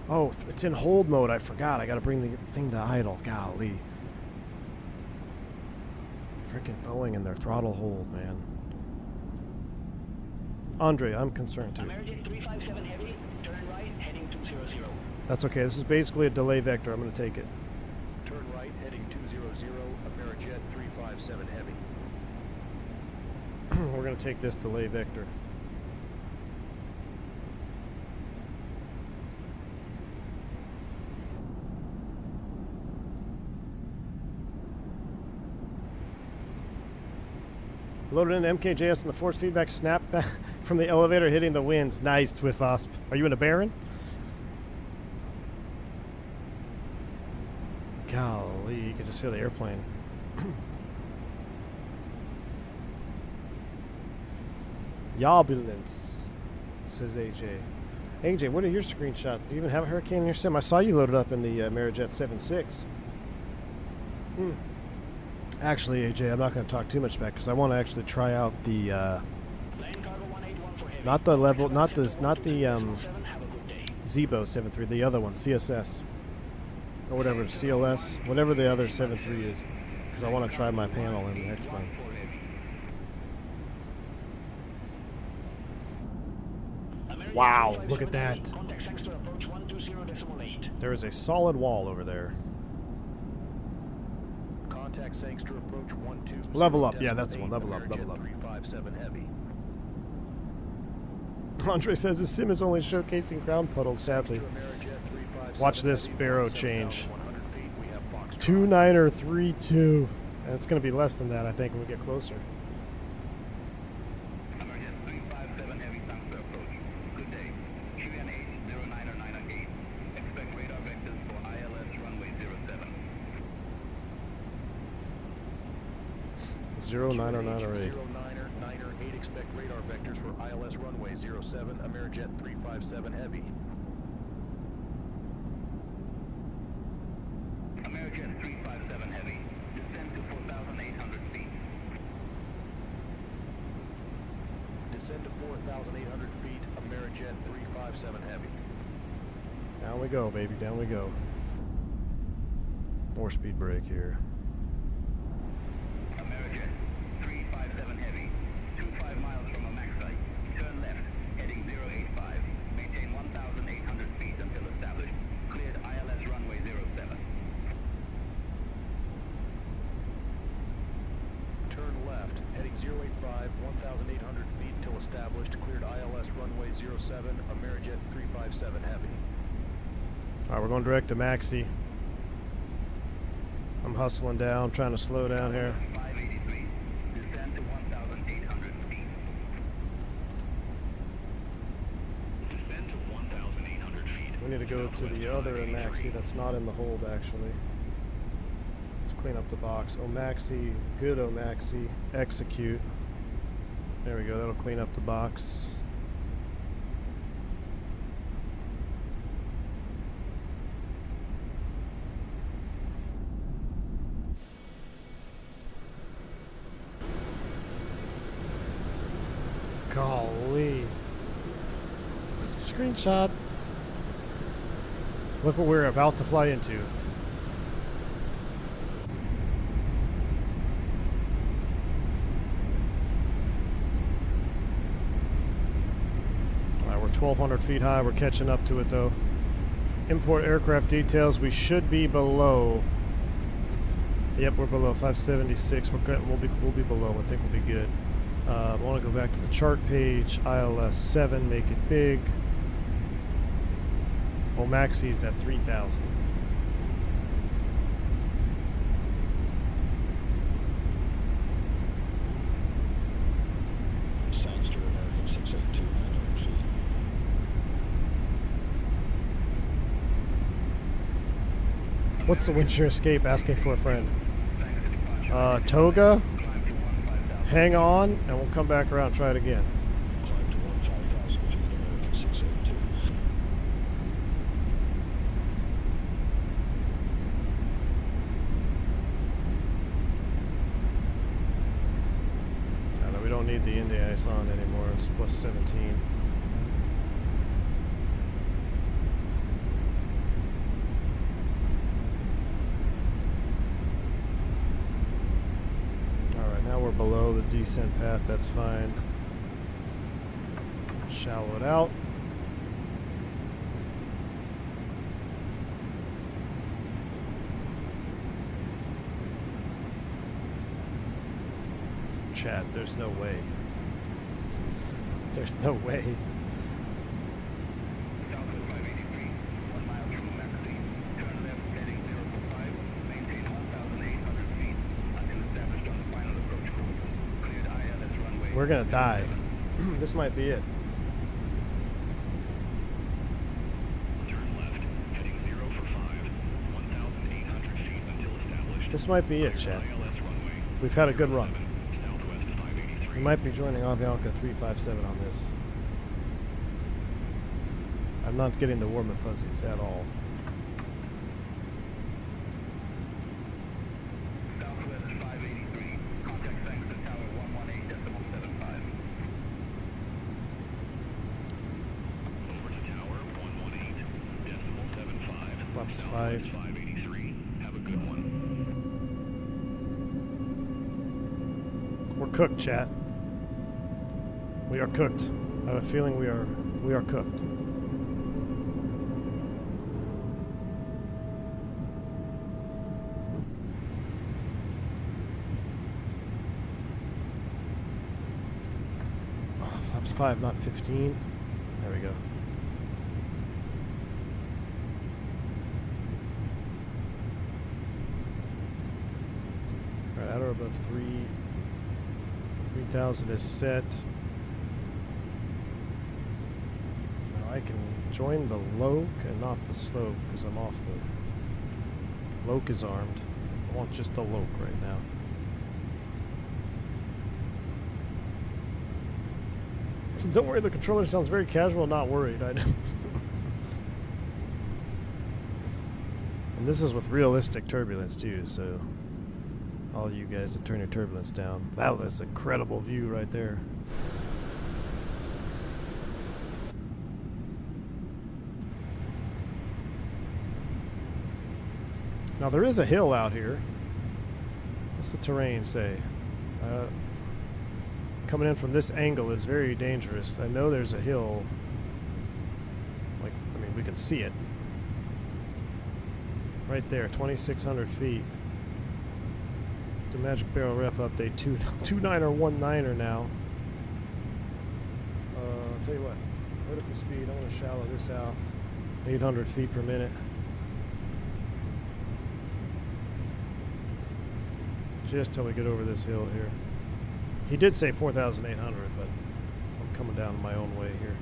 Oh, it's in hold mode. I forgot. I got to bring the thing to idle. Golly. Frickin' Boeing and their throttle hold, man. Andre, I'm concerned too. American 357 Heavy, turn right, heading 200. That's okay. This is basically a delay vector. I'm going to take it. Turn right, heading 200, Amerijet 357 Heavy. We're going to take this delay vector. Loaded in MKJS and the force feedback snap back from the elevator hitting the winds. Nice, Twiffosp. Are you in a Baron? Golly, you can just feel the airplane. Yarbulence, says AJ. AJ, what are your screenshots? Do you even have a Hurricane in your sim? I saw you loaded up in the Amerijet 7.6. Actually, AJ, I'm not going to talk too much back because I want to actually try out the not the level, not the Zebo 7.3, the other one, CSS or whatever, CLS, whatever the other 7.3 is, because I want to try my panel in the X-Plane. Wow, look at that. There is a solid wall over there. Contact Sangster approach 12. Level up, yeah, that's the one. Level up, level up. 357 Heavy. Andre says his sim is only showcasing ground puddles, sadly. Watch this barrow change. 29er 32. And it's going to be less than that, I think, when we get closer. Amerijet 357 Heavy Sangster approach. Good day. QN 809er 908. Expect radar vectors for ILS runway 07. 090908. 09er 8. Expect radar vectors for ILS runway 07. Amerijet 357 Heavy. Amerijet 357 Heavy. Descend to 4,800 feet. Descend to 4,800 feet. Amerijet 357 Heavy. Down we go, baby. Down we go. More speed brake here. Amerijet 357 Heavy. 25 miles from a max site. Turn left, heading 085. Maintain 1,800 feet until established. Cleared ILS runway 07. Turn left, heading 085, 1,800 feet till established. Cleared ILS runway 07. Amerijet 357 Heavy. Alright, we're going direct to Maxi. I'm hustling down, I'm trying to slow down here. 583. Descend to 1,800 feet. Descend to 1,800 feet. We need to go to the other Maxi that's not in the hold, actually. Let's clean up the box. Omaxi, good Omaxi, execute. There we go, that'll clean up the box. Golly. Screenshot. Look what we're about to fly into. Alright, we're 1,200 feet high. We're catching up to it though. Import aircraft details. We should be below. Yep, we're below 576. We'll be below. I think we'll be good. I want to go back to the chart page. ILS 7, make it big. Omaxi's at 3,000. Sangster American 682, 900 feet. What's the wind shear escape? Asking for a friend. Toga. Hang on, and we'll come back around and try it again. Climb to 15,000 feet, American 682. No, we don't need the Indy ice on anymore. It's plus 17. descent path, that's fine. Shallow it out. Chat, there's no way. There's no way. Southwest 583, 1 mile from Maxine. Turn left heading 045. Maintain 1,800 feet until established on the final approach course. Cleared ILS runway. We're gonna die. This might be it. Turn left, heading 045, 1,800 feet until established. This might be it, chat. We've had a good run. We might be joining Avianca 357 on this. I'm not getting the warm and fuzzies at all. Southwest 583. Contact thanks to tower 118.75. Over to tower 118.75. Flaps 5. 583. Have a good one. We're cooked, chat. We are cooked. I have a feeling we are cooked. Oh, flaps 5, not 15. There we go. Right, at or above 3,000 is set. I can join the loc and not the slope because I'm off the... Loc is armed. I want just the loc right now. Don't worry, the controller sounds very casual, not worried. I know. And this is with realistic turbulence too, so all you guys that turn your turbulence down. That is an incredible view right there. Now there is a hill out here. What's the terrain say? Coming in from this angle is very dangerous. I know there's a hill. Like, I mean, we can see it. Right there, 2,600 feet. The Magic Barrel Ref update, 2.9er, 1.9er now. I'll tell you what, vertical speed, I want to shallow this out. 800 feet per minute. Just till we get over this hill here. He did say 4,800, but I'm coming down my own way here.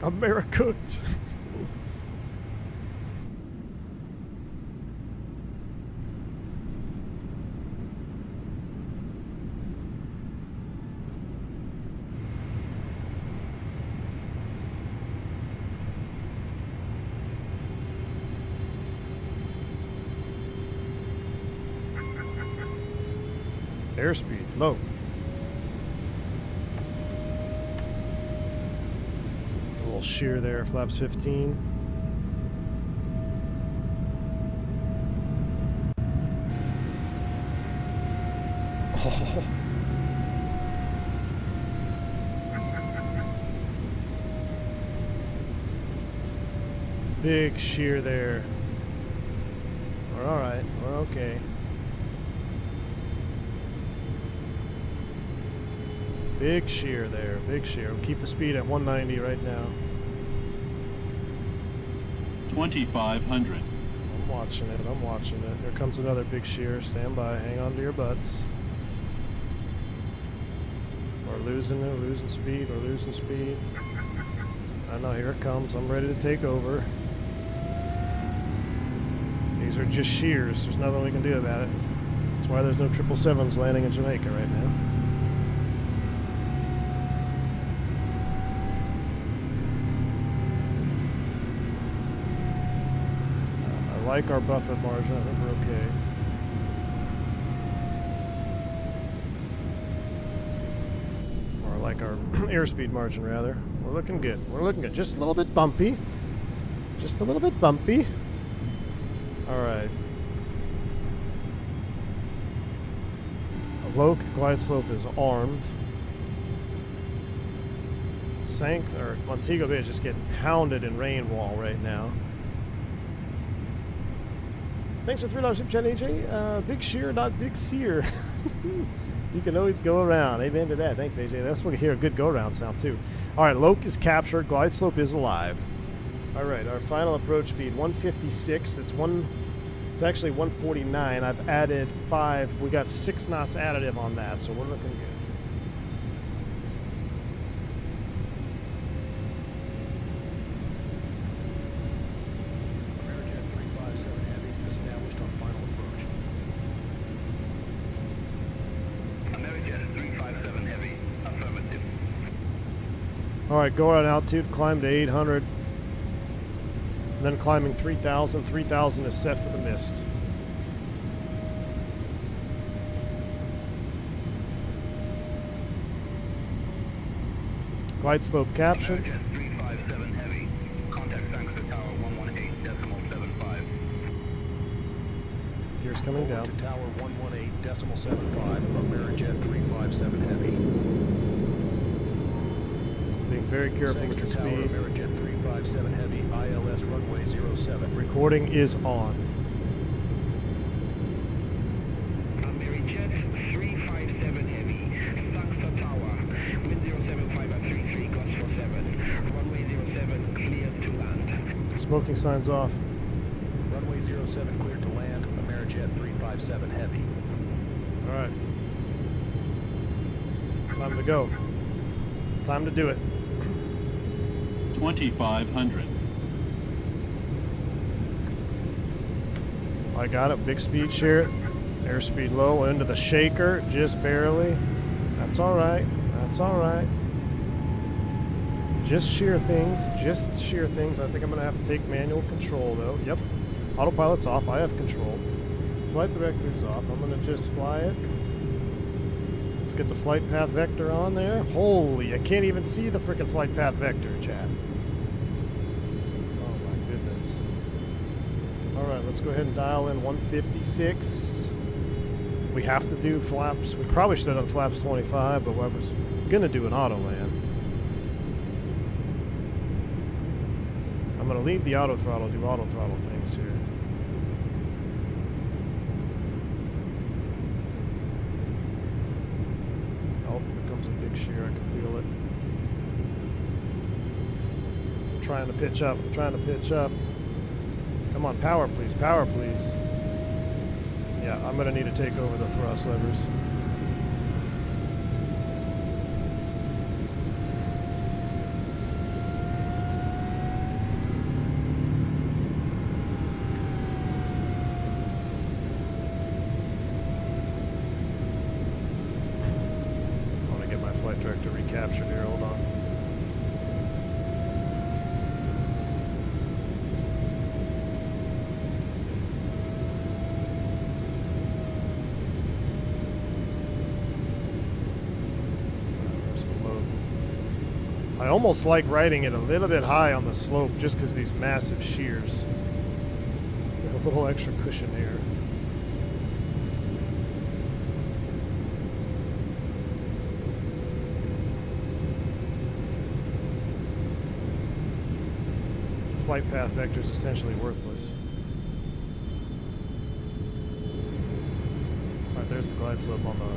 America cooked. Airspeed low. A little shear there, flaps 15. Oh. Big shear there. We're all right. We're okay. Big shear there, big shear. We'll keep the speed at 190 right now. 2,500. I'm watching it, I'm watching it. Here comes another big shear. Stand by, hang on to your butts. We're losing it, losing speed, we're losing speed. I know, here it comes. I'm ready to take over. These are just shears. There's nothing we can do about it. That's why there's no 777s landing in Jamaica right now. I like our Buffett margin. I think we're okay. Or I like our airspeed margin, rather. We're looking good. We're looking good. Just a little bit bumpy. Just a little bit bumpy. All right. Low glide slope is armed. Montego Bay is just getting pounded in rain wall right now. Thanks for $3 super chat, AJ. Big shear, not big sear. You can always go around. Amen to that. Thanks, AJ. That's what we hear a good go around sound too. All right, Loke is captured. Glide slope is alive. All right, our final approach speed 156. It's actually 149. I've added 5. We got 6 knots additive on that, so we're looking good. All right, go around altitude, climb to 800, and then climbing 3,000. 3,000 is set for the mist. Glide slope captured. 357 heavy. Contact Frankfurt Tower 118.75. Gears coming down. To Tower 118.75. Amerijet 357 heavy. Being very careful with the speed. Amerijet 357 heavy, ILS runway 07. Recording is on. Amerijet 357 heavy. Frankfurt Tower. Wind 075 at 33, gusts for 7. Runway 07 cleared to land. Smoking signs off. Runway 07 cleared to land. Amerijet 357 heavy. All right. It's time to go. It's time to do it. 2,500. I got it. Big speed share. Airspeed low into the shaker, just barely. That's all right. That's all right. Just shear things. Just shear things. I think I'm going to have to take manual control, though. Yep. Autopilot's off. I have control. Flight director's off. I'm going to just fly it. Let's get the flight path vector on there. Holy, I can't even see the freaking flight path vector, chat. Oh my goodness. All right, let's go ahead and dial in 156. We have to do flaps. We probably should have done flaps 25, but I was gonna do an auto land. I'm gonna leave the auto throttle, do auto throttle things here. Oh, here comes a big shear, I can feel it. I'm trying to pitch up, I'm trying to pitch up. Come on, power please, power please. Yeah, I'm gonna need to take over the thrust levers. I want to get my flight director recaptured here, hold on. I almost like riding it a little bit high on the slope just because these massive shears. A little extra cushion here. Flight path vector is essentially worthless. Alright, there's the glide slope on the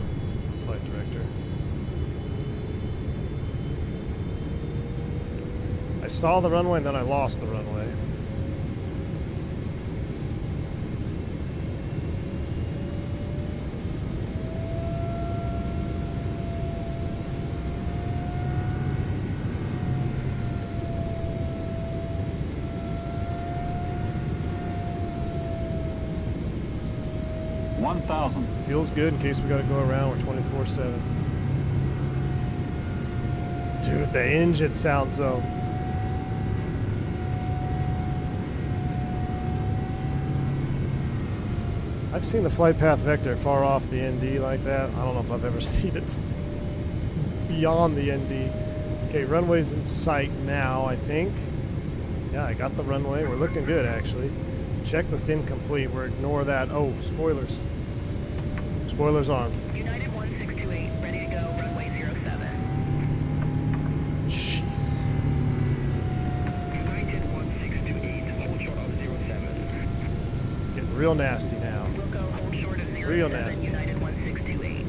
flight director. I saw the runway and then I lost the runway. Feels good in case we gotta go around. We're 24/7. Dude, the engine sounds though. I've seen the flight path vector far off the ND like that. I don't know if I've ever seen it beyond the ND. Okay, runway's in sight now, I think. Yeah, I got the runway. We're looking good, actually. Checklist incomplete. We'll ignore that. Oh, spoilers. Spoilers armed. United 1 Real nasty now. Wilco, hold short of 07 Real nasty. United 1628.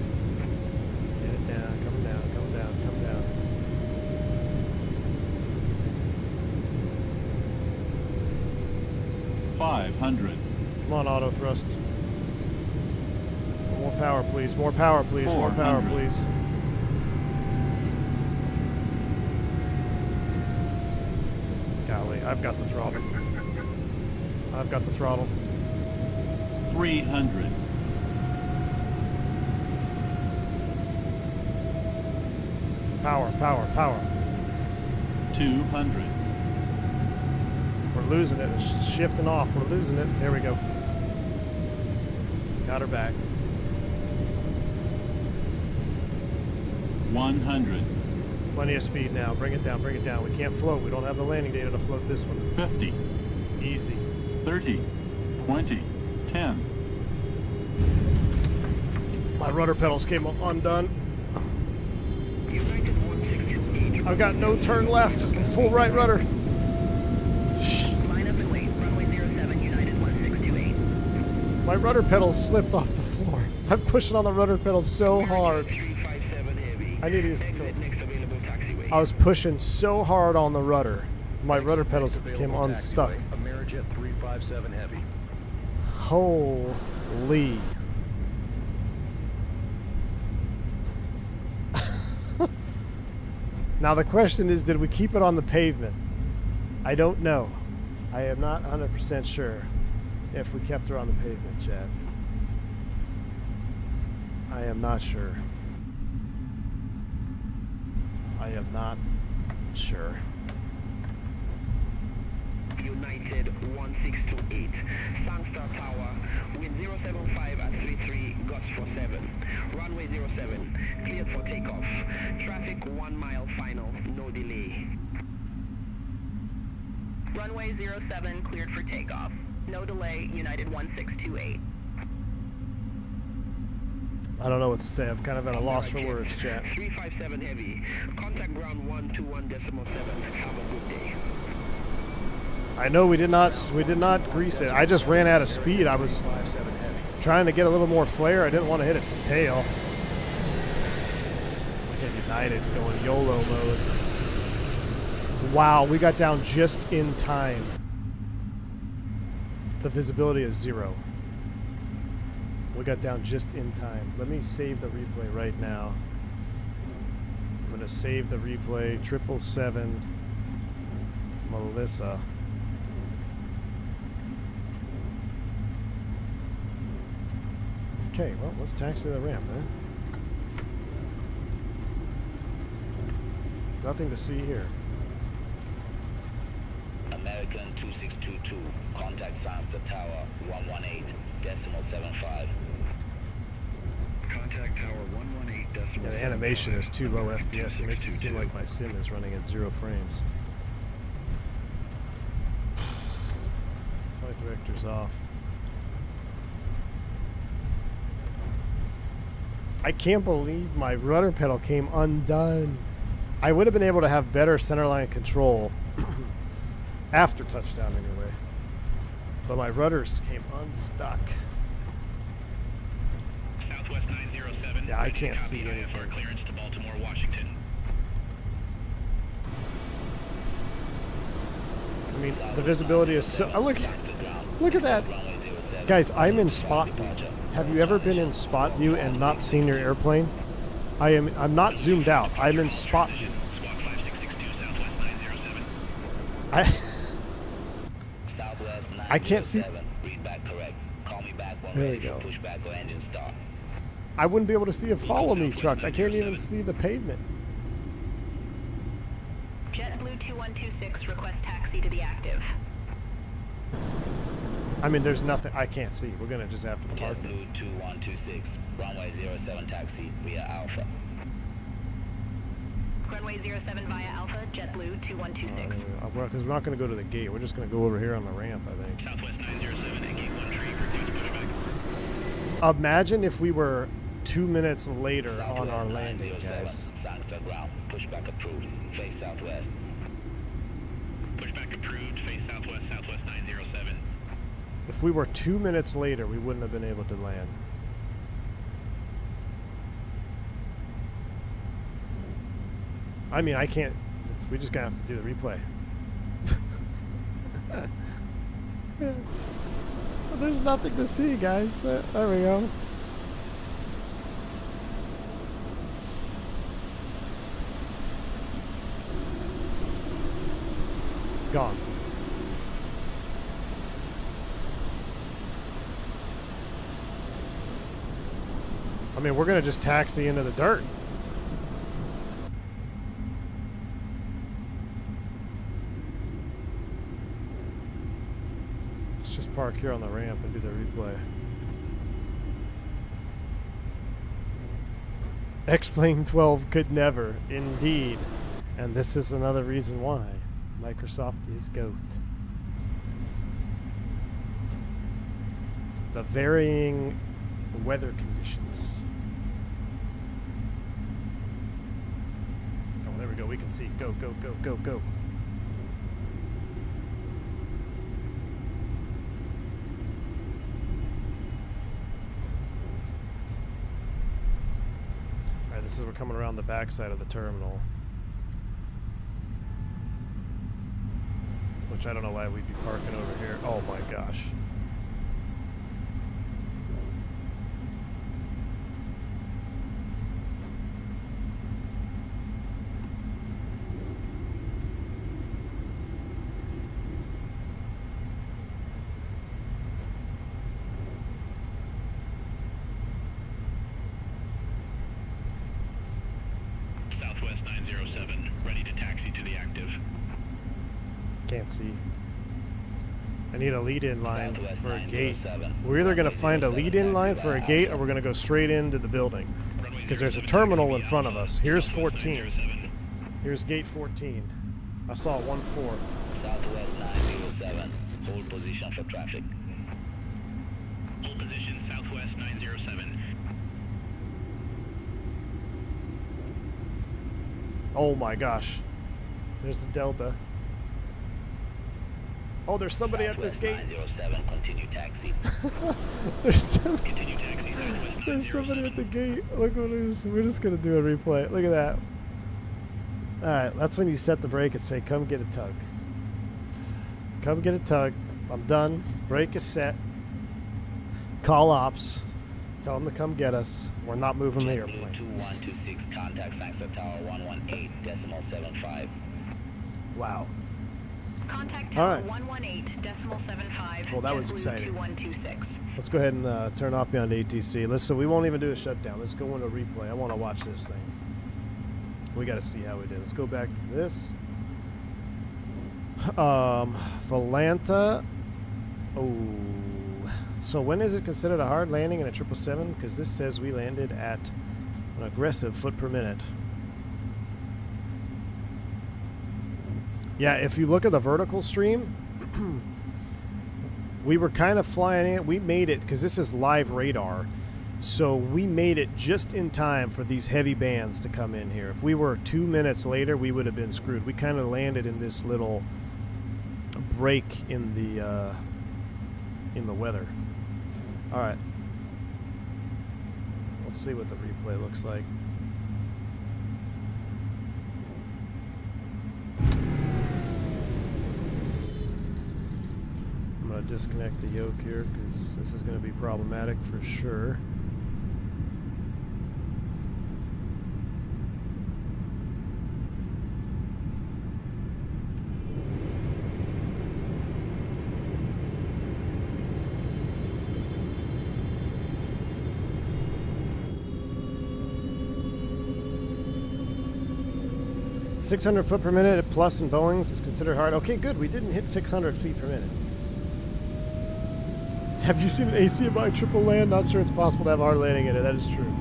Get it down. Come down. Come down. Come down. 500. Come on, auto thrust. More power, please. More power, please. More power, 400. please. Golly, I've got the throttle. I've got the throttle. 300. Power, power, power. 200. We're losing it. It's shifting off. We're losing it. There we go. Got her back. 100. Plenty of speed now. Bring it down. Bring it down. We can't float. We don't have the landing data to float this one. 50. Easy. 30. 20. 10. My rudder pedals came undone. United 1628. I've got no turn left. Full right rudder. Jeez. Line up and wait. Runway 07 United 1628. My rudder pedals slipped off the floor. I'm pushing on the rudder pedals so hard. 357 heavy. I need to use the Exit next available taxiway. I was pushing so hard on the rudder. My rudder pedals Next came available unstuck. taxiway, Amerijet 357 Heavy. Holy. Now the question is, did we keep it on the pavement? I don't know. I am not 100% sure if we kept her on the pavement, Chad. I am not sure. I am not sure. United 1628. Sangstar Tower. Wind 075 at 33, gusts for 7. Runway 07, cleared for takeoff. Traffic 1 mile final, no delay. Runway 07 cleared for takeoff. No delay, United 1628. I don't know what to say. I'm kind of at a loss for words, chat. 357 heavy. Contact ground 121.7. Have a good day. I know we did not grease it. I just ran out of speed. I was 57 Heavy. trying to get a little more flare. I didn't want to hit it the tail. Look at United going YOLO mode. Wow, we got down just in time. The visibility is 0. We got down just in time. Let me save the replay right now. I'm going to save the replay. 777 Melissa. Okay, well, let's taxi the ramp, man. Nothing to see here. American 2622, contact Sangstar Tower 118.75. Contact Tower 118. Yeah, the animation is too low FPS. It makes it seem like my sim is running at 0 frames. Flight director's off. I can't believe my rudder pedal came undone. I would have been able to have better centerline control after touchdown anyway. But my rudders came unstuck. Southwest 907. Yeah, I can't see IFR anything. clearance to Baltimore, Washington. I mean, the visibility is so... Oh, look at that. Guys, I'm in spot view. Have you ever been in spot view and not seen your airplane? I'm not zoomed out. I'm in spot view. Squawk 5662, Southwest 907. I can't see... Read back correct. Call me back when There ready we for go. pushback or engine start. I wouldn't be able to see a follow-me truck. I can't even see the pavement. JetBlue 2126, request taxi to the active. I mean, there's nothing... I can't see. We're going to just have to park it. JetBlue 2126, runway 07 taxi via Alpha. Runway 07 via Alpha, JetBlue 2126. Because we're not going to go to the gate. We're just going to go over here on the ramp, I think. Southwest 907 and gate 1 tree, request pushback. Imagine if we were 2 minutes later on Southwest our landing, 907, guys. Sangstar ground, pushback approved, face southwest. Pushback approved, face southwest, Southwest 907. If we were 2 minutes later, we wouldn't have been able to land. I mean, I can't. We just gotta have to do the replay. There's nothing to see, guys. There we go. Gone. I mean, we're gonna just taxi into the dirt. Let's just park here on the ramp and do the replay. X-Plane 12 could never, indeed. And this is another reason why Microsoft is GOAT. The varying weather conditions. Oh, there we go. We can see. Go, go, go, go, go. All right, this is we're coming around the backside of the terminal. Which I don't know why we'd be parking over here. Oh my gosh. Southwest 907, ready to taxi to the active. Can't see. I need a lead-in line for a gate. We're either going to find a lead-in line for a gate or we're going to go straight into the building. Because there's a terminal in front of us. Here's 14. Here's gate 14. I saw 1-4. Southwest 907, hold position for traffic. Hold position, Southwest 907. Oh my gosh. There's the Delta. Oh, there's somebody at this gate. 907, continue taxi. There's somebody at the gate. Look what it is. We're just gonna do a replay. Look at that. Alright, that's when you set the brake and say, come get a tug. Come get a tug. I'm done. Brake is set. Call ops. Tell them to come get us. We're not moving the airplane. 2126, contact Frankfurt Tower 118.75. Wow. Contact All Tower right. 118.75. Well, that was exciting. 2126. Let's go ahead and turn off beyond ATC. Listen, we won't even do a shutdown. Let's go into replay. I want to watch this thing. We got to see how we did. Let's go back to this. Volanta. Oh. So when is it considered a hard landing in a 777? Because this says we landed at an aggressive foot per minute. Yeah, if you look at the vertical stream, we were kind of flying in. We made it, because this is live radar, so we made it just in time for these heavy bands to come in here. If we were 2 minutes later, we would have been screwed. We kind of landed in this little break in the weather. All right. Let's see what the replay looks like. I'm going to disconnect the yoke here because this is going to be problematic for sure. .600 foot per minute plus in Boeing's is considered hard. Okay, good. We didn't hit 600 feet per minute. Have you seen an ACMI triple land? Not sure it's possible to have a hard landing in it. That is true.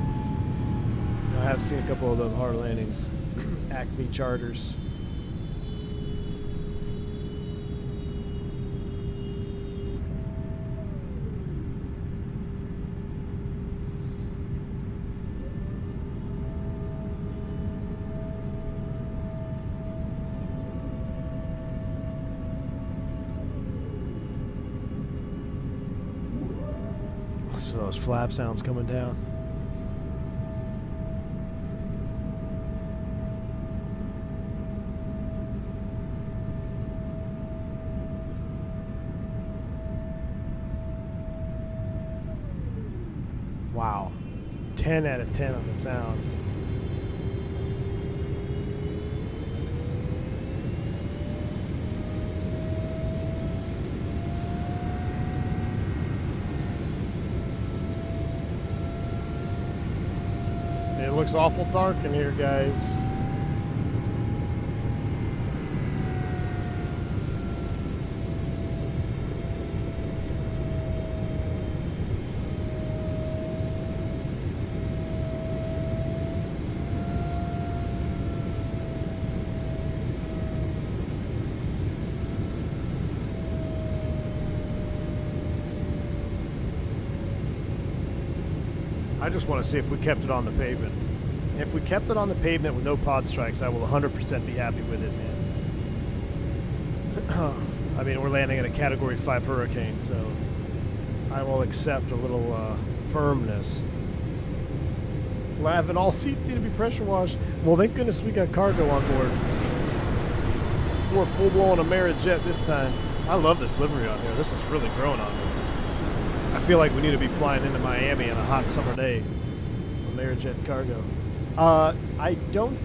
I have seen a couple of the hard landings. Acme charters. Listen to those flap sounds coming down. Wow. 10 out of 10 on the sounds. It looks awful dark in here, guys. I just want to see if we kept it on the pavement. If we kept it on the pavement with no pod strikes, I will 100% be happy with it, man. I mean, we're landing in a Category 5 hurricane, so I will accept a little firmness. Lav and all seats need to be pressure washed. Well, thank goodness we got cargo on board. We're full-blown Amerijet this time. I love this livery on here. This is really growing on me. I feel like we need to be flying into Miami on a hot summer day. Amerijet cargo. I don't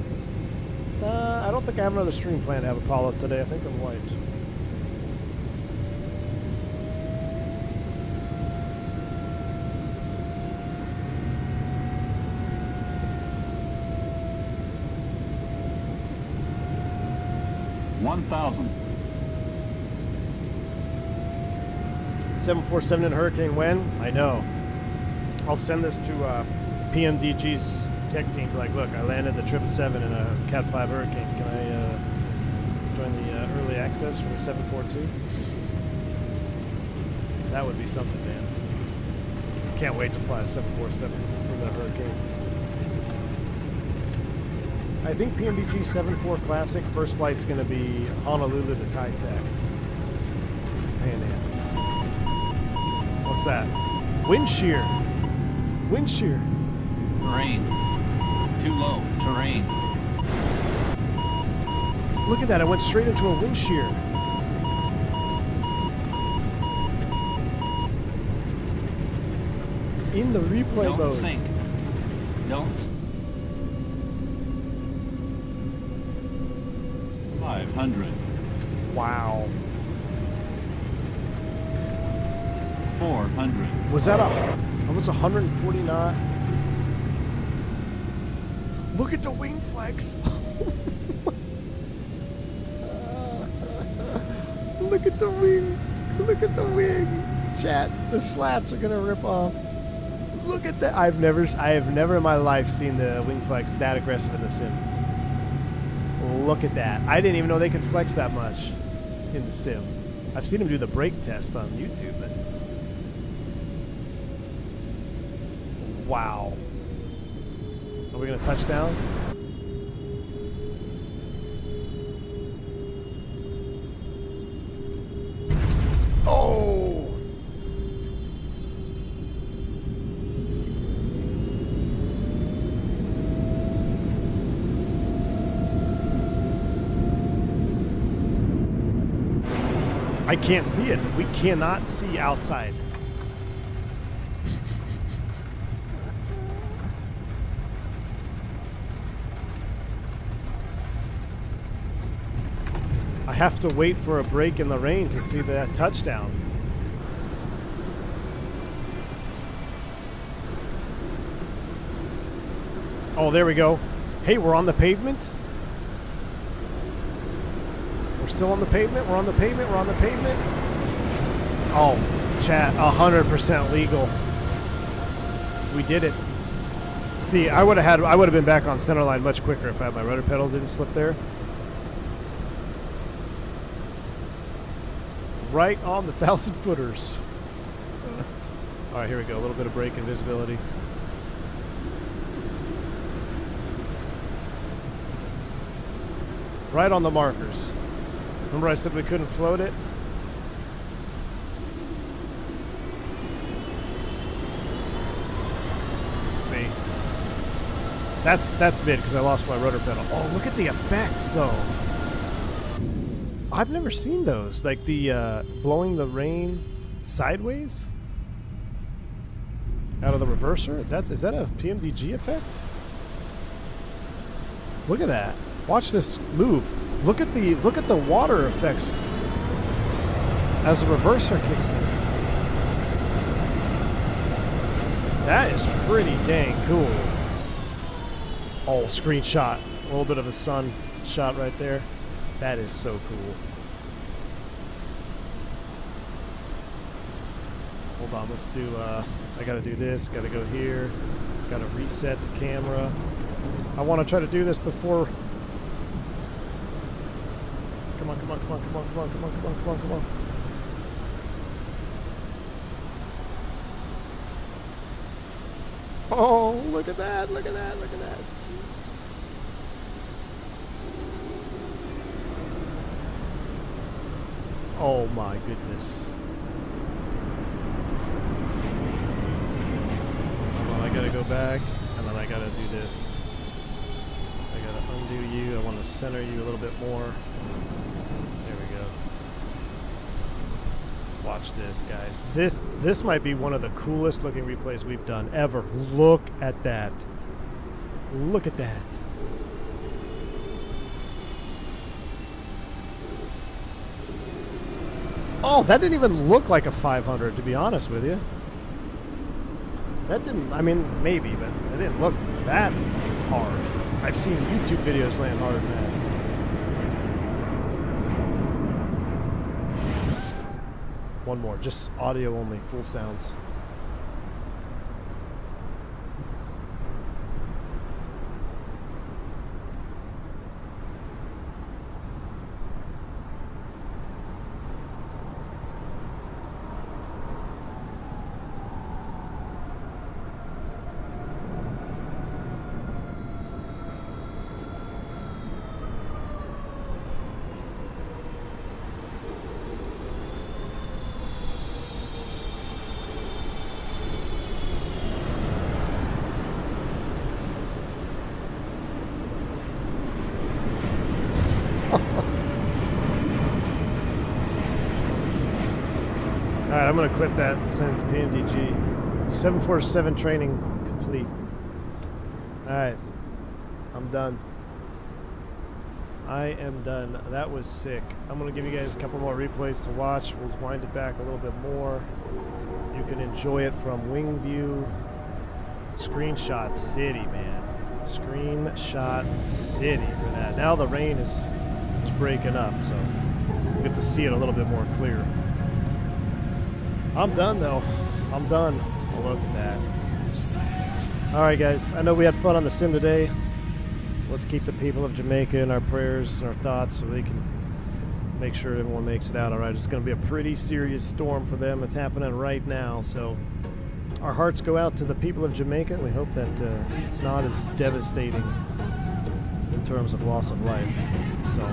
think I have another stream plan to have a Apollo today. I think I'm wiped. $1,000. 747 in a hurricane when? I know. I'll send this to PMDG's tech team. Be like, look, I landed the 777 in a Cat 5 hurricane. Can I join the early access for the 742? That would be something, man. Can't wait to fly a 747 in a hurricane. I think PMDG 74 Classic first flight's going to be Honolulu to Kai Tak. Pan Am. What's that? Wind shear. Wind shear. Terrain. Too low. Terrain. Look at that. I went straight into a wind shear. In the replay Don't mode. sink. Don't. 500. Wow. 400. Was that almost 140 knot? Look at the wing flex. Look at the wing. Look at the wing. Chat, the slats are gonna rip off. Look at that. I have never in my life seen the wing flex that aggressive in the sim. Look at that. I didn't even know they could flex that much in the sim. I've seen them do the brake test on YouTube, but wow. Are we gonna touch down? Oh! I can't see it. We cannot see outside. I have to wait for a break in the rain to see the touchdown. Oh, there we go. Hey, we're on the pavement. We're still on the pavement. We're on the pavement. We're on the pavement. Oh, chat, 100% legal. We did it. See, I would have been back on center line much quicker if I had my rudder pedal didn't slip there. Right on the 1,000 footers. All right, here we go. A little bit of brake and visibility. Right on the markers. Remember I said we couldn't float it? That's mid because I lost my rudder pedal. Oh, look at the effects though. I've never seen those. Like the blowing the rain sideways out of the reverser. Is that a PMDG effect? Look at that. Watch this move. Look at the water effects as the reverser kicks in. That is pretty dang cool. Oh, screenshot. A little bit of a sun shot right there. That is so cool. Hold on, let's do, I gotta do this, gotta go here, gotta reset the camera. I wanna try to do this before. Come on, come on, come on, come on, come on, come on, come on, come on, come on. Oh, look at that, look at that, look at that. Oh my goodness. Hold on, I gotta go back, and then I gotta do this. I gotta undo you, I want to center you a little bit more. There we go. Watch this, guys. This might be one of the coolest looking replays we've done ever. Look at that. Look at that. Oh, that didn't even look like a 500, to be honest with you. That didn't, I mean, maybe, but it didn't look that hard. I've seen YouTube videos land harder than that. One more, just audio only, full sounds. Alright, I'm going to clip that and send it to PMDG. 747 training complete. Alright, I'm done. I am done. That was sick. I'm going to give you guys a couple more replays to watch. We'll wind it back a little bit more. You can enjoy it from wing view. Screenshot City, man. Screenshot City for that. Now the rain is breaking up, so you get to see it a little bit more clear. I'm done, though. I'm done. Oh, look at that. All right, guys. I know we had fun on the sim today. Let's keep the people of Jamaica in our prayers and our thoughts so they can make sure everyone makes it out all right. It's going to be a pretty serious storm for them. It's happening right now, so our hearts go out to the people of Jamaica. We hope that it's not as devastating in terms of loss of life. So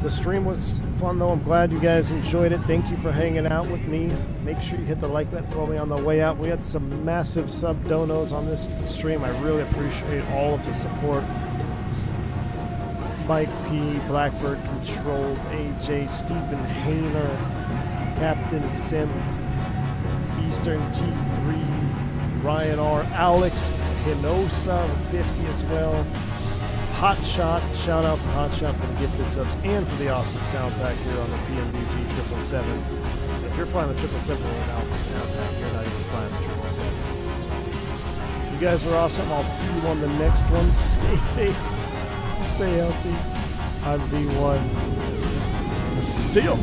the stream was fun, though. I'm glad you guys enjoyed it. Thank you for hanging out with me. Make sure you hit the like button for me on the way out. We had some massive sub donos on this stream. I really appreciate all of the support. Mike P, Blackbird Controls, AJ, Stephen Hayner, Captain Sim, Eastern T3, Ryan R, Alex Hinosa with 50 as well. Hot Shot, shout out to Hot Shot for the gifted subs and for the awesome sound pack here on the PMDG 777. If you're flying the 777 without the sound pack, you're not even flying the 777. You guys are awesome. I'll see you on the next one. Stay safe, stay healthy. I'm V1. See you.